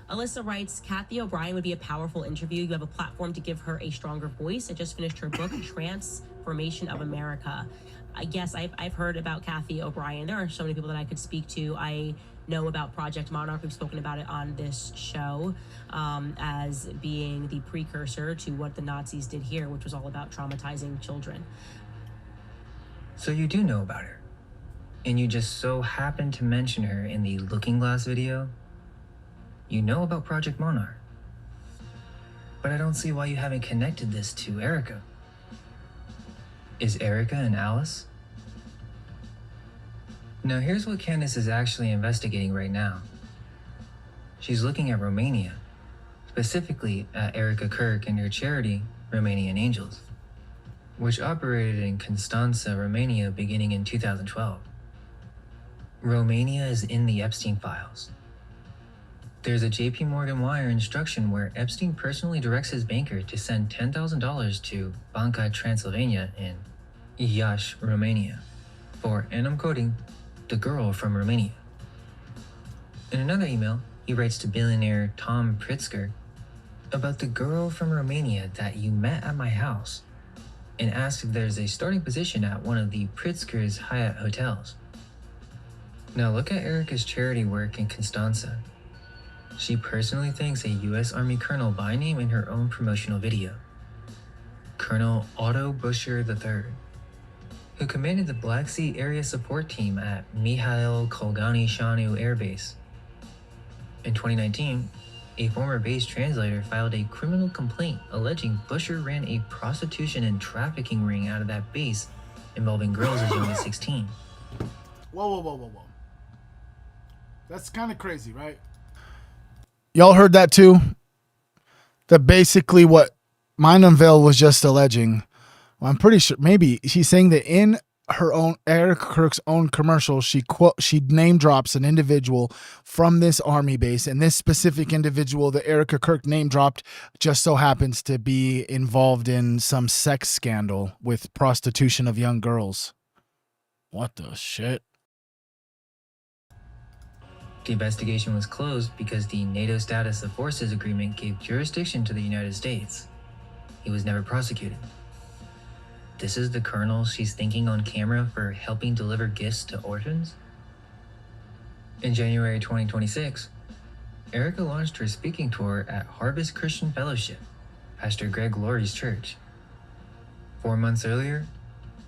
O: Alyssa writes, Kathy O'Brien would be a powerful interview. You have a platform to give her a stronger voice. I just finished her book, Transformation of America. Yes, I've heard about Kathy O'Brien. There are so many people that I could speak to. I know about Project Monarch. We've spoken about it on this show as being the precursor to what the Nazis did here, which was all about traumatizing children.
N: So you do know about her, and you just so happen to mention her in the Looking Glass video. You know about Project Monarch. But I don't see why you haven't connected this to Erica. Is Erica and Alice? Now here's what Candace is actually investigating right now. She's looking at Romania, specifically at Erica Kirk and her charity, Romanian Angels, which operated in Constanța, Romania beginning in 2012. Romania is in the Epstein files. There's a JP Morgan wire instruction where Epstein personally directs his banker to send $10,000 to Banca Transylvania in Iași, Romania, for, and I'm quoting, the girl from Romania. In another email, he writes to billionaire Tom Pritzker about the girl from Romania that you met at my house, and asks if there's a starting position at one of the Pritzker's Hyatt hotels. Now look at Erica's charity work in Constanța. She personally thanks a U.S. Army colonel by name in her own promotional video, Colonel Otto Busher III, who commanded the Black Sea Area Support Team at Mihail Kolgani-Shanu Air Base. In 2019, a former base translator filed a criminal complaint alleging Busher ran a prostitution and trafficking ring out of that base involving girls as young as 16.
A: Whoa. That's kind of crazy, right? Y'all heard that too? That basically what Mind Unveiled was just alleging. Well, I'm pretty sure maybe she's saying that in her own Erica Kirk's own commercial, she name drops an individual from this army base, and this specific individual that Erica Kirk name dropped just so happens to be involved in some sex scandal with prostitution of young girls. What the shit?
N: The investigation was closed because the NATO Status of Forces Agreement gave jurisdiction to the United States. He was never prosecuted. This is the colonel she's thanking on camera for helping deliver gifts to orphans? In January 2026, Erica launched her speaking tour at Harvest Christian Fellowship, Pastor Greg Laurie's church. 4 months earlier,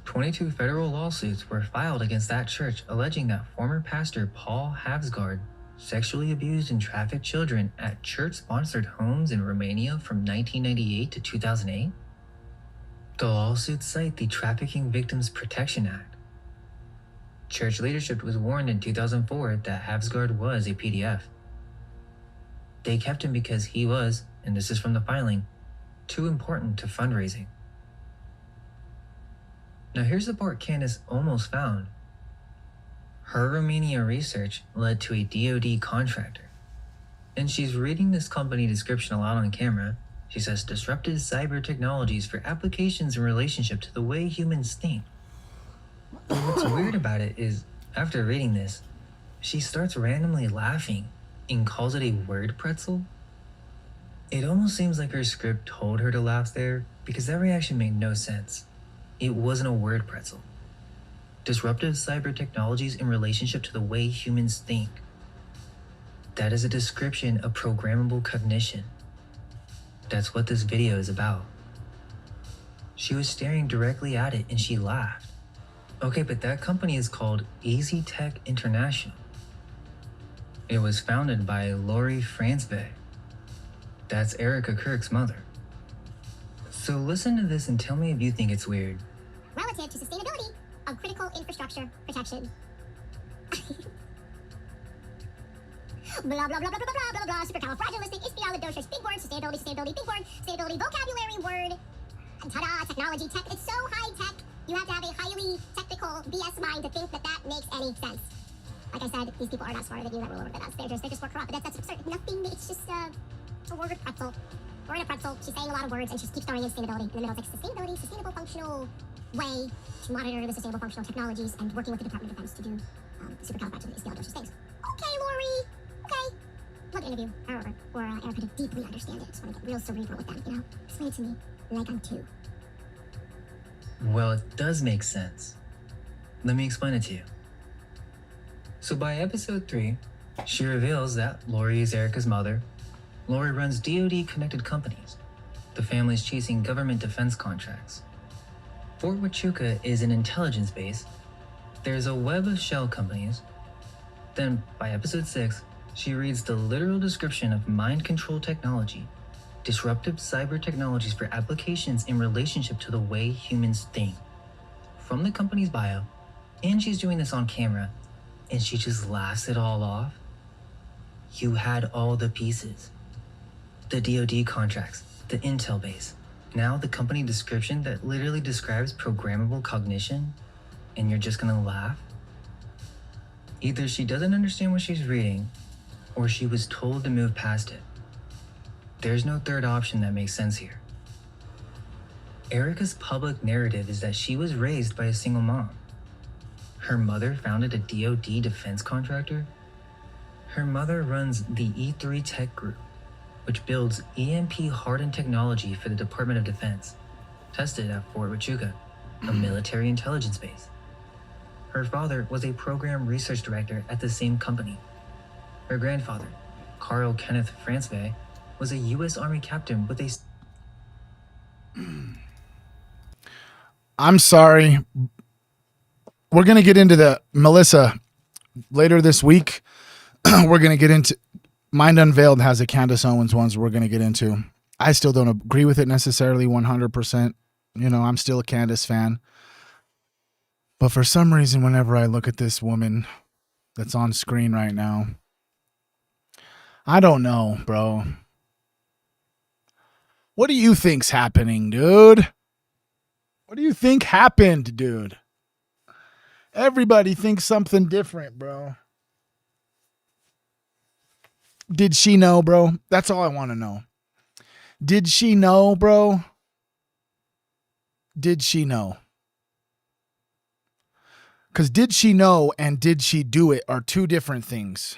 N: 22 federal lawsuits were filed against that church alleging that former pastor Paul Havsgaard sexually abused and trafficked children at church-sponsored homes in Romania from 1998 to 2008. The lawsuits cite the Trafficking Victims Protection Act. Church leadership was warned in 2004 that Havsgaard was a PDF. They kept him because he was, and this is from the filing, too important to fundraising. Now here's the part Candace almost found. Her Romania research led to a DoD contractor. And she's reading this company description aloud on camera. She says, disruptive cyber technologies for applications in relationship to the way humans think. But what's weird about it is, after reading this, she starts randomly laughing and calls it a word pretzel. It almost seems like her script told her to laugh there because that reaction made no sense. It wasn't a word pretzel. Disruptive cyber technologies in relationship to the way humans think. That is a description of programmable cognition. That's what this video is about. She was staring directly at it and she laughed. Okay, but that company is called Easy Tech International. It was founded by Laurie Fransve. That's Erica Kirk's mother. So listen to this and tell me if you think it's weird.
P: Relative to sustainability of critical infrastructure protection. Blah, blah, blah, blah, blah, blah, blah, blah, supercalifragilistic, big word, sustainability, big word, sustainability, vocabulary word. And ta-da, technology, tech, it's so high-tech, you have to have a highly technical BS mind to think that that makes any sense. Like I said, these people are not smarter than you, that were lower than us. They're just more corrupt, but that's absurd. Nothing, it's just a word pretzel. We're in a pretzel, she's saying a lot of words, and she just keeps throwing in sustainability. In the middle, it's like sustainability, sustainable functional way to monitor the sustainable functional technologies, and working with the Department of Defense to do supercalifragilistic things. Okay, Lori, okay. Look, interview, or Erica to deeply understand it. I just want to get real cerebral with them, you know? Explain it to me like I'm two.
N: Well, it does make sense. Let me explain it to you. So by episode 3, she reveals that Lori is Erica's mother. Lori runs DoD-connected companies. The family's chasing government defense contracts. Fort Huachuca is an intelligence base. There's a web of shell companies. Then, by episode 6, she reads the literal description of mind control technology, disruptive cyber technologies for applications in relationship to the way humans think, from the company's bio, and she's doing this on camera, and she just laughs it all off. You had all the pieces. The DoD contracts, the intel base, now the company description that literally describes programmable cognition, and you're just gonna laugh? Either she doesn't understand what she's reading, or she was told to move past it. There's no third option that makes sense here. Erica's public narrative is that she was raised by a single mom. Her mother founded a DoD defense contractor. Her mother runs the E3 Tech Group, which builds EMP-hardened technology for the Department of Defense, tested at Fort Huachuca, a military intelligence base. Her father was a program research director at the same company. Her grandfather, Carl Kenneth Francevay, was a U.S. Army captain with a...
A: I'm sorry. We're going to get into the Melissa later this week. We're going to get into Mind Unveiled has a Candace Owens ones we're going to get into. I still don't agree with it necessarily 100%. You know, I'm still a Candace fan. But for some reason, whenever I look at this woman that's on screen right now, I don't know, bro. What do you think's happening, dude? What do you think happened, dude? Everybody thinks something different, bro. Did she know, bro? That's all I want to know. Did she know, bro? Did she know? Because did she know and did she do it are two different things.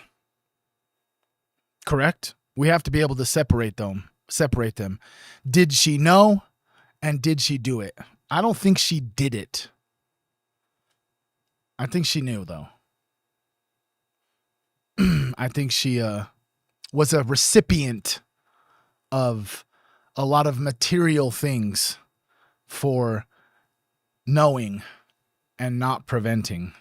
A: Correct? We have to be able to separate them. Did she know and did she do it? I don't think she did it. I think she knew, though. I think she was a recipient of a lot of material things for knowing and not preventing.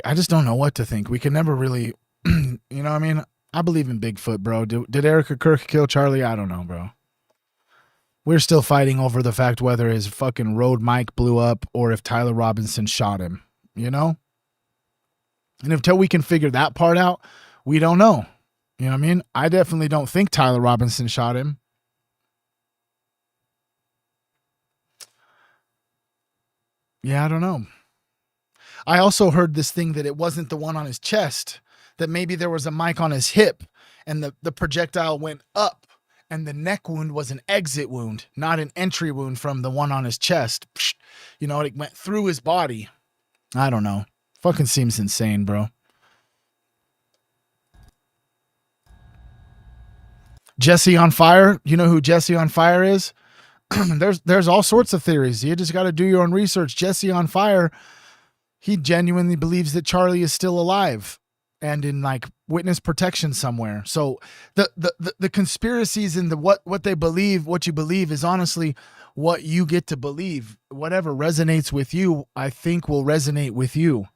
A: I just don't know what to think. We can never really, you know what I mean? I believe in Bigfoot, bro. Did Erica Kirk kill Charlie? I don't know, bro. We're still fighting over the fact whether his fucking Rode mic blew up or if Tyler Robinson shot him, you know? And until we can figure that part out, we don't know. You know what I mean? I definitely don't think Tyler Robinson shot him. Yeah, I don't know. I also heard this thing that it wasn't the one on his chest, that maybe there was a mic on his hip and the projectile went up and the neck wound was an exit wound, not an entry wound from the one on his chest. You know, it went through his body. I don't know. Fucking seems insane, bro. Jesse on Fire. You know who Jesse on Fire is? There's all sorts of theories. You just got to do your own research. Jesse on Fire, he genuinely believes that Charlie is still alive and in like witness protection somewhere. So the conspiracies and the what they believe, what you believe is honestly what you get to believe. Whatever resonates with you, I think will resonate with you.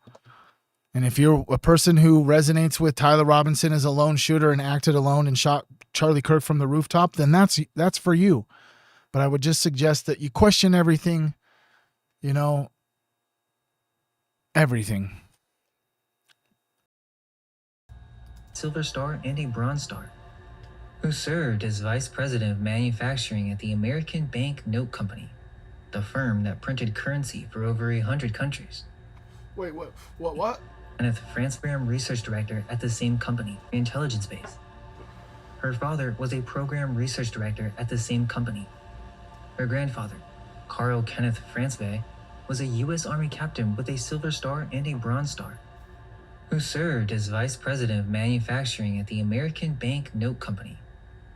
A: And if you're a person who resonates with Tyler Robinson as a lone shooter and acted alone and shot Charlie Kirk from the rooftop, then that's for you. But I would just suggest that you question everything, you know, everything.
N: Silver Star and a Bronze Star, who served as vice president of manufacturing at the American Bank Note Company, the firm that printed currency for over 100 countries.
A: Wait, what?
N: Kenneth Francevay, research director at the same company, intelligence base. Her father was a program research director at the same company. Her grandfather, Carl Kenneth Francevay, was a U.S. Army captain with a Silver Star and a Bronze Star, who served as vice president of manufacturing at the American Bank Note Company,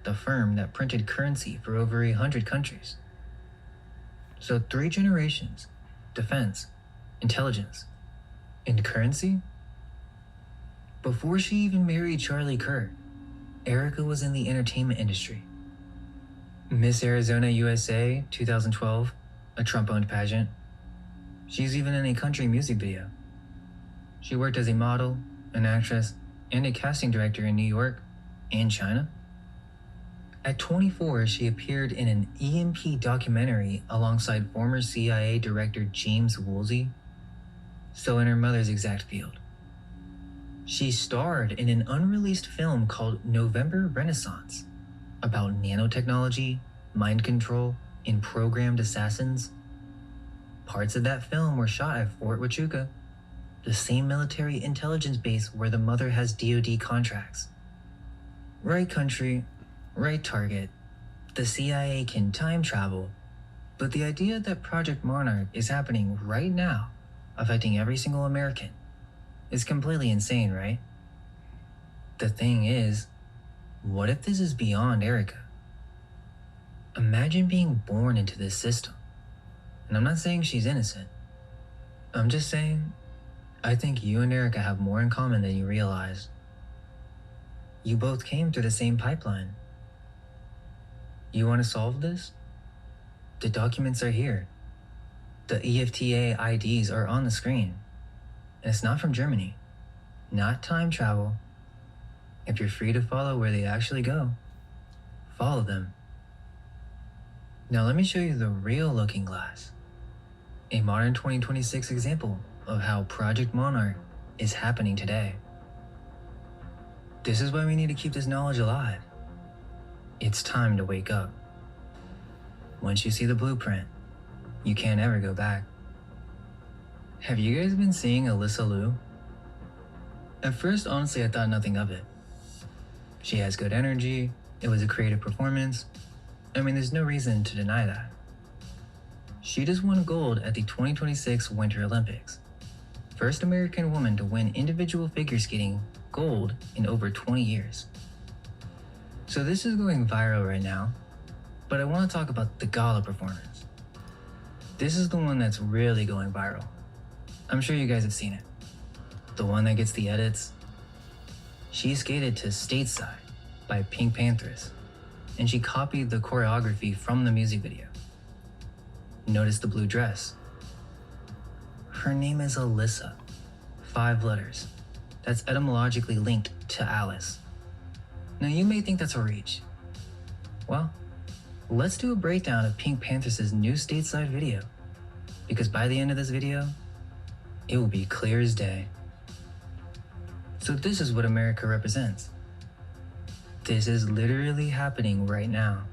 N: the firm that printed currency for over 100 countries. So 3 generations, defense, intelligence, and currency? Before she even married Charlie Kirk, Erica was in the entertainment industry. Miss Arizona USA 2012, a Trump-owned pageant. She's even in a country music video. She worked as a model, an actress, and a casting director in New York and China. At 24, she appeared in an EMP documentary alongside former CIA Director James Woolsey, so in her mother's exact field. She starred in an unreleased film called November Renaissance about nanotechnology, mind control, and programmed assassins. Parts of that film were shot at Fort Huachuca, the same military intelligence base where the mother has DoD contracts. Right country, right target. The CIA can time travel, but the idea that Project Monarch is happening right now, affecting every single American, is completely insane, right? The thing is, what if this is beyond Erica? Imagine being born into this system. And I'm not saying she's innocent. I'm just saying, I think you and Erica have more in common than you realize. You both came through the same pipeline. You want to solve this? The documents are here. The EFTA IDs are on the screen. And it's not from Germany. Not time travel. If you're free to follow where they actually go, follow them. Now let me show you the real Looking Glass. A modern 2026 example of how Project Monarch is happening today. This is why we need to keep this knowledge alive. It's time to wake up. Once you see the blueprint, you can't ever go back. Have you guys been seeing Alyssa Liu? At first, honestly, I thought nothing of it. She has good energy, it was a creative performance. I mean, there's no reason to deny that. She just won gold at the 2026 Winter Olympics. First American woman to win individual figure skating gold in over 20 years. So this is going viral right now, but I want to talk about the gala performance. This is the one that's really going viral. I'm sure you guys have seen it. The one that gets the edits. She skated to Stateside by Pink Panthers, and she copied the choreography from the music video. Notice the blue dress. Her name is Alyssa, 5 letters. That's etymologically linked to Alice. Now you may think that's a reach. Well, let's do a breakdown of Pink Panthers' new Stateside video, because by the end of this video, it will be clear as day. So this is what America represents. This is literally happening right now.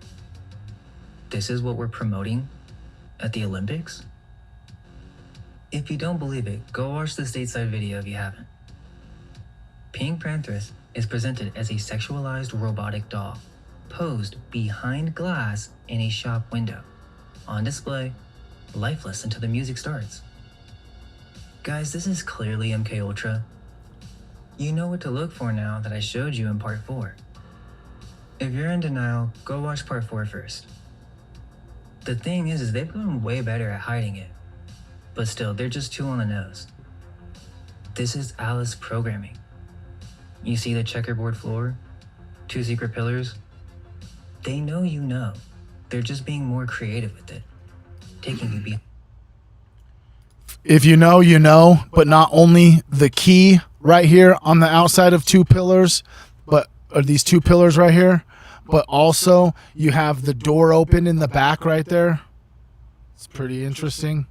N: This is what we're promoting at the Olympics? If you don't believe it, go watch the Stateside video if you haven't. Pink Panthers is presented as a sexualized robotic doll, posed behind glass in a shop window, on display, lifeless until the music starts. Guys, this is clearly MKUltra. You know what to look for now that I showed you in part 4. If you're in denial, go watch part 4 first. The thing is they've gotten way better at hiding it, but still, they're just too on the nose. This is Alice programming. You see the checkerboard floor? 2 secret pillars? They know you know. They're just being more creative with it, taking you behind.
A: If you know, you know, but not only the key right here on the outside of 2 pillars, but are these 2 pillars right here, but also you have the door open in the back right there. It's pretty interesting.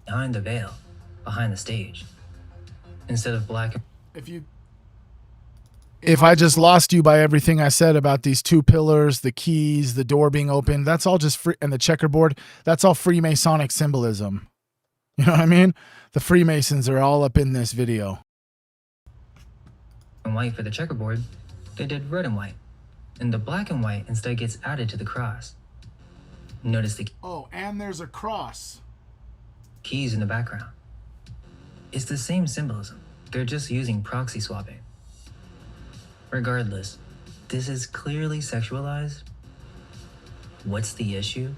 N: Behind the veil, behind the stage, instead of black.
A: If I just lost you by everything I said about these 2 pillars, the keys, the door being open, that's all just free, and the checkerboard, that's all Freemasonic symbolism. You know what I mean? The Freemasons are all up in this video.
N: And white for the checkerboard, they did red and white, and the black and white instead gets added to the cross. Notice the
A: and there's a cross.
N: Keys in the background. It's the same symbolism. They're just using proxy swapping. Regardless, this is clearly sexualized. What's the issue?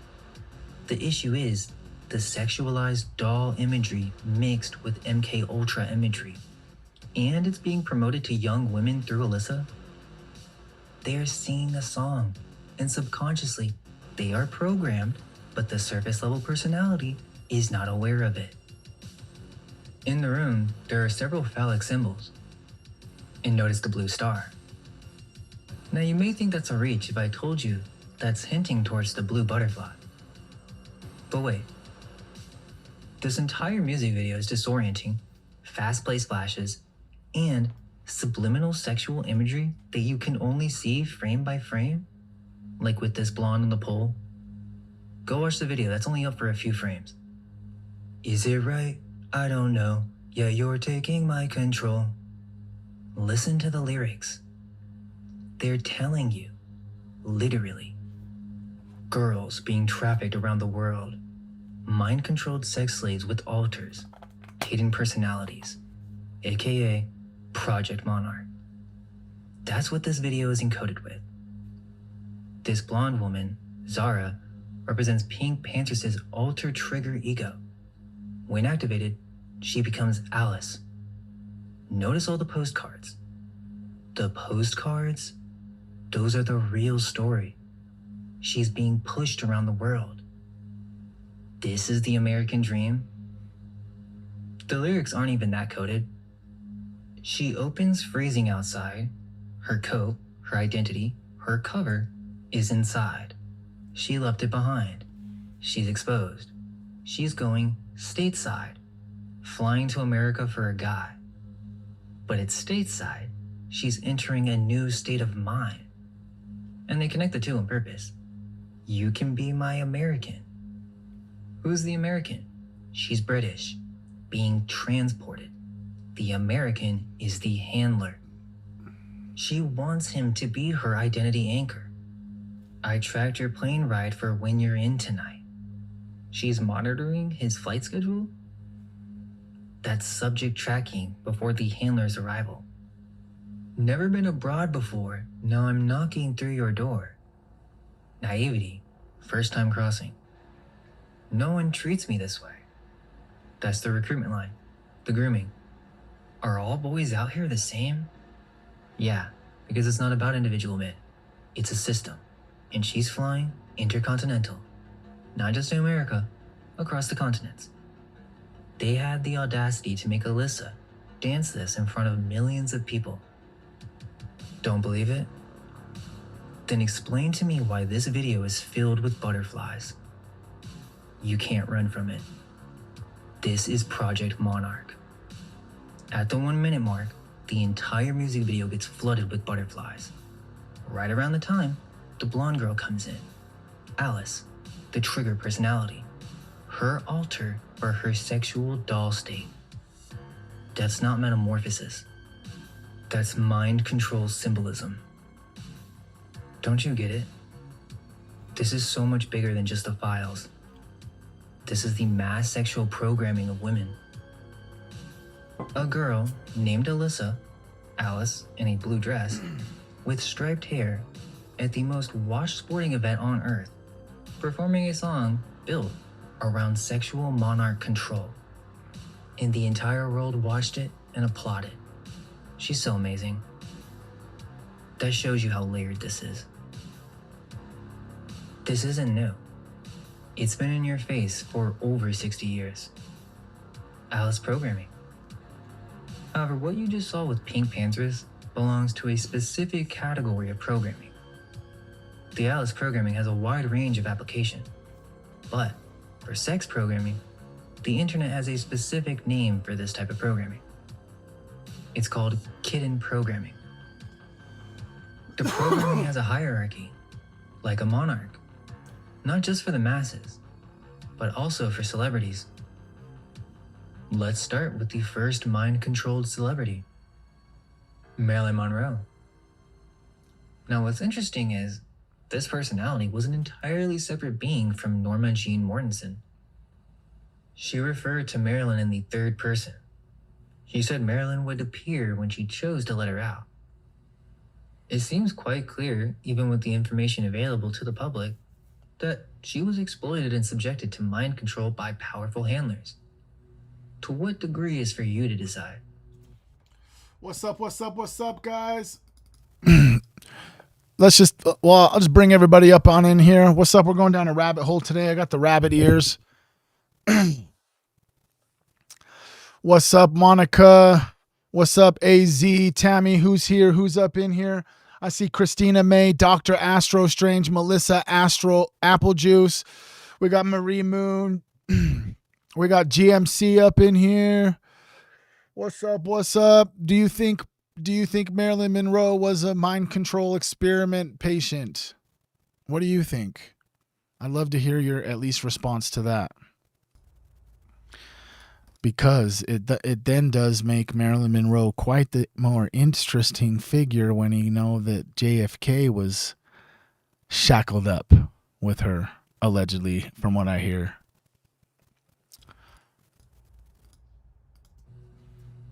N: The issue is the sexualized doll imagery mixed with MKUltra imagery, and it's being promoted to young women through Alyssa. They are singing a song, and subconsciously, they are programmed but the surface level personality is not aware of it. In the room, there are several phallic symbols. And notice the blue star. Now you may think that's a reach if I told you that's hinting towards the blue butterfly. But wait. This entire music video is disorienting, fast-paced flashes, and subliminal sexual imagery that you can only see frame by frame, like with this blonde on the pole. Go watch the video, that's only up for a few frames. Is it right? I don't know. Yeah, you're taking my control. Listen to the lyrics. They're telling you, literally, girls being trafficked around the world, mind-controlled sex slaves with alters, hidden personalities, aka Project Monarch. That's what this video is encoded with. This blonde woman, Zara, represents Pink Panther's alter trigger ego. When activated, she becomes Alice. Notice all the postcards. The postcards? Those are the real story. She's being pushed around the world. This is the American dream. The lyrics aren't even that coded. She opens freezing outside. Her coat, her identity, her cover is inside. She left it behind. She's exposed. She's going stateside, flying to America for a guy. But at stateside, she's entering a new state of mind. And they connect the two on purpose. You can be my American. Who's the American? She's British, being transported. The American is the handler. She wants him to be her identity anchor. I tracked your plane ride for when you're in tonight. She's monitoring his flight schedule? That's subject tracking before the handler's arrival. Never been abroad before, now I'm knocking through your door. Naivety, first time crossing. No one treats me this way. That's the recruitment line, the grooming. Are all boys out here the same? Yeah, because it's not about individual men. It's a system, and she's flying intercontinental. Not just to America, across the continents. They had the audacity to make Alyssa dance this in front of millions of people. Don't believe it? Then explain to me why this video is filled with butterflies. You can't run from it. This is Project Monarch. At the 1 minute mark, the entire music video gets flooded with butterflies. Right around the time, the blonde girl comes in. Alice, the trigger personality. Her alter or her sexual doll state. That's not metamorphosis. That's mind control symbolism. Don't you get it? This is so much bigger than just the files. This is the mass sexual programming of women. A girl named Alyssa, Alice in a blue dress, with striped hair, at the most watched sporting event on Earth, performing a song built around sexual monarch control. And the entire world watched it and applauded. She's so amazing. That shows you how layered this is. This isn't new. It's been in your face for over 60 years. Alice programming. However, what you just saw with Pink Panthers belongs to a specific category of programming. The Alice programming has a wide range of application, but for sex programming, the internet has a specific name for this type of programming. It's called kitten programming. The programming has a hierarchy, like a monarch, not just for the masses, but also for celebrities. Let's start with the first mind-controlled celebrity, Marilyn Monroe. Now what's interesting is, this personality was an entirely separate being from Norma Jean Mortensen. She referred to Marilyn in the third person. She said Marilyn would appear when she chose to let her out. It seems quite clear, even with the information available to the public, that she was exploited and subjected to mind control by powerful handlers. To what degree is for you to decide?
Q: What's up, guys?
A: I'll just bring everybody up on in here. What's up? We're going down a rabbit hole today. I got the rabbit ears. What's up, Monica? What's up, AZ? Tammy, who's here? Who's up in here? I see Christina May, Dr. Astro Strange, Melissa Astro Apple Juice. We got Marie Moon. We got GMC up in here. What's up? What's up? Do you think Marilyn Monroe was a mind control experiment patient? What do you think? I'd love to hear your at least response to that. Because it then does make Marilyn Monroe quite the more interesting figure when you know that JFK was shackled up with her, allegedly, from what I hear.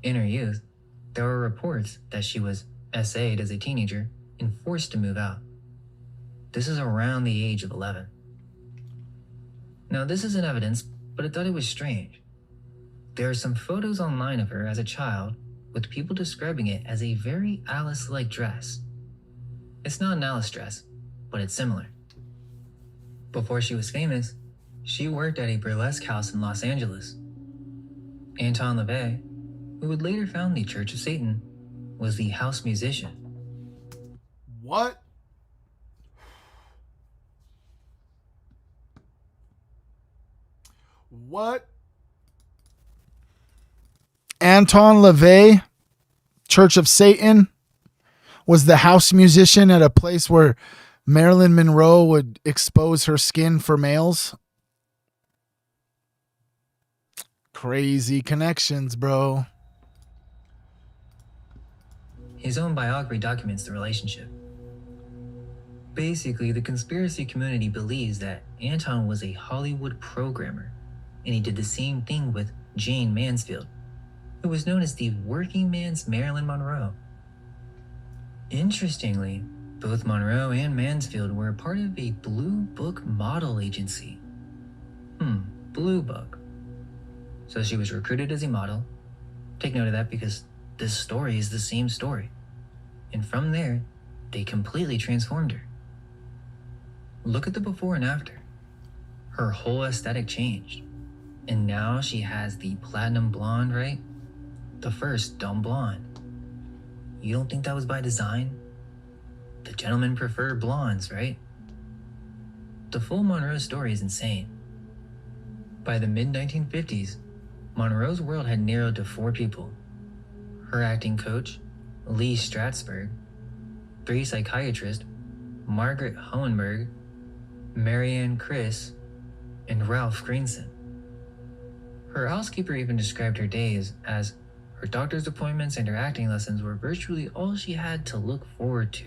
N: In her youth, there were reports that she was SA'd as a teenager and forced to move out. This is around the age of 11. Now, this isn't evidence, but I thought it was strange. There are some photos online of her as a child, with people describing it as a very Alice-like dress. It's not an Alice dress, but it's similar. Before she was famous, she worked at a burlesque house in Los Angeles. Anton LaVey, who would later found the Church of Satan, was the house musician.
A: What? What? Anton LaVey, Church of Satan, was the house musician at a place where Marilyn Monroe would expose her skin for males. Crazy connections, bro.
N: His own biography documents the relationship. Basically, the conspiracy community believes that Anton was a Hollywood programmer, and he did the same thing with Jane Mansfield, who was known as the working man's Marilyn Monroe. Interestingly, both Monroe and Mansfield were a part of a Blue Book model agency. Blue Book. So she was recruited as a model. Take note of that because this story is the same story. And from there, they completely transformed her. Look at the before and after. Her whole aesthetic changed. And now she has the platinum blonde, right? The first dumb blonde. You don't think that was by design? The gentlemen prefer blondes, right? The full Monroe story is insane. By the mid-1950s, Monroe's world had narrowed to 4 people. Her acting coach, Lee Strasberg, 3 psychiatrists, Margaret Hohenberg, Marianne Criss, and Ralph Greenson. Her housekeeper even described her days as her doctor's appointments and her acting lessons were virtually all she had to look forward to.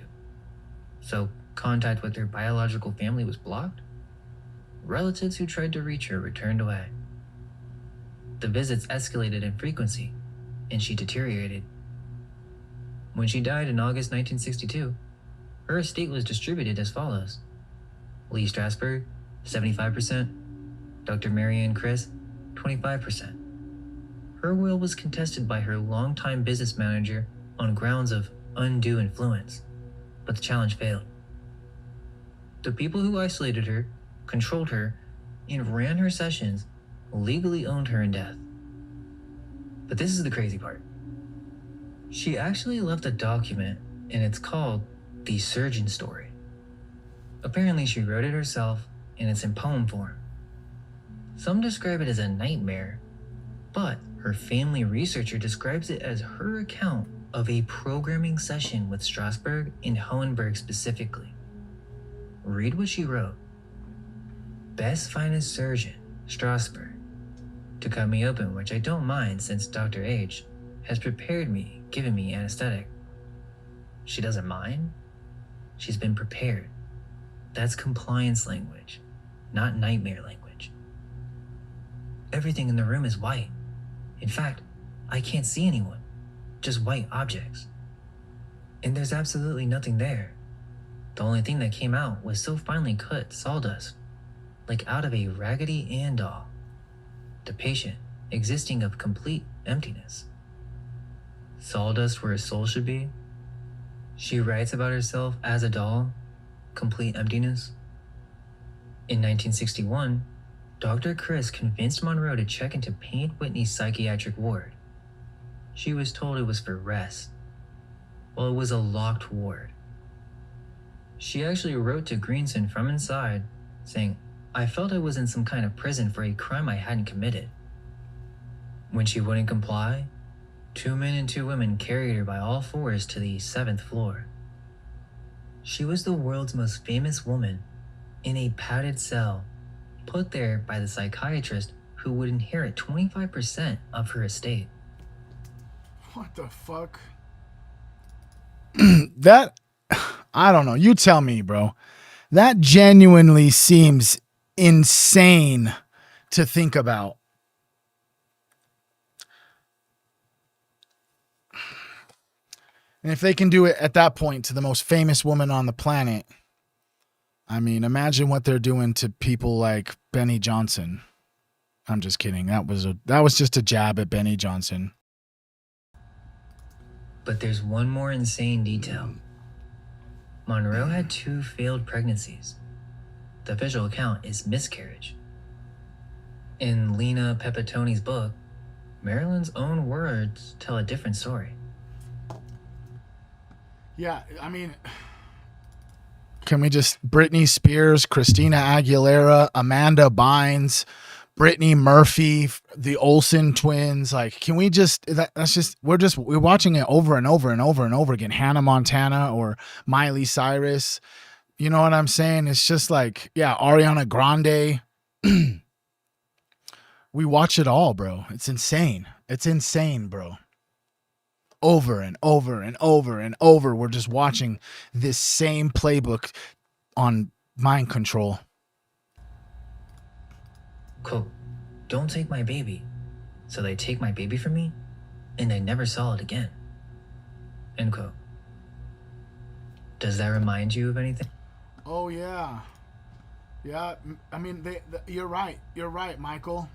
N: So contact with her biological family was blocked. Relatives who tried to reach her were turned away. The visits escalated in frequency, and she deteriorated. When she died in August 1962, her estate was distributed as follows: Lee Strasberg, 75%, Dr. Marianne Criss, 25%. Her will was contested by her longtime business manager on grounds of undue influence, but the challenge failed. The people who isolated her, controlled her, and ran her sessions legally owned her in death. But this is the crazy part. She actually left a document, and it's called The Surgeon Story. Apparently she wrote it herself, and it's in poem form. Some describe it as a nightmare, but her family researcher describes it as her account of a programming session with Strasberg and Hohenberg specifically. Read what she wrote. Best finest surgeon, Strasberg, to cut me open, which I don't mind since Dr. H has prepared me, given me anesthetic. She doesn't mind? She's been prepared. That's compliance language, not nightmare language. Everything in the room is white. In fact, I can't see anyone, just white objects. And there's absolutely nothing there. The only thing that came out was so finely cut sawdust, like out of a Raggedy Ann doll. The patient existing of complete emptiness. Sawdust where a soul should be? She writes about herself as a doll, complete emptiness. In 1961, Dr. Chris convinced Monroe to check into Payne Whitney's psychiatric ward. She was told it was for rest. Well, it was a locked ward. She actually wrote to Greenson from inside, saying, "I felt I was in some kind of prison for a crime I hadn't committed." When she wouldn't comply, 2 men and 2 women carried her by all fours to the 7th floor. She was the world's most famous woman in a padded cell, put there by the psychiatrist who would inherit 25% of her estate.
A: What the fuck? That, I don't know. You tell me, bro. That genuinely seems insane to think about. And if they can do it at that point to the most famous woman on the planet, I mean, imagine what they're doing to people like Benny Johnson. I'm just kidding. That was just a jab at Benny Johnson.
N: But there's one more insane detail. Monroe had 2 failed pregnancies. The official account is miscarriage. In Lena Pepitoni's book, Marilyn's own words tell a different story.
A: Yeah, I mean, can we just Britney Spears, Christina Aguilera, Amanda Bynes, Brittany Murphy, the Olsen twins, like, can we just, that's just, we're watching it over and over and over and over again. Hannah Montana or Miley Cyrus. You know what I'm saying? It's just like, yeah, Ariana Grande. We watch it all, bro. It's insane. It's insane, bro. Over and over and over and over. We're just watching this same playbook on mind control.
N: Quote, "Don't take my baby." So they take my baby from me, and I never saw it again. End quote. Does that remind you of anything?
A: Oh, yeah. Yeah, I mean, you're right. You're right, Michael.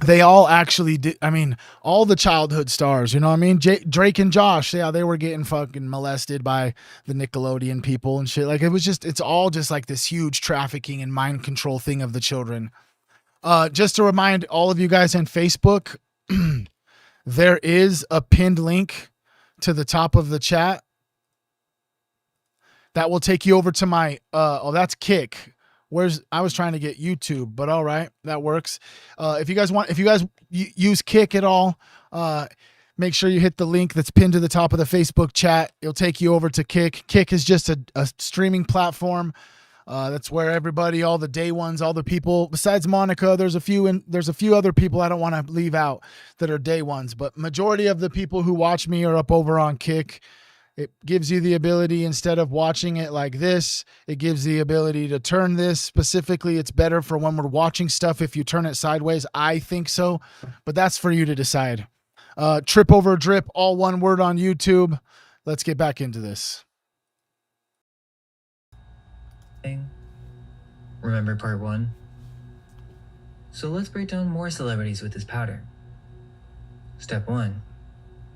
A: They all actually did. I mean, all the childhood stars, you know what I mean? Drake and Josh, yeah, they were getting fucking molested by the Nickelodeon people and shit. Like, it's all just like this huge trafficking and mind control thing of the children. Just to remind all of you guys on Facebook, there is a pinned link to the top of the chat that will take you over to my, that's Kick. I was trying to get YouTube, but all right, that works. If you guys use Kick at all, make sure you hit the link that's pinned to the top of the Facebook chat. It'll take you over to Kick. Kick is just a streaming platform. That's where everybody, all the day ones, all the people besides Monica, there's a few other people I don't want to leave out that are day ones, but majority of the people who watch me are up over on Kick. It gives you the ability, instead of watching it like this, it gives the ability to turn this. Specifically, it's better for when we're watching stuff if you turn it sideways. I think so, but that's for you to decide. Tripoverdrip, all one word on YouTube. Let's get back into this.
N: Remember part 1? So let's break down more celebrities with this powder. Step 1.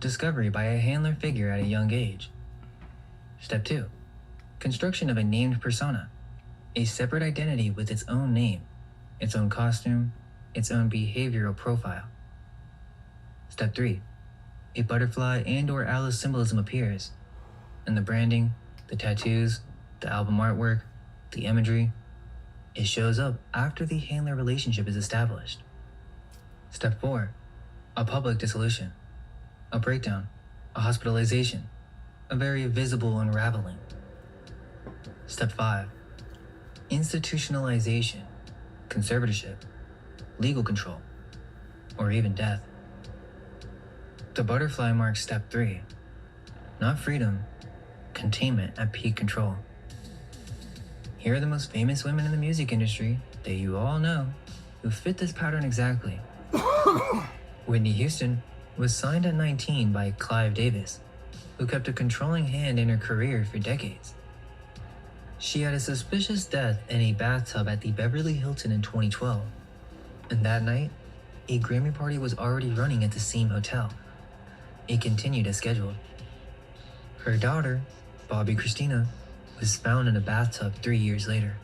N: Discovery by a handler figure at a young age. Step 2. Construction of a named persona, a separate identity with its own name, its own costume, its own behavioral profile. Step 3. A butterfly and/or Alice symbolism appears, and the branding, the tattoos, the album artwork, the imagery, it shows up after the handler relationship is established. Step 4. A public dissolution. A breakdown, a hospitalization, a very visible unraveling. Step 5. Institutionalization, conservatorship, legal control, or even death. The butterfly marks step 3. Not freedom, containment at peak control. Here are the most famous women in the music industry that you all know who fit this pattern exactly. Whitney Houston was signed at 19 by Clive Davis, who kept a controlling hand in her career for decades. She had a suspicious death in a bathtub at the Beverly Hilton in 2012, and that night, a Grammy party was already running at the same hotel. It continued as scheduled. Her daughter, Bobby Christina, was found in a bathtub 3 years later.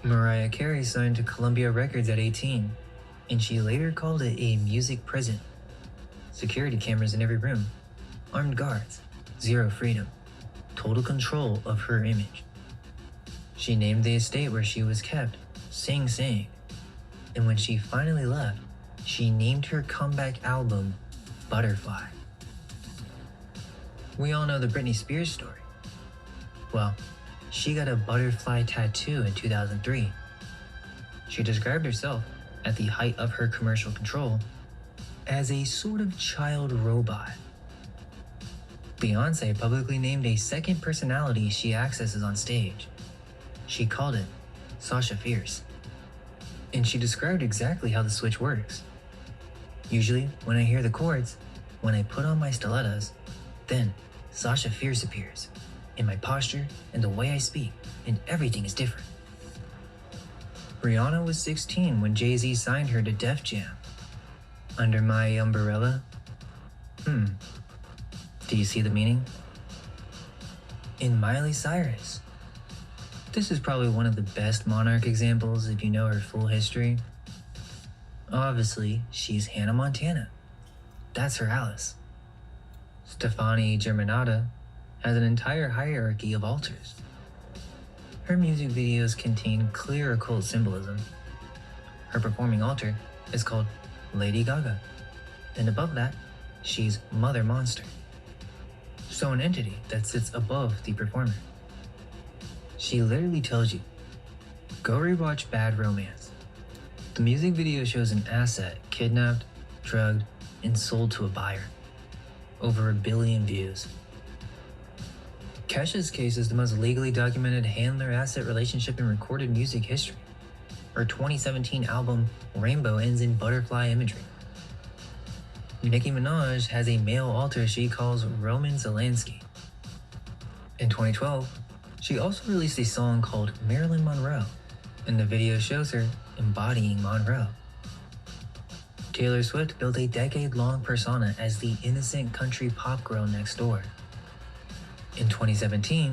N: Mariah Carey signed to Columbia Records at 18, and she later called it a music prison. Security cameras in every room, armed guards, zero freedom, total control of her image. She named the estate where she was kept Sing Sing, and when she finally left, she named her comeback album Butterfly. We all know the Britney Spears story. Well, she got a butterfly tattoo in 2003. She described herself, at the height of her commercial control, as a sort of child robot. Beyoncé publicly named a second personality she accesses on stage. She called it Sasha Fierce. And she described exactly how the switch works. Usually, when I hear the chords, when I put on my stilettos, then Sasha Fierce appears, in my posture and the way I speak, and everything is different. Rihanna was 16 when Jay-Z signed her to Def Jam. Under my umbrella? Do you see the meaning? In Miley Cyrus. This is probably one of the best monarch examples if you know her full history. Obviously, she's Hannah Montana. That's her Alice. Stefani Germanotta has an entire hierarchy of altars. Her music videos contain clear occult symbolism. Her performing altar is called Lady Gaga, and above that, she's Mother Monster. So an entity that sits above the performer. She literally tells you, go rewatch Bad Romance. The music video shows an asset kidnapped, drugged, and sold to a buyer. Over 1 billion views. Kesha's case is the most legally documented handler-asset relationship in recorded music history. Her 2017 album, Rainbow, ends in butterfly imagery. Nicki Minaj has a male alter she calls Roman Zelensky. In 2012, she also released a song called Marilyn Monroe, and the video shows her embodying Monroe. Taylor Swift built a decade-long persona as the innocent country pop girl next door. In 2017,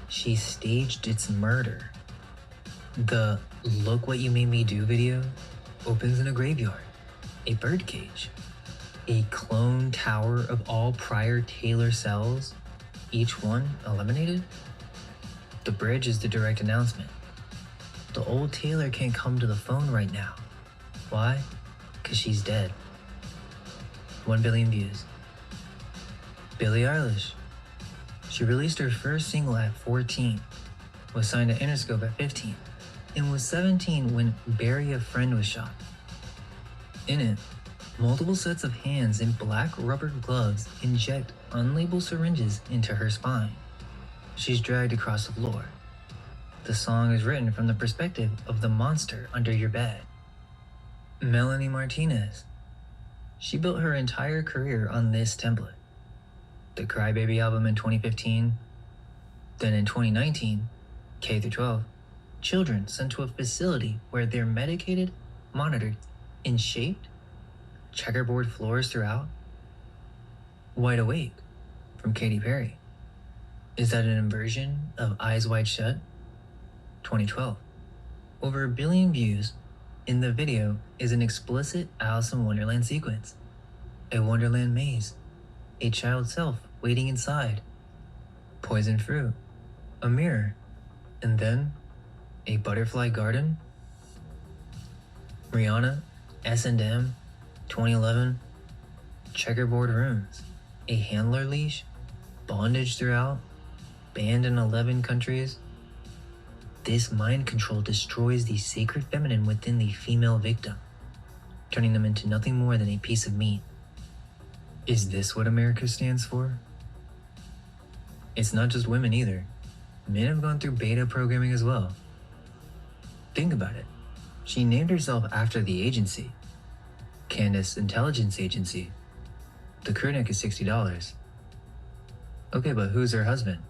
N: she staged its murder. The Look What You Made Me Do video opens in a graveyard, a birdcage, a clone tower of all prior Taylor cells, each one eliminated. The bridge is the direct announcement. The old Taylor can't come to the phone right now. Why? Because she's dead. 1 billion views. Billie Eilish. She released her first single at 14, was signed to Interscope at 15, and was 17 when Bury a Friend was shot. In it, multiple sets of hands in black rubber gloves inject unlabeled syringes into her spine. She's dragged across the floor. The song is written from the perspective of the monster under your bed. Melanie Martinez. She built her entire career on this template. The Crybaby album in 2015. Then in 2019, K-12, children sent to a facility where they're medicated, monitored, and shaped. Checkerboard floors throughout. Wide Awake from Katy Perry. Is that an inversion of Eyes Wide Shut? 2012. Over 1 billion views. In the video is an explicit Alice in Wonderland sequence. A Wonderland maze. A child self waiting inside. Poison fruit. A mirror. And then a butterfly garden. Rihanna, S&M, 2011. Checkerboard rooms. A handler leash. Bondage throughout. Banned in 11 countries. This mind control destroys the sacred feminine within the female victim, turning them into nothing more than a piece of meat. Is this what America stands for? It's not just women either. Men have gone through beta programming as well. Think about it. She named herself after the agency. Candace Intelligence Agency. The crew neck is $60. Okay, but who's her husband?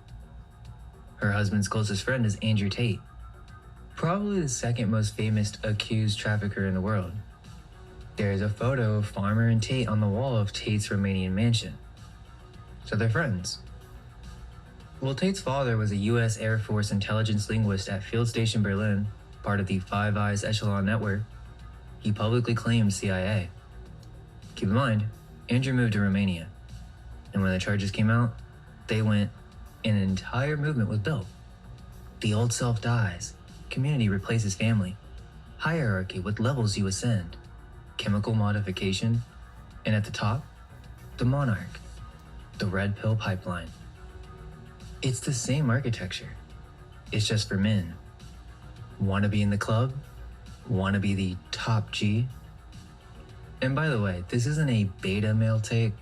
N: Her husband's closest friend is Andrew Tate, probably the second most famous accused trafficker in the world. There is a photo of Farmer and Tate on the wall of Tate's Romanian mansion. So they're friends. Well, Tate's father was a U.S. Air Force intelligence linguist at Field Station Berlin, part of the Five Eyes Echelon network. He publicly claimed CIA. Keep in mind, Andrew moved to Romania, and when the charges came out, they went, an entire movement was built. The old self dies, community replaces family, hierarchy with levels you ascend, chemical modification, and at the top, the monarch, the red pill pipeline. It's the same architecture. It's just for men. Want to be in the club? Want to be the top G? And by the way, this isn't a beta male take.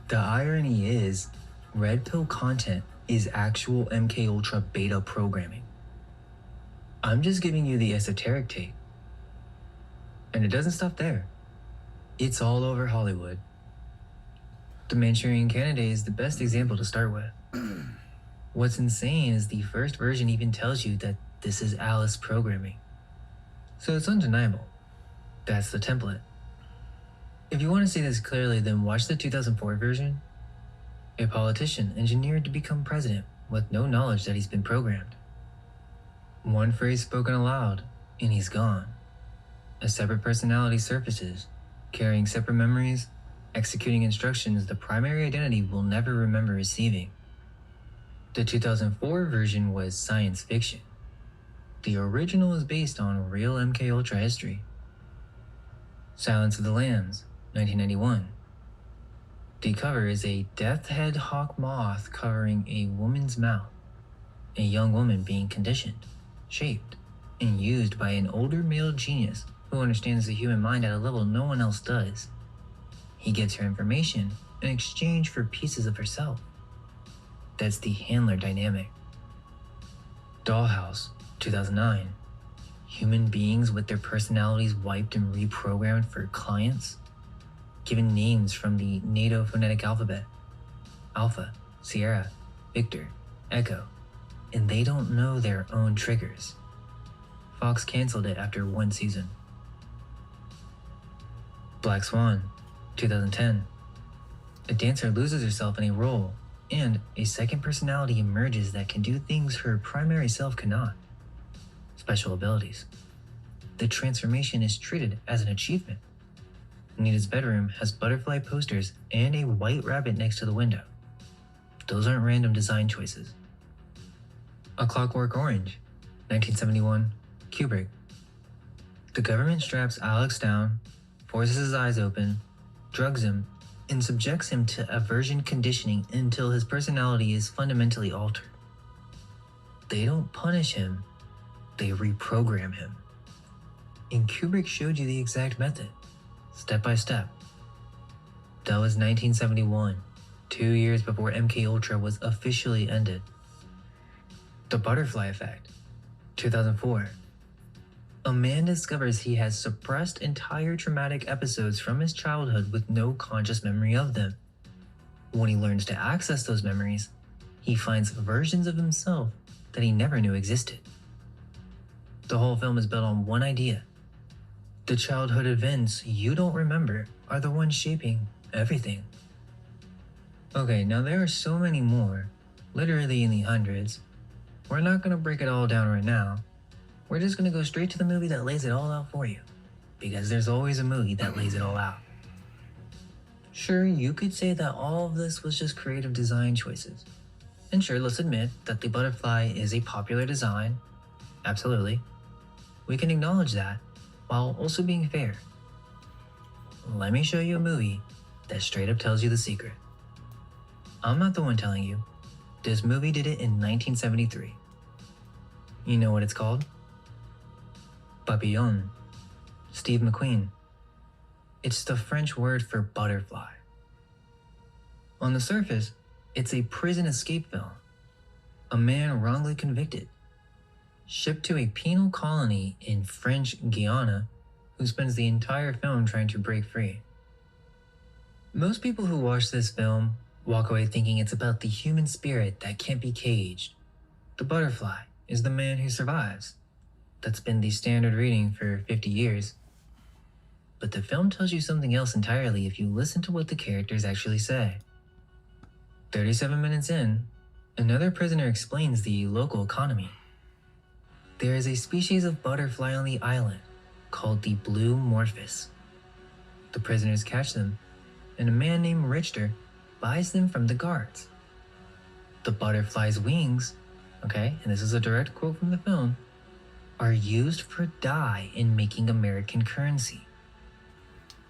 N: The irony is, red pill content is actual MKUltra beta programming. I'm just giving you the esoteric take. And it doesn't stop there. It's all over Hollywood. The Manchurian Candidate is the best example to start with. What's insane is the first version even tells you that this is Alice programming. So it's undeniable. That's the template. If you want to see this clearly, then watch the 2004 version. A politician engineered to become president with no knowledge that he's been programmed. One phrase spoken aloud, and he's gone. A separate personality surfaces, carrying separate memories, executing instructions the primary identity will never remember receiving. The 2004 version was science fiction. The original is based on real MKUltra history. Silence of the Lambs, 1991. The cover is a death head hawk moth covering a woman's mouth. A young woman being conditioned, shaped, and used by an older male genius who understands the human mind at a level no one else does. He gives her information in exchange for pieces of herself. That's the handler dynamic. Dollhouse, 2009. Human beings with their personalities wiped and reprogrammed for clients, given names from the NATO phonetic alphabet: Alpha, Sierra, Victor, Echo, and they don't know their own triggers. Fox canceled it after 1 season. Black Swan, 2010. A dancer loses herself in a role, and a second personality emerges that can do things her primary self cannot. Special abilities. The transformation is treated as an achievement. Nita's bedroom has butterfly posters and a white rabbit next to the window. Those aren't random design choices. A Clockwork Orange, 1971, Kubrick. The government straps Alex down, forces his eyes open, drugs him, and subjects him to aversion conditioning until his personality is fundamentally altered. They don't punish him, they reprogram him. And Kubrick showed you the exact method, step by step. That was 1971, 2 years before MKUltra was officially ended. The Butterfly Effect, 2004. A man discovers he has suppressed entire traumatic episodes from his childhood with no conscious memory of them. When he learns to access those memories, he finds versions of himself that he never knew existed. The whole film is built on one idea. The childhood events you don't remember are the ones shaping everything. Okay, now there are so many more, literally in the hundreds. We're not going to break it all down right now. We're just going to go straight to the movie that lays it all out for you, because there's always a movie that lays it all out. Sure, you could say that all of this was just creative design choices. And sure, let's admit that the butterfly is a popular design. Absolutely. We can acknowledge that, while also being fair. Let me show you a movie that straight up tells you the secret. I'm not the one telling you. This movie did it in 1973. You know what it's called? Papillon. Steve McQueen. It's the French word for butterfly. On the surface, it's a prison escape film. A man wrongly convicted, shipped to a penal colony in French Guiana, who spends the entire film trying to break free. Most people who watch this film walk away thinking it's about the human spirit that can't be caged. The butterfly is the man who survives. That's been the standard reading for 50 years. But the film tells you something else entirely if you listen to what the characters actually say. 37 minutes in, Another prisoner explains the local economy. There is a species of butterfly on the island called the blue morphus. The prisoners catch them, and a man named Richter buys them from the guards. The butterfly's wings, okay, and this is a direct quote from the film, are used for dye in making American currency.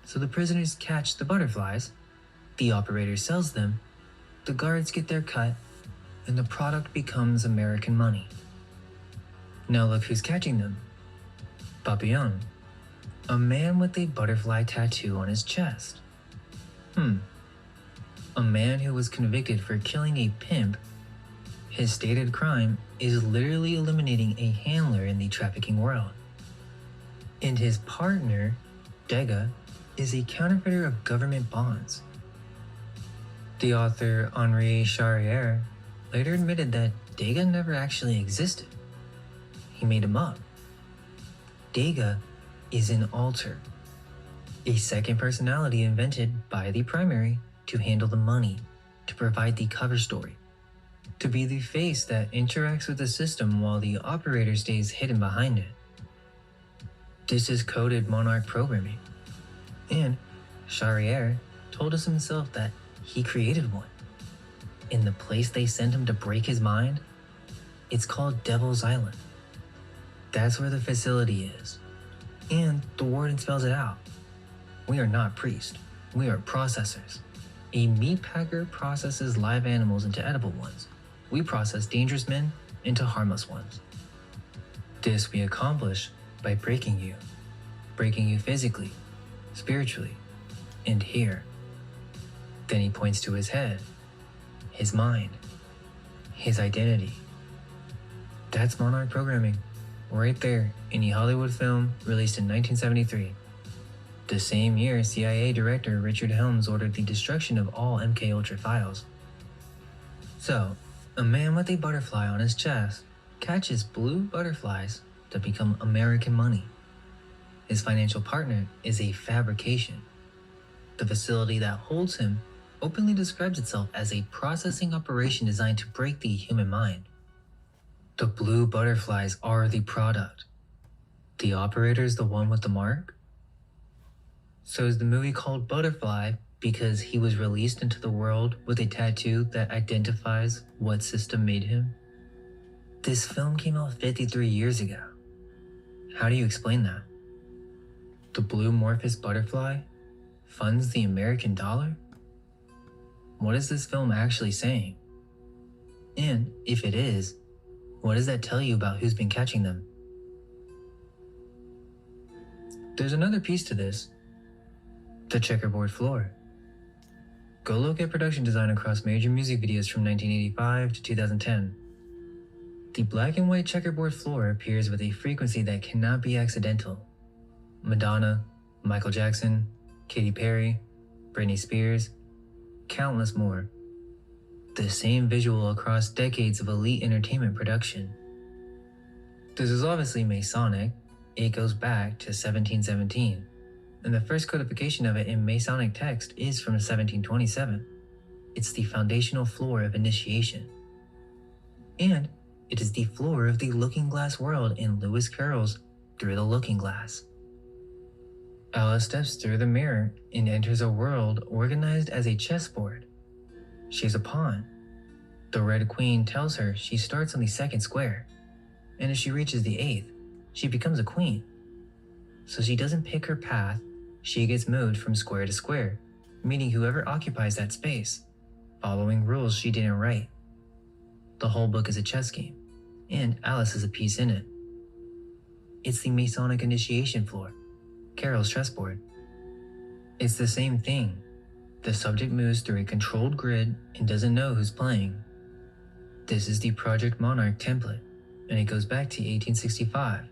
N: So the prisoners catch the butterflies, the operator sells them, the guards get their cut, and the product becomes American money. Now look who's catching them. Papillon, a man with a butterfly tattoo on his chest. A man who was convicted for killing a pimp. His stated crime is literally eliminating a handler in the trafficking world. And his partner, Dega, is a counterfeiter of government bonds. The author Henri Charrière later admitted that Dega never actually existed. He made him up. Dega is an alter, a second personality invented by the primary to handle the money, to provide the cover story, to be the face that interacts with the system while the operator stays hidden behind it. This is coded monarch programming. And Charrière told us himself that he created one. In the place they sent him to break his mind, it's called Devil's Island. That's where the facility is. And the warden spells it out. We are not priests. We are processors. A meat packer processes live animals into edible ones. We process dangerous men into harmless ones. This we accomplish by breaking you physically, spiritually, and here. Then he points to his head, his mind, his identity. That's monarch programming, right there in a Hollywood film released in 1973. The same year, CIA Director Richard Helms ordered the destruction of all MKUltra files. So, a man with a butterfly on his chest catches blue butterflies that become American money. His financial partner is a fabrication. The facility that holds him openly describes itself as a processing operation designed to break the human mind. The blue butterflies are the product. The operator is the one with the mark? So is the movie called Butterfly because he was released into the world with a tattoo that identifies what system made him? This film came out 53 years ago. How do you explain that? The blue morphous butterfly funds the American dollar? What is this film actually saying? And if it is, what does that tell you about who's been catching them? There's another piece to this. The checkerboard floor. Go look at production design across major music videos from 1985 to 2010. The black and white checkerboard floor appears with a frequency that cannot be accidental. Madonna, Michael Jackson, Katy Perry, Britney Spears, countless more. The same visual across decades of elite entertainment production. This is obviously Masonic. It goes back to 1717. And the first codification of it in Masonic text is from 1727. It's the foundational floor of initiation. And it is the floor of the looking glass world in Lewis Carroll's Through the Looking Glass. Alice steps through the mirror and enters a world organized as a chessboard. She's a pawn. The Red Queen tells her she starts on the second square, and if she reaches the 8th, she becomes a queen. So she doesn't pick her path, she gets moved from square to square, meaning whoever occupies that space, following rules she didn't write. The whole book is a chess game, and Alice is a piece in it. It's the Masonic initiation floor, Carol's chessboard. It's the same thing. The subject moves through a controlled grid and doesn't know who's playing. This is the Project Monarch template, and it goes back to 1865,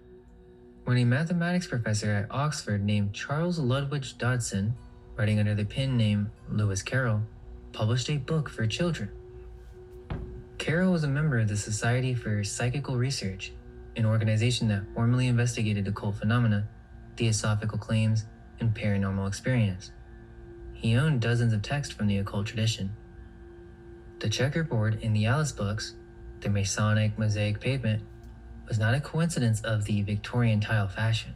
N: when a mathematics professor at Oxford named Charles Ludwig Dodson, writing under the pen name Lewis Carroll, published a book for children. Carroll was a member of the Society for Psychical Research, an organization that formally investigated occult phenomena, theosophical claims, and paranormal experience. He owned dozens of texts from the occult tradition. The checkerboard in the Alice books, the Masonic mosaic pavement, was not a coincidence of the Victorian tile fashion.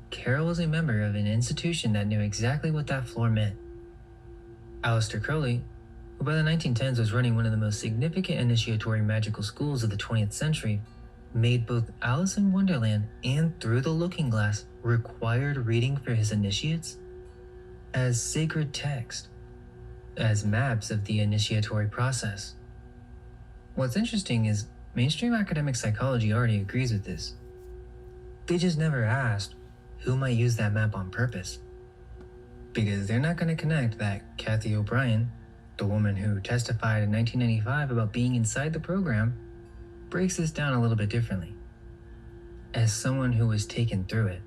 N: Carol was a member of an institution that knew exactly what that floor meant. Aleister Crowley, who by the 1910s was running one of the most significant initiatory magical schools of the 20th century, made both Alice in Wonderland and Through the Looking Glass required reading for his initiates as sacred text, as maps of the initiatory process. What's interesting is mainstream academic psychology already agrees with this. They just never asked who might use that map on purpose, because they're not going to connect that Kathy O'Brien, the woman who testified in 1995 about being inside the program, breaks this down a little bit differently, as someone who was taken through it.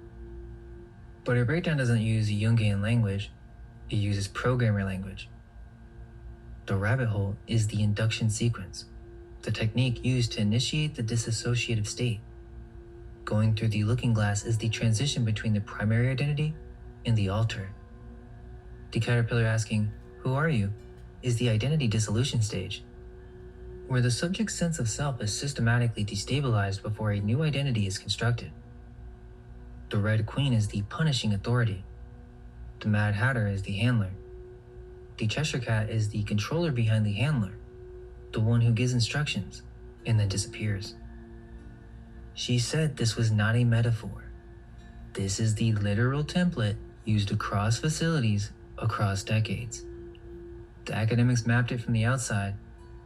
N: But her breakdown doesn't use Jungian language, it uses programmer language. The rabbit hole is the induction sequence, the technique used to initiate the dissociative state. Going through the looking glass is the transition between the primary identity and the alter. The caterpillar asking, "Who are you?" is the identity dissolution stage, where the subject's sense of self is systematically destabilized before a new identity is constructed. The Red Queen is the punishing authority. The Mad Hatter is the handler. The Cheshire Cat is the controller behind the handler, the one who gives instructions and then disappears. She said this was not a metaphor. This is the literal template used across facilities across decades. The academics mapped it from the outside,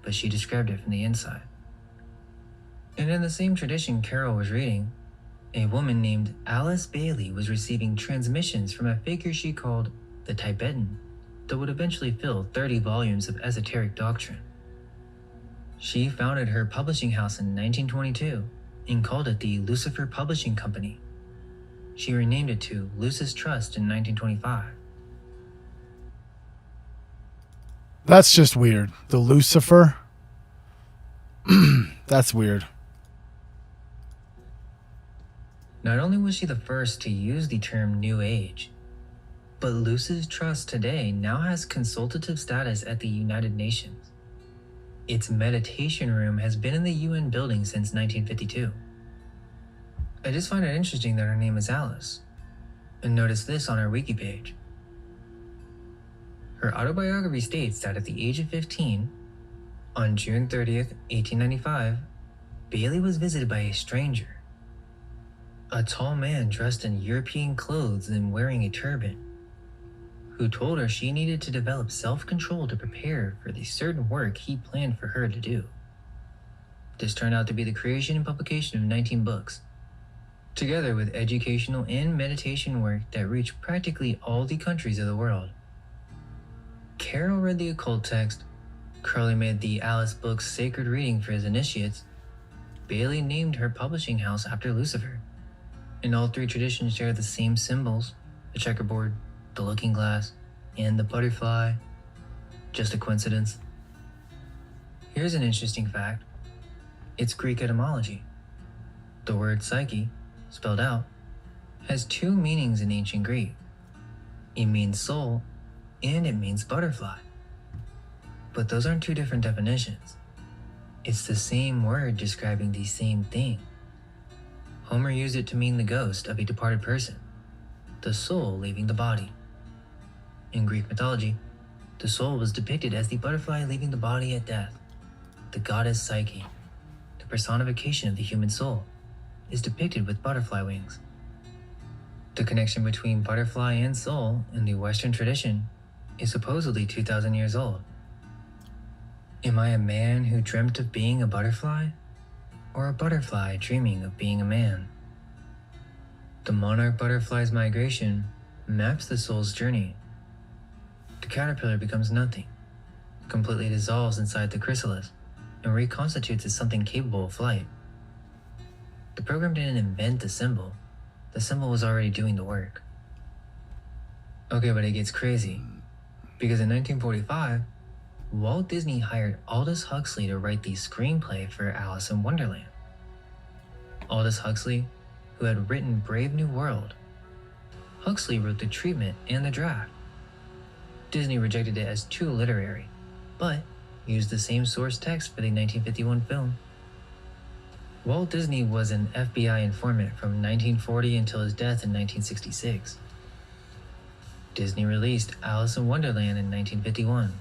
N: but she described it from the inside. And in the same tradition Carol was reading, a woman named Alice Bailey was receiving transmissions from a figure she called the Tibetan that would eventually fill 30 volumes of esoteric doctrine. She founded her publishing house in 1922 and called it the Lucifer Publishing Company. She renamed it to Lucis Trust in 1925.
A: That's just weird. The Lucifer? That's weird.
N: Not only was she the first to use the term New Age, but Lucis Trust today now has consultative status at the United Nations. Its meditation room has been in the UN building since 1952. I just find it interesting that her name is Alice. And notice this on her wiki page. Her autobiography states that at the age of 15, on June 30th, 1895, Bailey was visited by a stranger. A tall man dressed in European clothes and wearing a turban, who told her she needed to develop self-control to prepare for the certain work he planned for her to do. This turned out to be the creation and publication of 19 books, together with educational and meditation work that reached practically all the countries of the world. Carol read the occult text, Crowley made the Alice books sacred reading for his initiates, Bailey named her publishing house after Lucifer, and all three traditions share the same symbols: the checkerboard, the looking glass, and the butterfly. Just a coincidence? Here's an interesting fact. It's Greek etymology. The word psyche, spelled out, has two meanings in ancient Greek. It means soul, and it means butterfly. But those aren't two different definitions. It's the same word describing the same thing. Homer used it to mean the ghost of a departed person, the soul leaving the body. In Greek mythology, the soul was depicted as the butterfly leaving the body at death. The goddess Psyche, the personification of the human soul, is depicted with butterfly wings. The connection between butterfly and soul in the Western tradition is supposedly 2,000 years old. Am I a man who dreamt of being a butterfly, or a butterfly dreaming of being a man? The monarch butterfly's migration maps the soul's journey. The caterpillar becomes nothing, completely dissolves inside the chrysalis, and reconstitutes as something capable of flight. The program didn't invent the symbol was already doing the work. Okay, but it gets crazy, because in 1945, Walt Disney hired Aldous Huxley to write the screenplay for Alice in Wonderland. Aldous Huxley, who had written Brave New World. Huxley wrote the treatment and the draft. Disney rejected it as too literary, but used the same source text for the 1951 film. Walt Disney was an FBI informant from 1940 until his death in 1966. Disney released Alice in Wonderland in 1951.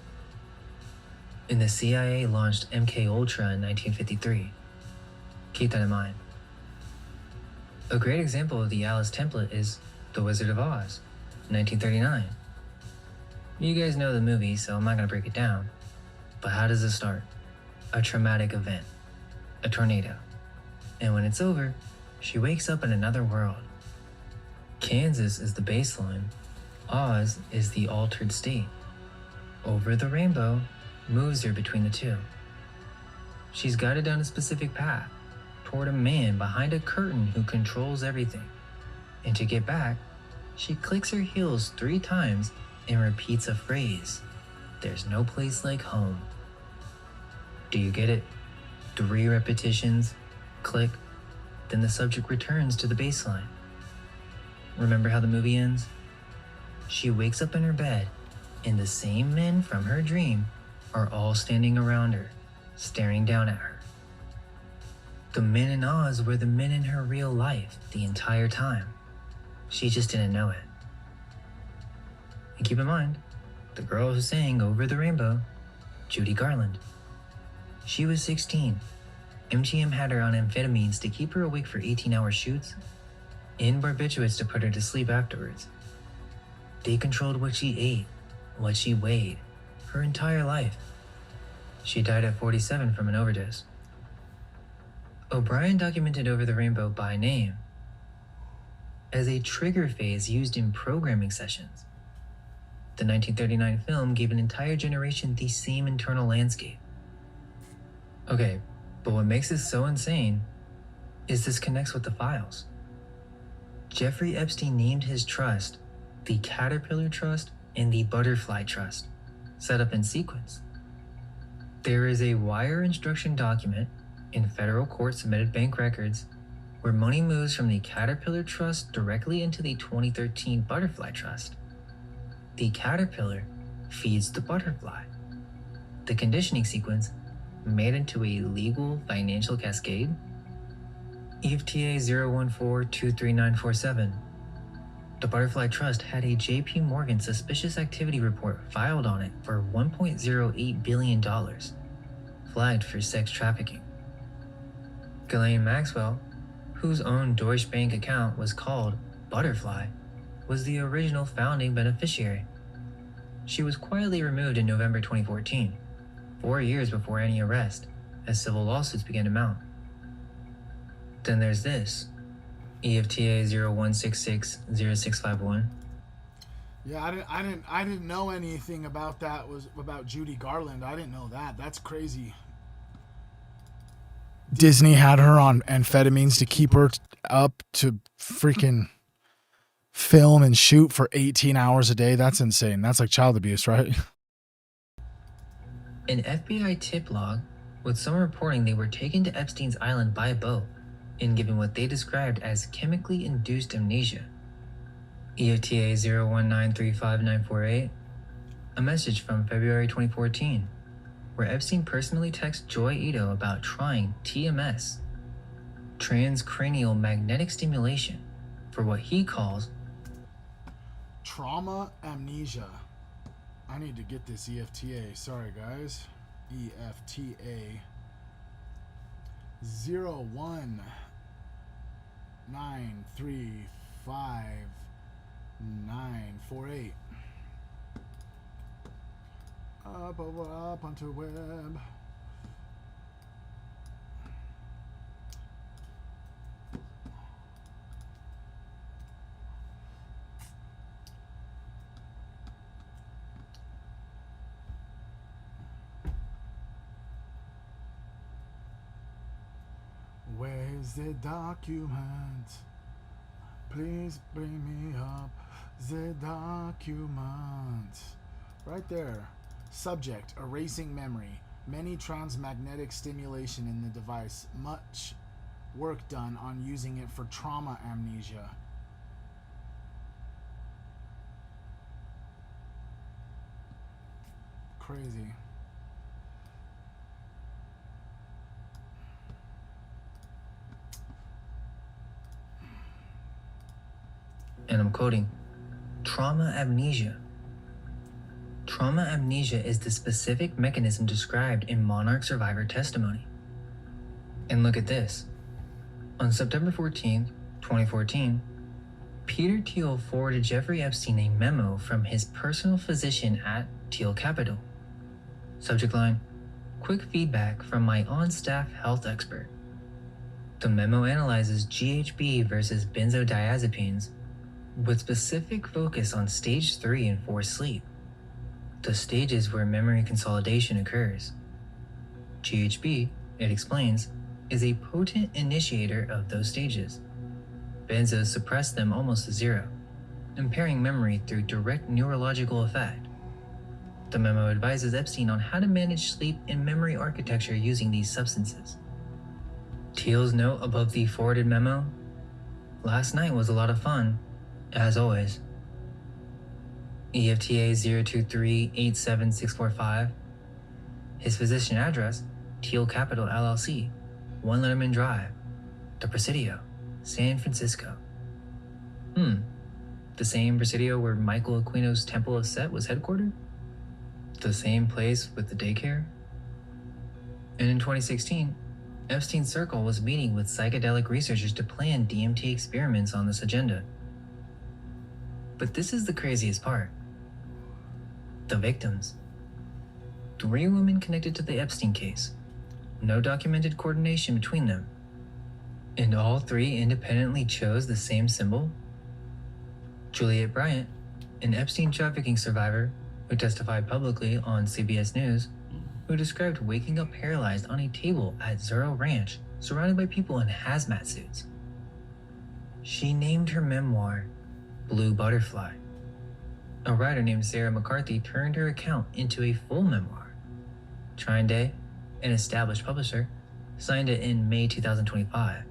N: And the CIA launched MK Ultra in 1953. Keep that in mind. A great example of the Alice template is The Wizard of Oz, 1939. You guys know the movie, so I'm not going to break it down. But how does it start? A traumatic event. A tornado. And when it's over, she wakes up in another world. Kansas is the baseline. Oz is the altered state. Over the Rainbow moves her between the two. She's guided down a specific path toward a man behind a curtain who controls everything. And to get back, she clicks her heels 3 times and repeats a phrase. There's no place like home. Do you get it? 3 repetitions, click, then the subject returns to the baseline. Remember how the movie ends? She wakes up in her bed, and the same men from her dream are all standing around her, staring down at her. The men in Oz were the men in her real life the entire time. She just didn't know it. And keep in mind, the girl who sang Over the Rainbow, Judy Garland. She was 16. MGM had her on amphetamines to keep her awake for 18-hour shoots and barbiturates to put her to sleep afterwards. They controlled what she ate, what she weighed, her entire life. She died at 47 from an overdose. O'Brien documented Over the Rainbow by name as a trigger phase used in programming sessions. The 1939 film gave an entire generation the same internal landscape. Okay, but what makes this so insane is this connects with the files. Jeffrey Epstein named his trust the Caterpillar Trust and the Butterfly Trust, set up in sequence. There is a wire instruction document in federal court submitted bank records where money moves from the Caterpillar Trust directly into the 2013 Butterfly Trust. The caterpillar feeds the butterfly. The conditioning sequence made into a legal financial cascade. EFTA 014-23947. The Butterfly Trust had a JP Morgan suspicious activity report filed on it for $1.08 billion, flagged for sex trafficking. Ghislaine Maxwell, whose own Deutsche Bank account was called Butterfly, was the original founding beneficiary. She was quietly removed in November 2014, 4 years before any arrest, as civil lawsuits began to mount. Then there's this, EFTA 01660651.
A: Yeah, I didn't know anything about that was about Judy Garland. I didn't know that. That's crazy. Disney had her on amphetamines to keep her up to freaking film and shoot for 18 hours a day. That's insane. That's like child abuse, right?
N: An FBI tip log with some reporting they were taken to Epstein's island by boat and given what they described as chemically induced amnesia. EFTA 019354948. A message from February 2014, where Epstein personally texts Joy Ito about trying TMS, transcranial magnetic stimulation, for what he calls
A: trauma amnesia. I need to get this EFTA. Sorry, guys. EFTA 019354948. Up onto web. Where's the document? Please bring me up the document. Right there. Subject, erasing memory. Many transmagnetic stimulation in the device. Much work done on using it for trauma amnesia. Crazy.
N: and I'm quoting, trauma amnesia. Trauma amnesia is the specific mechanism described in Monarch survivor testimony. And look at this. On September 14th, 2014, Peter Thiel forwarded Jeffrey Epstein a memo from his personal physician at Thiel Capital. Subject line, quick feedback from my on-staff health expert. The memo analyzes GHB versus benzodiazepines with specific focus on stage 3 and 4 sleep, the stages where memory consolidation occurs. GHB, it explains, is a potent initiator of those stages. Benzos suppress them almost to zero, impairing memory through direct neurological effect. The memo advises Epstein on how to manage sleep and memory architecture using these substances. Thiel's note above the forwarded memo, last night was a lot of fun, as always. EFTA 023-87645. His physician address, Thiel Capital LLC, 1 Letterman Drive, The Presidio, San Francisco. The same Presidio where Michael Aquino's Temple of Set was headquartered? The same place with the daycare? And in 2016, Epstein's circle was meeting with psychedelic researchers to plan DMT experiments on this agenda. But this is the craziest part. The victims. 3 women connected to the Epstein case. No documented coordination between them. And all 3 independently chose the same symbol? Juliet Bryant, an Epstein trafficking survivor who testified publicly on CBS News, who described waking up paralyzed on a table at Zorro Ranch, surrounded by people in hazmat suits. She named her memoir, Blue Butterfly. A writer named Sarah McCarthy turned her account into a full memoir. Trine Day, an established publisher, signed it in May 2025.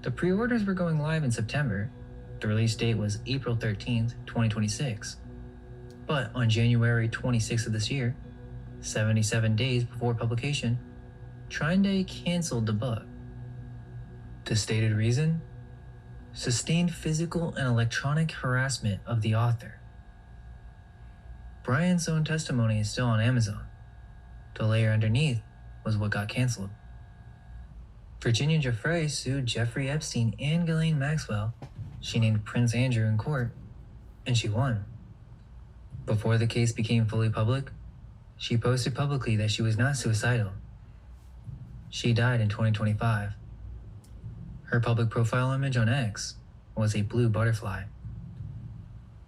N: The pre-orders were going live in September. The release date was April 13th, 2026. But on January 26th of this year, 77 days before publication, Trine Day canceled the book. The stated reason? Sustained physical and electronic harassment of the author. Brian's own testimony is still on Amazon. The layer underneath was what got canceled. Virginia Giuffre sued Jeffrey Epstein and Ghislaine Maxwell. She named Prince Andrew in court, and she won. Before the case became fully public, she posted publicly that she was not suicidal. She died in 2025. Her public profile image on X was a blue butterfly.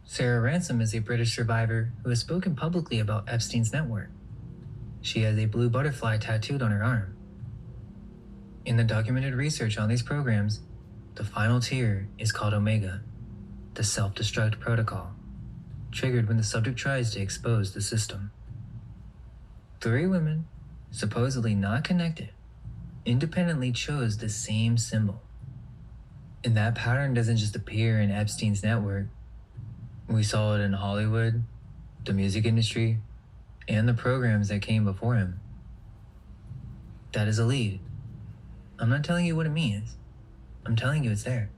N: Sarah Ransom is a British survivor who has spoken publicly about Epstein's network. She has a blue butterfly tattooed on her arm. In the documented research on these programs, the final tier is called Omega, the self-destruct protocol, triggered when the subject tries to expose the system. 3 women, supposedly not connected, independently chose the same symbol. And that pattern doesn't just appear in Epstein's network. We saw it in Hollywood, the music industry, and the programs that came before him. That is a lead. I'm not telling you what it means. I'm telling you it's there.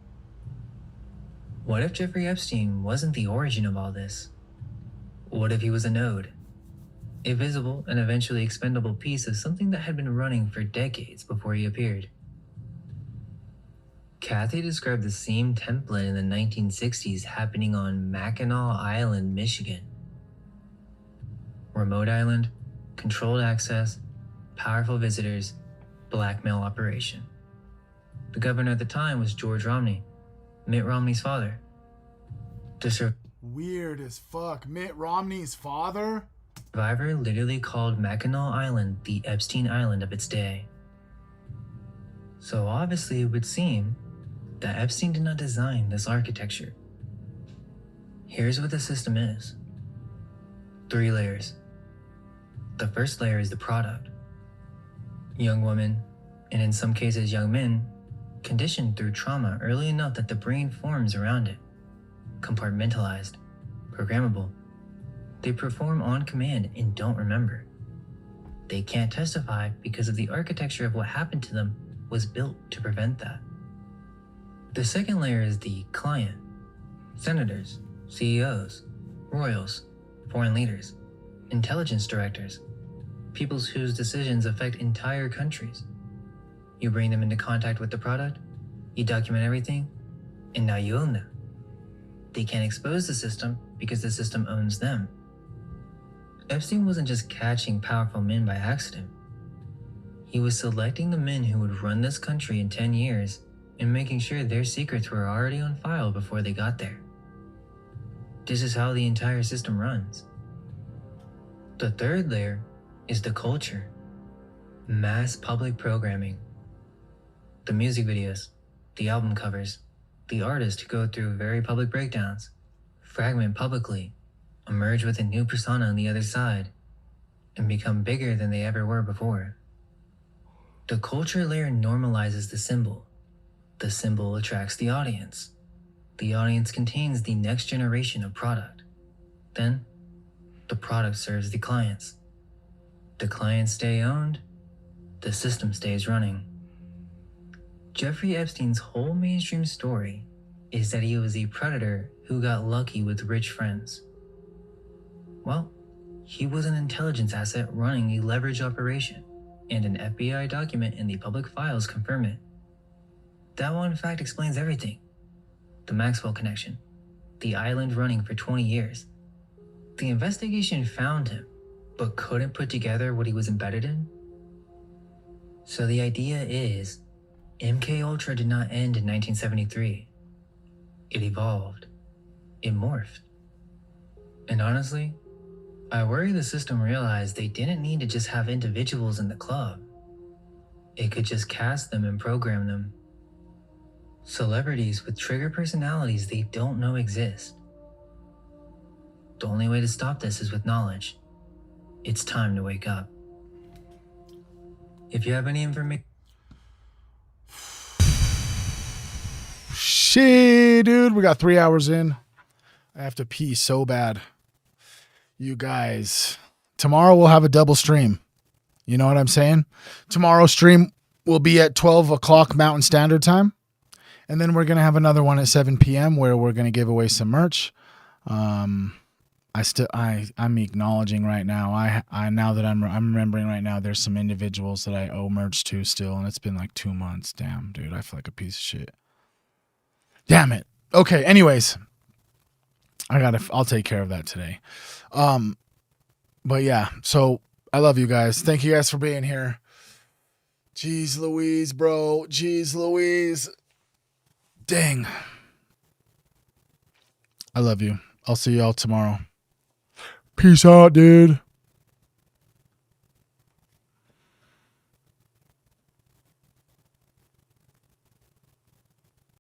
N: What if Jeffrey Epstein wasn't the origin of all this? What if he was a node? A visible and eventually expendable piece of something that had been running for decades before he appeared. Kathy described the same template in the 1960s happening on Mackinac Island, Michigan. Remote island, controlled access, powerful visitors, blackmail operation. The governor at the time was George Romney, Mitt Romney's father.
A: Weird as fuck. Mitt Romney's father?
N: Survivor literally called Mackinac Island the Epstein Island of its day. So obviously it would seem that Epstein did not design this architecture. Here's what the system is. 3 layers. The first layer is the product. Young women, and in some cases young men, conditioned through trauma early enough that the brain forms around it. Compartmentalized, programmable. They perform on command and don't remember. They can't testify because of the architecture of what happened to them was built to prevent that. The second layer is the client, senators, CEOs, royals, foreign leaders, intelligence directors, people whose decisions affect entire countries. You bring them into contact with the product, you document everything, and now you own them. They can't expose the system because the system owns them. Epstein wasn't just catching powerful men by accident. He was selecting the men who would run this country in 10 years and making sure their secrets were already on file before they got there. This is how the entire system runs. The third layer is the culture. Mass public programming. The music videos, the album covers, the artists who go through very public breakdowns, fragment publicly, emerge with a new persona on the other side, and become bigger than they ever were before. The culture layer normalizes the symbol. The symbol attracts the audience. The audience contains the next generation of product. Then, the product serves the clients. The clients stay owned, the system stays running. Jeffrey Epstein's whole mainstream story is that he was a predator who got lucky with rich friends. Well, he was an intelligence asset running a leverage operation, and an FBI document in the public files confirm it. That one fact explains everything. The Maxwell connection, the island running for 20 years. The investigation found him, but couldn't put together what he was embedded in. So the idea is, MKUltra did not end in 1973. It evolved. It morphed. And honestly, I worry the system realized they didn't need to just have individuals in the club. It could just cast them and program them. Celebrities with trigger personalities they don't know exist. The only way to stop this is with knowledge. It's time to wake up. If you have any information...
A: Shit, dude. We got 3 hours in. I have to pee so bad. You guys. Tomorrow we'll have a double stream. You know what I'm saying? Tomorrow's stream will be at 12 o'clock Mountain Standard Time. And then we're going to have another one at 7 p.m. where we're going to give away some merch. I'm acknowledging right now. I now that I'm remembering right now, there's some individuals that I owe merch to still, and it's been like 2 months. Damn, dude, I feel like a piece of shit. Damn it. Okay, anyways. I'll take care of that today. But yeah, so I love you guys. Thank you guys for being here. Jeez Louise, bro. Jeez Louise. Dang. I love you. I'll see y'all tomorrow. Peace out, dude.